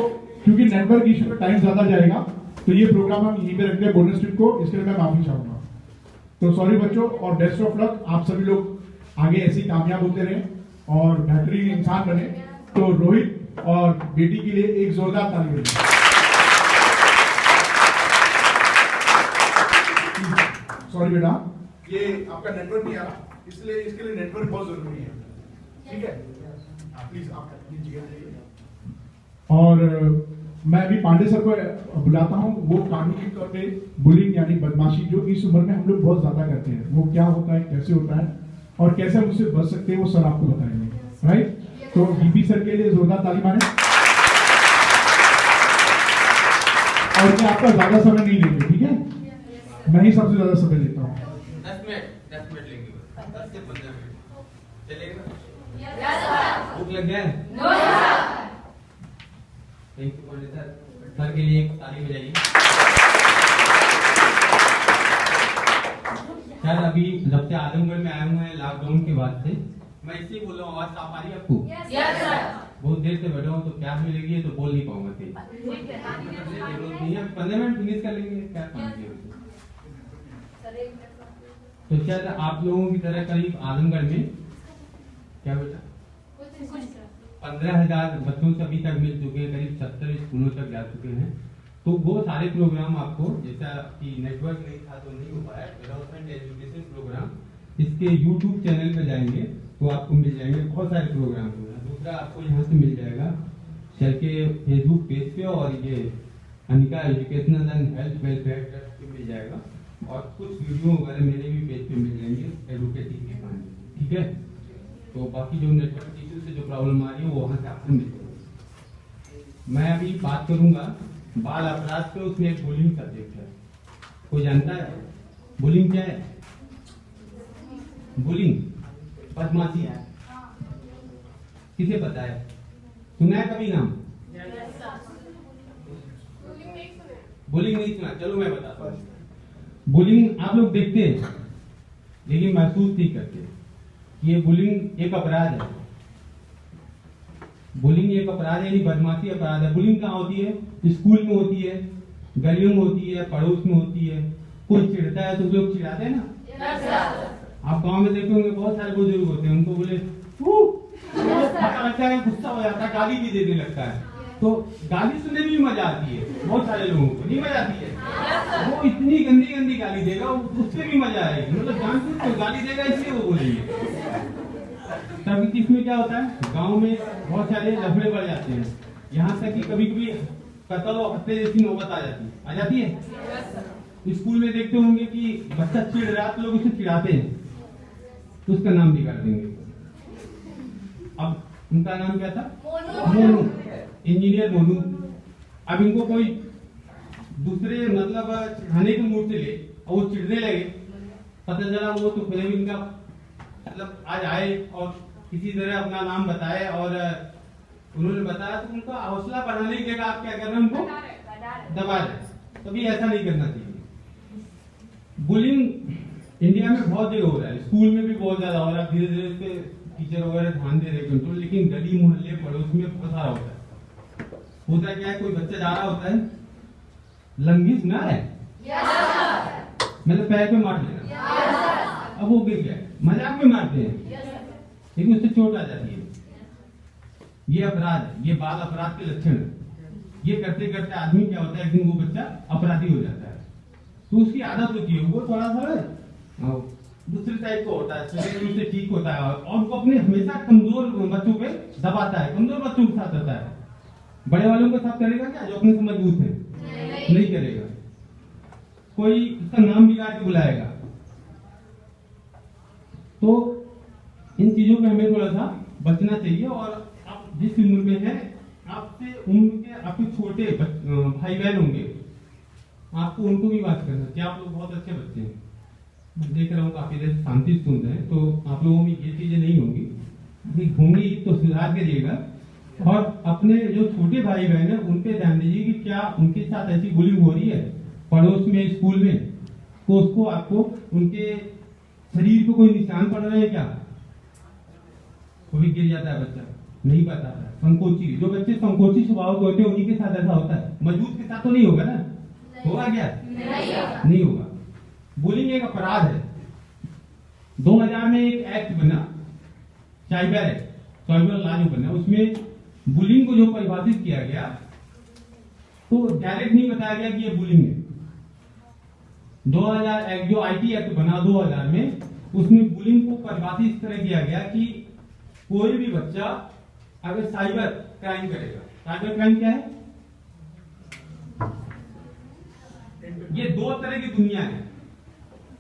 [SPEAKER 1] क्योंकि नेटवर्क इशू में टाइम ज्यादा जाएगा, तो ये प्रोग्राम हम यहीं पे रखते हैं बोनस ट्रिप को। इसके लिए मैं माफी चाहूंगा। तो सॉरी बच्चों, और बेस्ट ऑफ लक। आप सभी लोग आगे ऐसे ही कामयाब होते रहें और बेहतरीन इंसान बने। तो रोहित और बेटी के लिए एक जोरदार ताली बजाएं। सॉरी बेटा, ये आपका नेटवर्क नहीं आ रहा, इसलिए इसके लिए नेटवर्क बहुत जरूरी है। ठीक है, प्लीज आप लीजिए। और मैं अभी पांडे सर को बुलाता हूँ। वो कानूनी तौर पे बुलिंग यानी बदमाशी जो इस उम्र में हम लोग बहुत ज्यादा करते हैं, वो क्या होता है, कैसे होता है और कैसे हम उससे बच सकते हैं, वो सर आपको बताएंगे। राइट? तो डीपी सर के लिए जोरदार ताली मारें। और मैं आपका ज्यादा समय नहीं लेंगे, ठीक है? मैं ही सबसे ज्यादा समय लेता हूँ।
[SPEAKER 2] 10 मिनट लेंगे, 10 से 15 मिनट चलेगा। भूख लग गया? Thank you Pandit sir. Sir के लिए एक ताली बजाइए। सर अभी जब से आजमगढ़ में आए हुए हैं लॉकडाउन के बाद से, मैं इससे बोल रहा हूँ, आवाज साफ आ रही है आपको? Yes sir. बहुत देर से बैठा हूँ तो क्या मिलेगी तो बोल नहीं पाऊंगा। जरूरत नहीं है, 15 मिनट फिनिश कर लेंगे। क्या तो शायद आप लोगों की तरह करीब आजमगढ़ में क्या बेटा 15,000 बच्चों से अभी तक मिल चुके हैं, करीब 70 स्कूलों तक जा चुके हैं। तो वो सारे प्रोग्राम आपको, जैसा कि नेटवर्क नहीं था तो नहीं हो पाया, डेवलपमेंट एजुकेशन प्रोग्राम इसके यूट्यूब चैनल पे जाएंगे तो आपको मिल जाएंगे। बहुत सारे प्रोग्राम होगा। दूसरा आपको यहाँ से मिल जाएगा सर के फेसबुक पेज पे, और ये Anika educational and health welfare trust पे मिल जाएगा, और कुछ वीडियो वगैरह मेरे भी पेज पे मिल जाएंगे एडवोकेटिंग के बारे। ठीक है? तो बाकी जो नेटवर्क इश्यू से जो प्रॉब्लम आ रही है वो वहाँ से आपको मिल जाएगी। मैं अभी बात करूंगा बाल अपराध पे, उसमें एक बुलिंग सब्जेक्ट है। कोई जानता है बुलिंग क्या है? बुलिंग बदमाशी है। किसे पता है? सुना है कभी नाम? बुलिंग नहीं सुना? चलो मैं बताता हूँ। बुलिंग आप लोग देखते हैं लेकिन महसूस नहीं करते। ये बुलिंग एक अपराध है। बुलिंग एक अपराध है, यानी बदमाशी अपराध है। बुलिंग कहाँ होती है? स्कूल में होती है, गलियों में होती है, पड़ोस में होती है। कोई चिढ़ता है तो लोग चिढ़ाते हैं ना। आप गांव में देखे होंगे बहुत सारे बुजुर्ग होते हैं, उनको बोले लगता है, गुस्सा हो जाता है, गाली भी देने लगता है। तो गाली सुनने में भी मजा आती है। बहुत सारे लोगों को नहीं मजा आती है। वो इतनी गंदी गंदी गाली देगा, उससे भी मजा आएगी। मतलब जानबूझ के गाली देगा इसलिए वो बोलेंगे। तभी इसमें क्या होता है, गांव में बहुत सारे लफड़े बढ़ जाते हैं। यहाँ तक कि कभी कभी कत्ल और हत्या जैसी नौबत आ जाती है। स्कूल में देखते होंगे कि बच्चा चिढ़ रहा तो लोग उसे चिढ़ाते हैं, तो उसका नाम भी कर देंगे। अब उनका नाम क्या था? मोनू, इंजीनियर मोनू। अब इनको कोई दूसरे मतलब चिढ़ाने के मूड से ले और वो चिढ़ने लगे, पता चला वो तो फिर इनका मतलब आज आए और किसी तरह अपना नाम बताए और उन्होंने बताया तो उनका हौसला बढ़ाने की जगह आप क्या कर रहे हैं, उनको दबा रहे हैं। कभी ऐसा नहीं करना चाहिए। बुलिंग इंडिया में बहुत जगह हो रहा है, स्कूल में भी बहुत ज्यादा हो रहा है, धीरे धीरे इस पे टीचर वगैरह ध्यान दे रहे हैं कंट्रोल, लेकिन गली मोहल्ले पड़ोस में बहुत सारा होता है क्या है, कोई बच्चा जा रहा होता है, लंघिस ना है, मतलब पैर पे मार देना, अब वो गिर गया, मजाक में मारते हैं, लेकिन उससे चोट आ जाती है। ये अपराध है, ये बाल अपराध के लक्षण है। ये करते करते आदमी क्या होता है, एक दिन वो बच्चा अपराधी हो जाता है। तो उसकी आदत होती है, वो थोड़ा सा दूसरे टाइप को होता है, शरीर रूप से ठीक होता है, और वो अपने हमेशा कमजोर बच्चों पे दबाता है, कमजोर बच्चों के साथ रहता है। बड़े वालों के साथ करेगा क्या, जो अपने से मजबूत है? नहीं करेगा। कोई उसका नाम बिगाड़ के बुलाएगा। तो इन चीजों पे हमें थोड़ा सा बचना चाहिए। और आप जिस उम्र में है, आपसे उम्र के आपके छोटे भाई बहन होंगे, आपको उनको भी बात करना चाहिए। आप लोग बहुत अच्छे बच्चे हैं, मैं देख रहा हूँ काफी देर शांति सुन रहे हैं, तो आप लोगों में ये चीजें नहीं होंगी, होंगी तो सुधार करिएगा। और अपने जो छोटे भाई बहन है उन पे ध्यान दीजिए कि क्या उनके साथ ऐसी बुलिंग हो रही है पड़ोस में, स्कूल में, तो उसको आपको उनके शरीर पे कोई निशान पड़ रहे हैं क्या? कोई गिर जाता है बच्चा, नहीं बताता, संकोची, जो बच्चे संकोची स्वभाव के होते हैं उन्हीं के साथ ऐसा होता है, मजबूत के साथ तो नहीं होगा ना? होगा क्या? नहीं होगा। बुलिंग एक अपराध है। 2000 में एक एक्ट बना, साइबर लॉ जो बना, उसमें बुलिंग को जो परिभाषित किया गया, तो डायरेक्ट नहीं बताया गया कि ये बुलिंग है। 2000 एक्ट जो आईटी एक्ट बना 2000 में, उसमें बुलिंग को परिभाषित इस तरह किया गया कि कोई भी बच्चा अगर साइबर क्राइम करेगा, साइबर क्राइम क्या है? ये दो तरह की दुनिया है,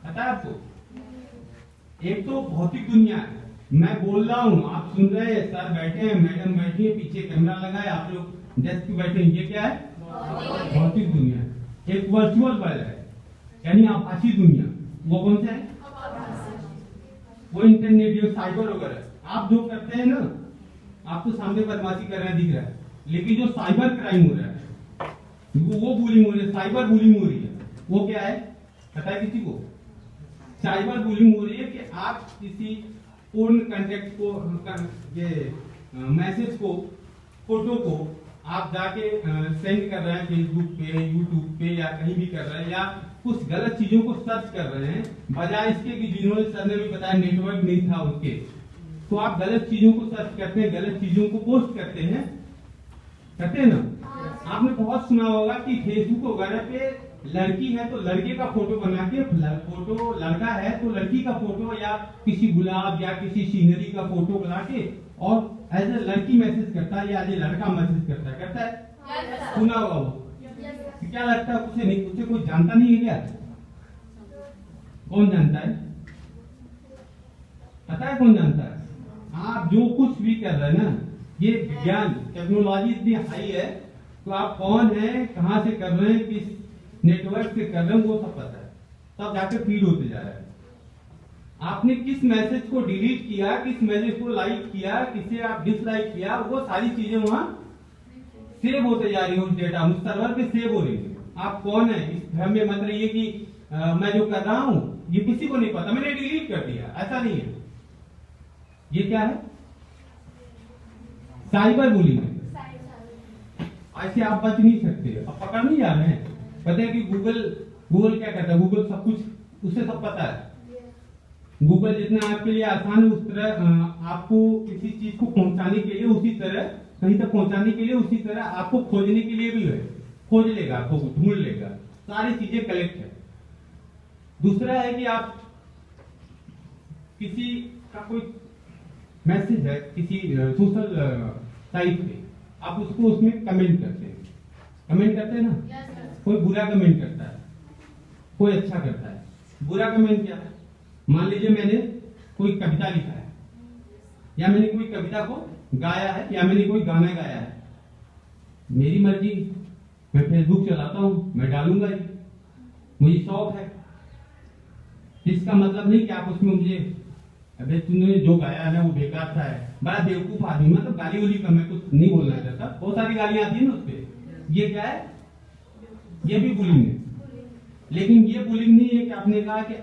[SPEAKER 2] पता है आपको? एक तो भौतिक दुनिया है, मैं बोल रहा हूं, आप सुन रहे हैं, सर बैठे हैं, मैडम बैठी है, पीछे कैमरा लगा है, आप लोग डेस्क पे बैठे हैं, ये क्या है? भौतिक दुनिया है। एक वर्चुअल वर्ल्ड है, यानी आभासी दुनिया, वो कौन सा है? वो इंटरनेट, जो साइबर वगैरह आप जो करते हैं ना, आपको सामने बदमाशी कर रहे हैं दिख रहा है, लेकिन जो साइबर क्राइम हो रहा है, वो बुलिंग हो रही है, साइबर बुलिंग हो रही है। वो क्या है पता है किसी को? साइबर बुलिंग हो रही है कि आप किसी पूर्ण कंटेक्ट को, ये मैसेज को, फोटो को आप जाके सेंड कर रहे हैं फेसबुक पे, यूट्यूब पे, या कहीं भी कर रहे हैं, या कुछ गलत चीजों को सर्च कर रहे हैं, बजाय इसके कि जिन्होंने सर ने भी बताया नेटवर्क नहीं था उसके, तो आप गलत चीजों को सर्च करते हैं, गलत चीजों को पोस्ट करते हैं ना? आपने बहुत सुना होगा कि फेसबुक वगैरह पे लड़की है तो लड़के का फोटो बना के, फोटो लड़का है तो लड़की का फोटो, या किसी गुलाब या किसी सीनरी का फोटो बना के, और एज ए लड़की मैसेज करता है या एज ए लड़का मैसेज करता है। सुना होगा वो? क्या लगता है उसे? नहीं, उसे कोई जानता नहीं है क्या? कौन जानता है? पता है कौन जानता है? आप जो कुछ भी कर रहे हैं ना, ये विज्ञान टेक्नोलॉजी इतनी हाई है, तो आप कौन है, कहां से कर रहे हैं, किस नेटवर्क से कर रहे हैं, वो सब पता है, तब जाके फीड होते जा रहा है। आपने किस मैसेज को डिलीट किया, किस मैसेज को लाइक किया, किसे आप डिसलाइक किया, वो सारी चीजें वहां सेव होते जा रही है, उस डेटा उस सर्वर पे सेव हो रही है। आप कौन है इस भ्रम में मत रहिए कि मैं जो कर रहा हूं ये किसी को नहीं पता, मैंने डिलीट कर दिया, ऐसा नहीं है। ये क्या है? साइबर बुलिंग है। ऐसे आप बच नहीं सकते, अब पकड़ नहीं जा रहे हैं। पता है कि गूगल क्या करता है? गूगल सब कुछ उसे सब पता है। गूगल जितना आपके लिए आसान है, उस तरह आपको किसी चीज को पहुंचाने के लिए, उसी तरह कहीं तक पहुंचाने के लिए, उसी तरह आपको खोजने के लिए भी है, खोज लेगा, आपको ढूंढ लेगा, सारी चीजें कलेक्ट है। दूसरा है कि आप किसी का कोई मैसेज है किसी सोशल साइट पे, आप उसको उसमें कमेंट करते हैं, ना? कोई बुरा कमेंट करता है, कोई अच्छा करता है। बुरा कमेंट क्या है? मान लीजिए मैंने कोई कविता लिखा है, या मैंने कोई कविता को गाया है, या मैंने कोई गाना गाया है, मेरी मर्जी, मैं फेसबुक चलाता हूं, मैं डालूंगा ही, मुझे शौक है। इसका मतलब नहीं कि आप उसमें मुझे, अबे तुमने जो गाया है ना वो बेकार था है, बड़ा बेवकूफ आदमी, मतलब गाली उली का मैं कुछ नहीं बोलना चाहता, बहुत सारी गालियां आती है ना उसपे, ये क्या है, ये भी बुलिंग है। लेकिन ये बुलिंग नहीं है कि आपने कहा कि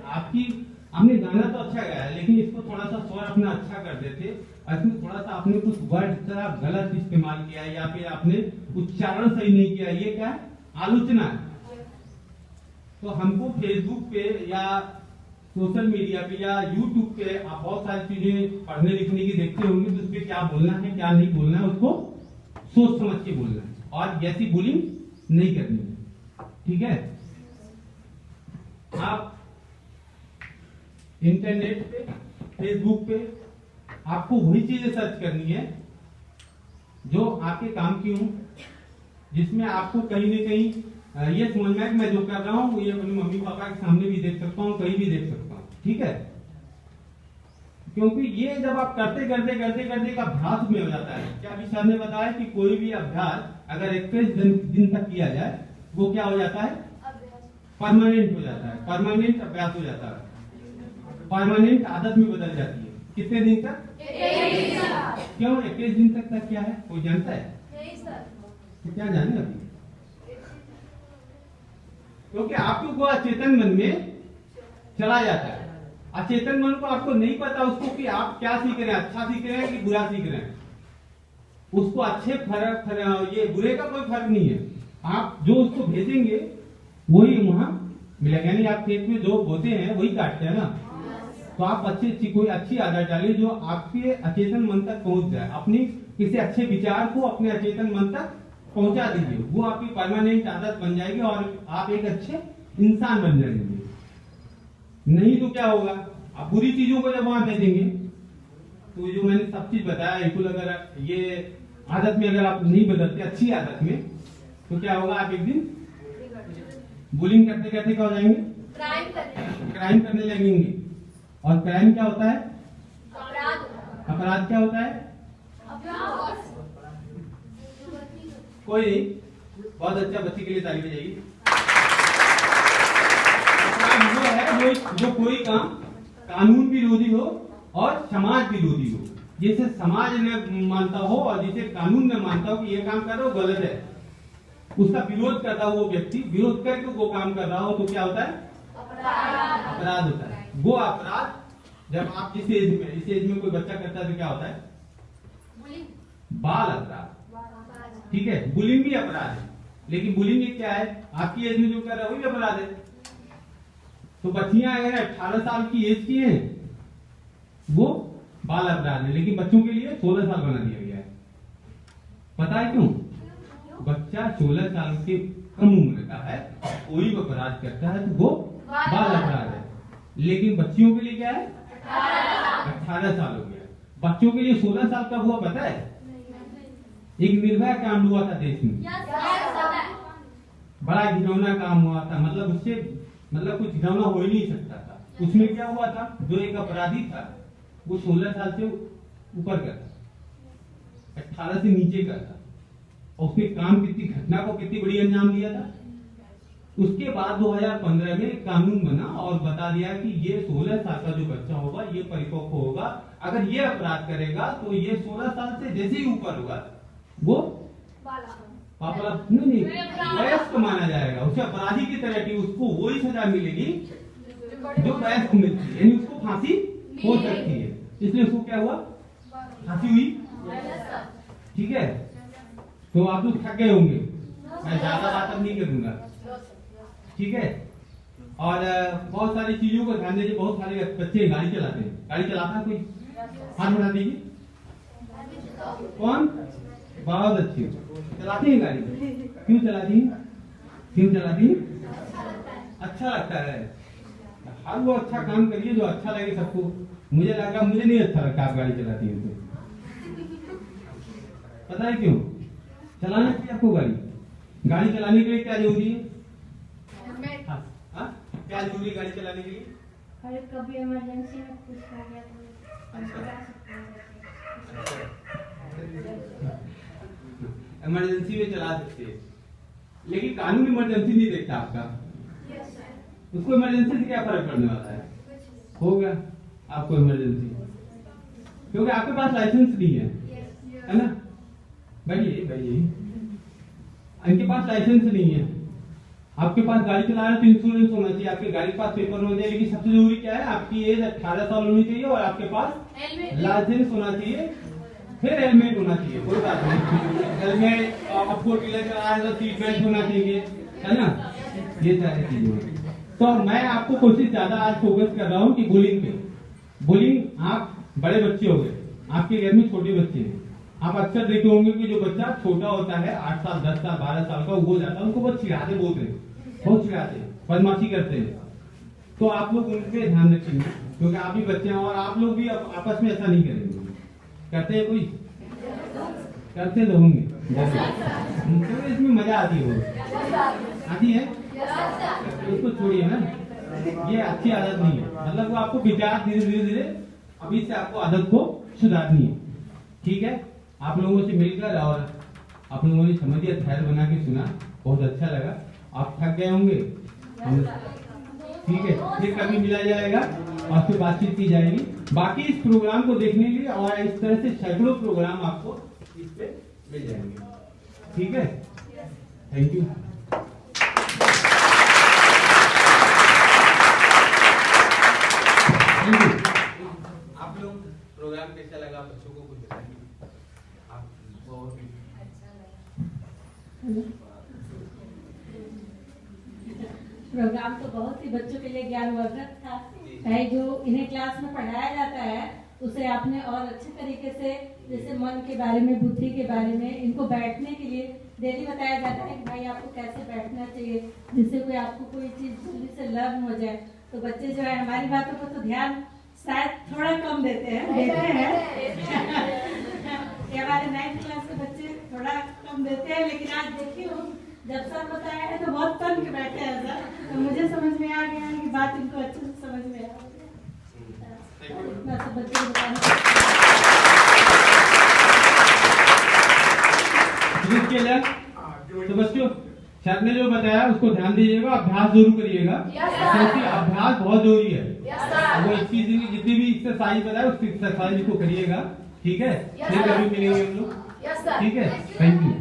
[SPEAKER 2] आपने गाना तो अच्छा गाया लेकिन इसको थोड़ा सा स्वर अपना अच्छा कर देते, इसमें थोड़ा सा आपने कुछ वर्ड का गलत इस्तेमाल किया या फिर आपने उच्चारण सही नहीं किया, ये क्या है, आलोचना है। तो हमको फेसबुक पे या सोशल मीडिया पे या यूट्यूब पे आप बहुत सारी चीजें पढ़ने लिखने की देखते होंगे, तो उस पर क्या बोलना है क्या नहीं बोलना है उसको सोच समझ के बोलना है और ऐसी बुलिंग नहीं करनी है, ठीक है। आप इंटरनेट पे फेसबुक पे आपको वही चीजें सर्च करनी है जो आपके काम की हो, जिसमें आपको कहीं न कहीं ये समझ में मैं जो कर रहा हूँ ये अपने मम्मी पापा के सामने भी देख सकता हूँ, कहीं भी देख सकता हूँ, ठीक है। क्योंकि ये जब आप करते करते करते करते एक अभ्यास में हो जाता है। क्या अभी सर ने बताया कि कोई भी अभ्यास अगर 21 दिन तक किया जाए वो क्या हो जाता है, परमानेंट हो जाता है, परमानेंट अभ्यास हो जाता है, परमानेंट आदत में बदल जाती है। कितने दिन तक? 21 दिन। क्यों 21 दिन तक क्या है, कोई जानता है? नहीं सर। तो क्या जाने अभी, क्योंकि आपको अचेतन मन में चला जाता है। अचेतन मन को आपको नहीं पता उसको कि आप क्या सीख रहे हैं, अच्छा सीख रहे हैं कि बुरा सीख रहे हैं। उसको अच्छे फर्क ये बुरे का कोई फर्क नहीं है। आप जो उसको भेजेंगे वही वहां मिलेगा, यानी आप खेत में जो बोते हैं वही काटते हैं ना। तो आप अच्छी कोई अच्छी आदत डालिए जो आपके अचेतन मन तक पहुंच जाए, अपनी किसी अच्छे विचार को अपने अचेतन मन तक पहुंचा दीजिए, वो आपकी परमानेंट आदत बन जाएगी और आप एक अच्छे इंसान बन जाएंगे। नहीं तो क्या होगा, आप बुरी चीजों को जब वहां भेजेंगे तो जो मैंने सब चीज बताया बिल्कुल, अगर ये आदत में अगर आप नहीं बदलते अच्छी आदत में, तो क्या होगा, आप एक दिन बुलिंग करते करते क्या हो जाएंगे, क्राइम करने लगेंगे। और क्राइम क्या होता है, अपराध क्या होता है, कोई नहीं, बहुत अच्छा, बच्चे के लिए ताली बजाइए। अपराध वो है जो कोई काम कानून विरोधी हो और समाज विरोधी हो, जिसे समाज ने मानता हो और जिसे कानून ने मानता हो कि ये काम कर रहा हो गलत है, उसका विरोध करता हो वो व्यक्ति, विरोध करके वो काम कर रहा हो, तो क्या होता है, अपराध होता है। वो अपराध जब आप इस एज में कोई बच्चा करता है तो क्या होता है, बाल अपराध, ठीक है। बुलिंग भी अपराध है, लेकिन बुलिंग क्या है, आपकी एज में जो कर रहा है वही अपराध है। तो बच्चियां अगर 18 साल की एज की हैं वो बाल अपराध है, लेकिन बच्चों के लिए 16 साल बना दिया गया है। पता है क्यों? बच्चा 16 साल की कम उम्र का है, कोई अपराध करता है तो वो बाल अपराध है, लेकिन बच्चियों के लिए क्या है, 18 साल हो गया। बच्चों के लिए 16 साल का हुआ पता है, एक निर्भया कांड हुआ था देश में, बड़ा घिनौना काम हुआ था, मतलब उससे कुछ घिनौना हो ही नहीं सकता था। उसमें क्या हुआ था, जो एक अपराधी था वो 16 साल से ऊपर का था, 18 से नीचे का था, और उसने काम कितनी घटना को कितनी बड़ी अंजाम दिया था। उसके बाद 2015 में एक कानून बना और बता दिया कि ये 16 साल का जो बच्चा होगा ये परिपक्व होगा, अगर ये अपराध करेगा तो ये 16 साल से जैसे ही ऊपर होगा वो नहीं वयस्क माना जाएगा, उसे अपराधी की तरह की उसको वही सजा मिलेगी जो वयस्क मिलती है, यानी उसको फांसी हो सकती है। इसलिए उसको क्या हुआ, फांसी हुई, ठीक है। तो आप लोग थक गए होंगे, मैं ज्यादा बात अब नहीं करूंगा, ठीक है। और बहुत सारी चीजों को ध्यान दीजिए। बहुत सारे बच्चे गाड़ी चलाते हैं, गाड़ी चलाता है कोई, हाथ बढ़ा दीजिए, कौन, बहुत अच्छी चलाती है गाड़ी, क्यों चलाती है, क्यों चलाती है, अच्छा लगता है। हर वो अच्छा काम करिए जो अच्छा लगे सबको। मुझे लगा, मुझे नहीं अच्छा लगता आप गाड़ी चलाती हैं तो, पता है क्यों चलाना चाहिए आपको गाड़ी चलाने के लिए क्या जरूरी है, क्या जरूरी है गाड़ी चलाने के लिए,
[SPEAKER 3] अरे कभी इमरजेंसी में कुछ हो गया तो
[SPEAKER 2] इमरजेंसी में चला सकते हैं, लेकिन कानून इमरजेंसी नहीं देखता आपका, उसको इमरजेंसी से क्या फर्क पड़ने वाला है, हो गया आपको इमरजेंसी, क्योंकि आपके पास लाइसेंस नहीं है ना? बैठिए। इनके पास लाइसेंस नहीं है, आपके पास गाड़ी चला रहे हो तो इंश्योरेंस होना चाहिए, आपके गाड़ी के पास पेपर होना चाहिए, लेकिन सबसे जरूरी क्या है, आपकी एज 18 साल होनी चाहिए और आपके पास लाइसेंस होना चाहिए, फिर हेलमेट होना चाहिए। कोई बात नहीं, हेलमेट, आप 4 व्हीलर चला रहे हो तो सीट बेल्ट होना चाहिए, है ना? ये सारी चीजें। तो मैं आपको कोशिश ज्यादा आज फोकस कर रहा हूँ कि बुलिंग पे। बुलिंग, आप बड़े बच्चे हो गए, आपके घर में छोटे बच्चे हैं, आप अक्सर देखे होंगे कि जो बच्चा छोटा होता है 8 साल 10 साल 12 साल का वो जाता है, उनको बहुत चिढ़ाते बोलते हैं, बहुत चिढ़ाते हैं, बदमाशी करते हैं। तो आप लोग उन पे ध्यान रखेंगे क्योंकि आप भी बच्चे हैं और आप लोग भी आपस में ऐसा नहीं करेंगे। करते हैं कोई? करते तो होंगे, क्योंकि इसमें मजा आती है, आती है, इसको छोड़िए ना, ये अच्छी आदत नहीं है। मतलब वो आपको विचार धीरे अभी से आपको आदत को सुधारनी है, ठीक है? आप लोगों से मिलकर और आप लोगों ने समझिए धैर्य बना के सुना, बहुत अच्छा लगा। आप थक गए होंगे, ठीक है, फिर कभी मिला जाएगा और फिर बातचीत की जाएगी। बाकी इस प्रोग्राम को देखने के लिए और इस तरह से सैकड़ों प्रोग्राम आपको इस पे मिल जाएंगे, ठीक है? Thank you. आप लोग प्रोग्राम कैसा लगा, बच्चों को कुछ बताइए।
[SPEAKER 7] प्रोग्राम तो बहुत ही बच्चों के लिए ज्ञानवर्धक था। चाहे जो इन्हें क्लास में पढ़ाया जाता है उसे आपने और अच्छे तरीके से, जैसे मन के बारे में, बुद्धि के बारे में, इनको बैठने के लिए डेली बताया जाता है कि भाई आपको कैसे बैठना चाहिए, जिससे कोई आपको कोई चीज जल्दी से लर्न हो जाए। तो बच्चे जो है हमारी बातों को तो ध्यान शायद थोड़ा कम देते हैं ये हमारे 9th क्लास के बच्चे थोड़ा कम देते हैं, लेकिन आज देखी हूँ जब सर बताया है तो बहुत तन के बैठे हैं सर, तो मुझे समझ में आ गया कि बात इनको अच्छे से समझ में आ गया। सब बच्चे को
[SPEAKER 2] तो बच्चों, सर ने जो बताया उसको ध्यान दीजिएगा, अभ्यास जरूर करिएगा, क्योंकि अभ्यास बहुत जरूरी है। वो 21 दिन की जितनी भी एक्सरसाइज बताए उस एक्सरसाइज को करिएगा, ठीक है? फिर कभी मिलेंगे हम लोग, ठीक है? Thank you.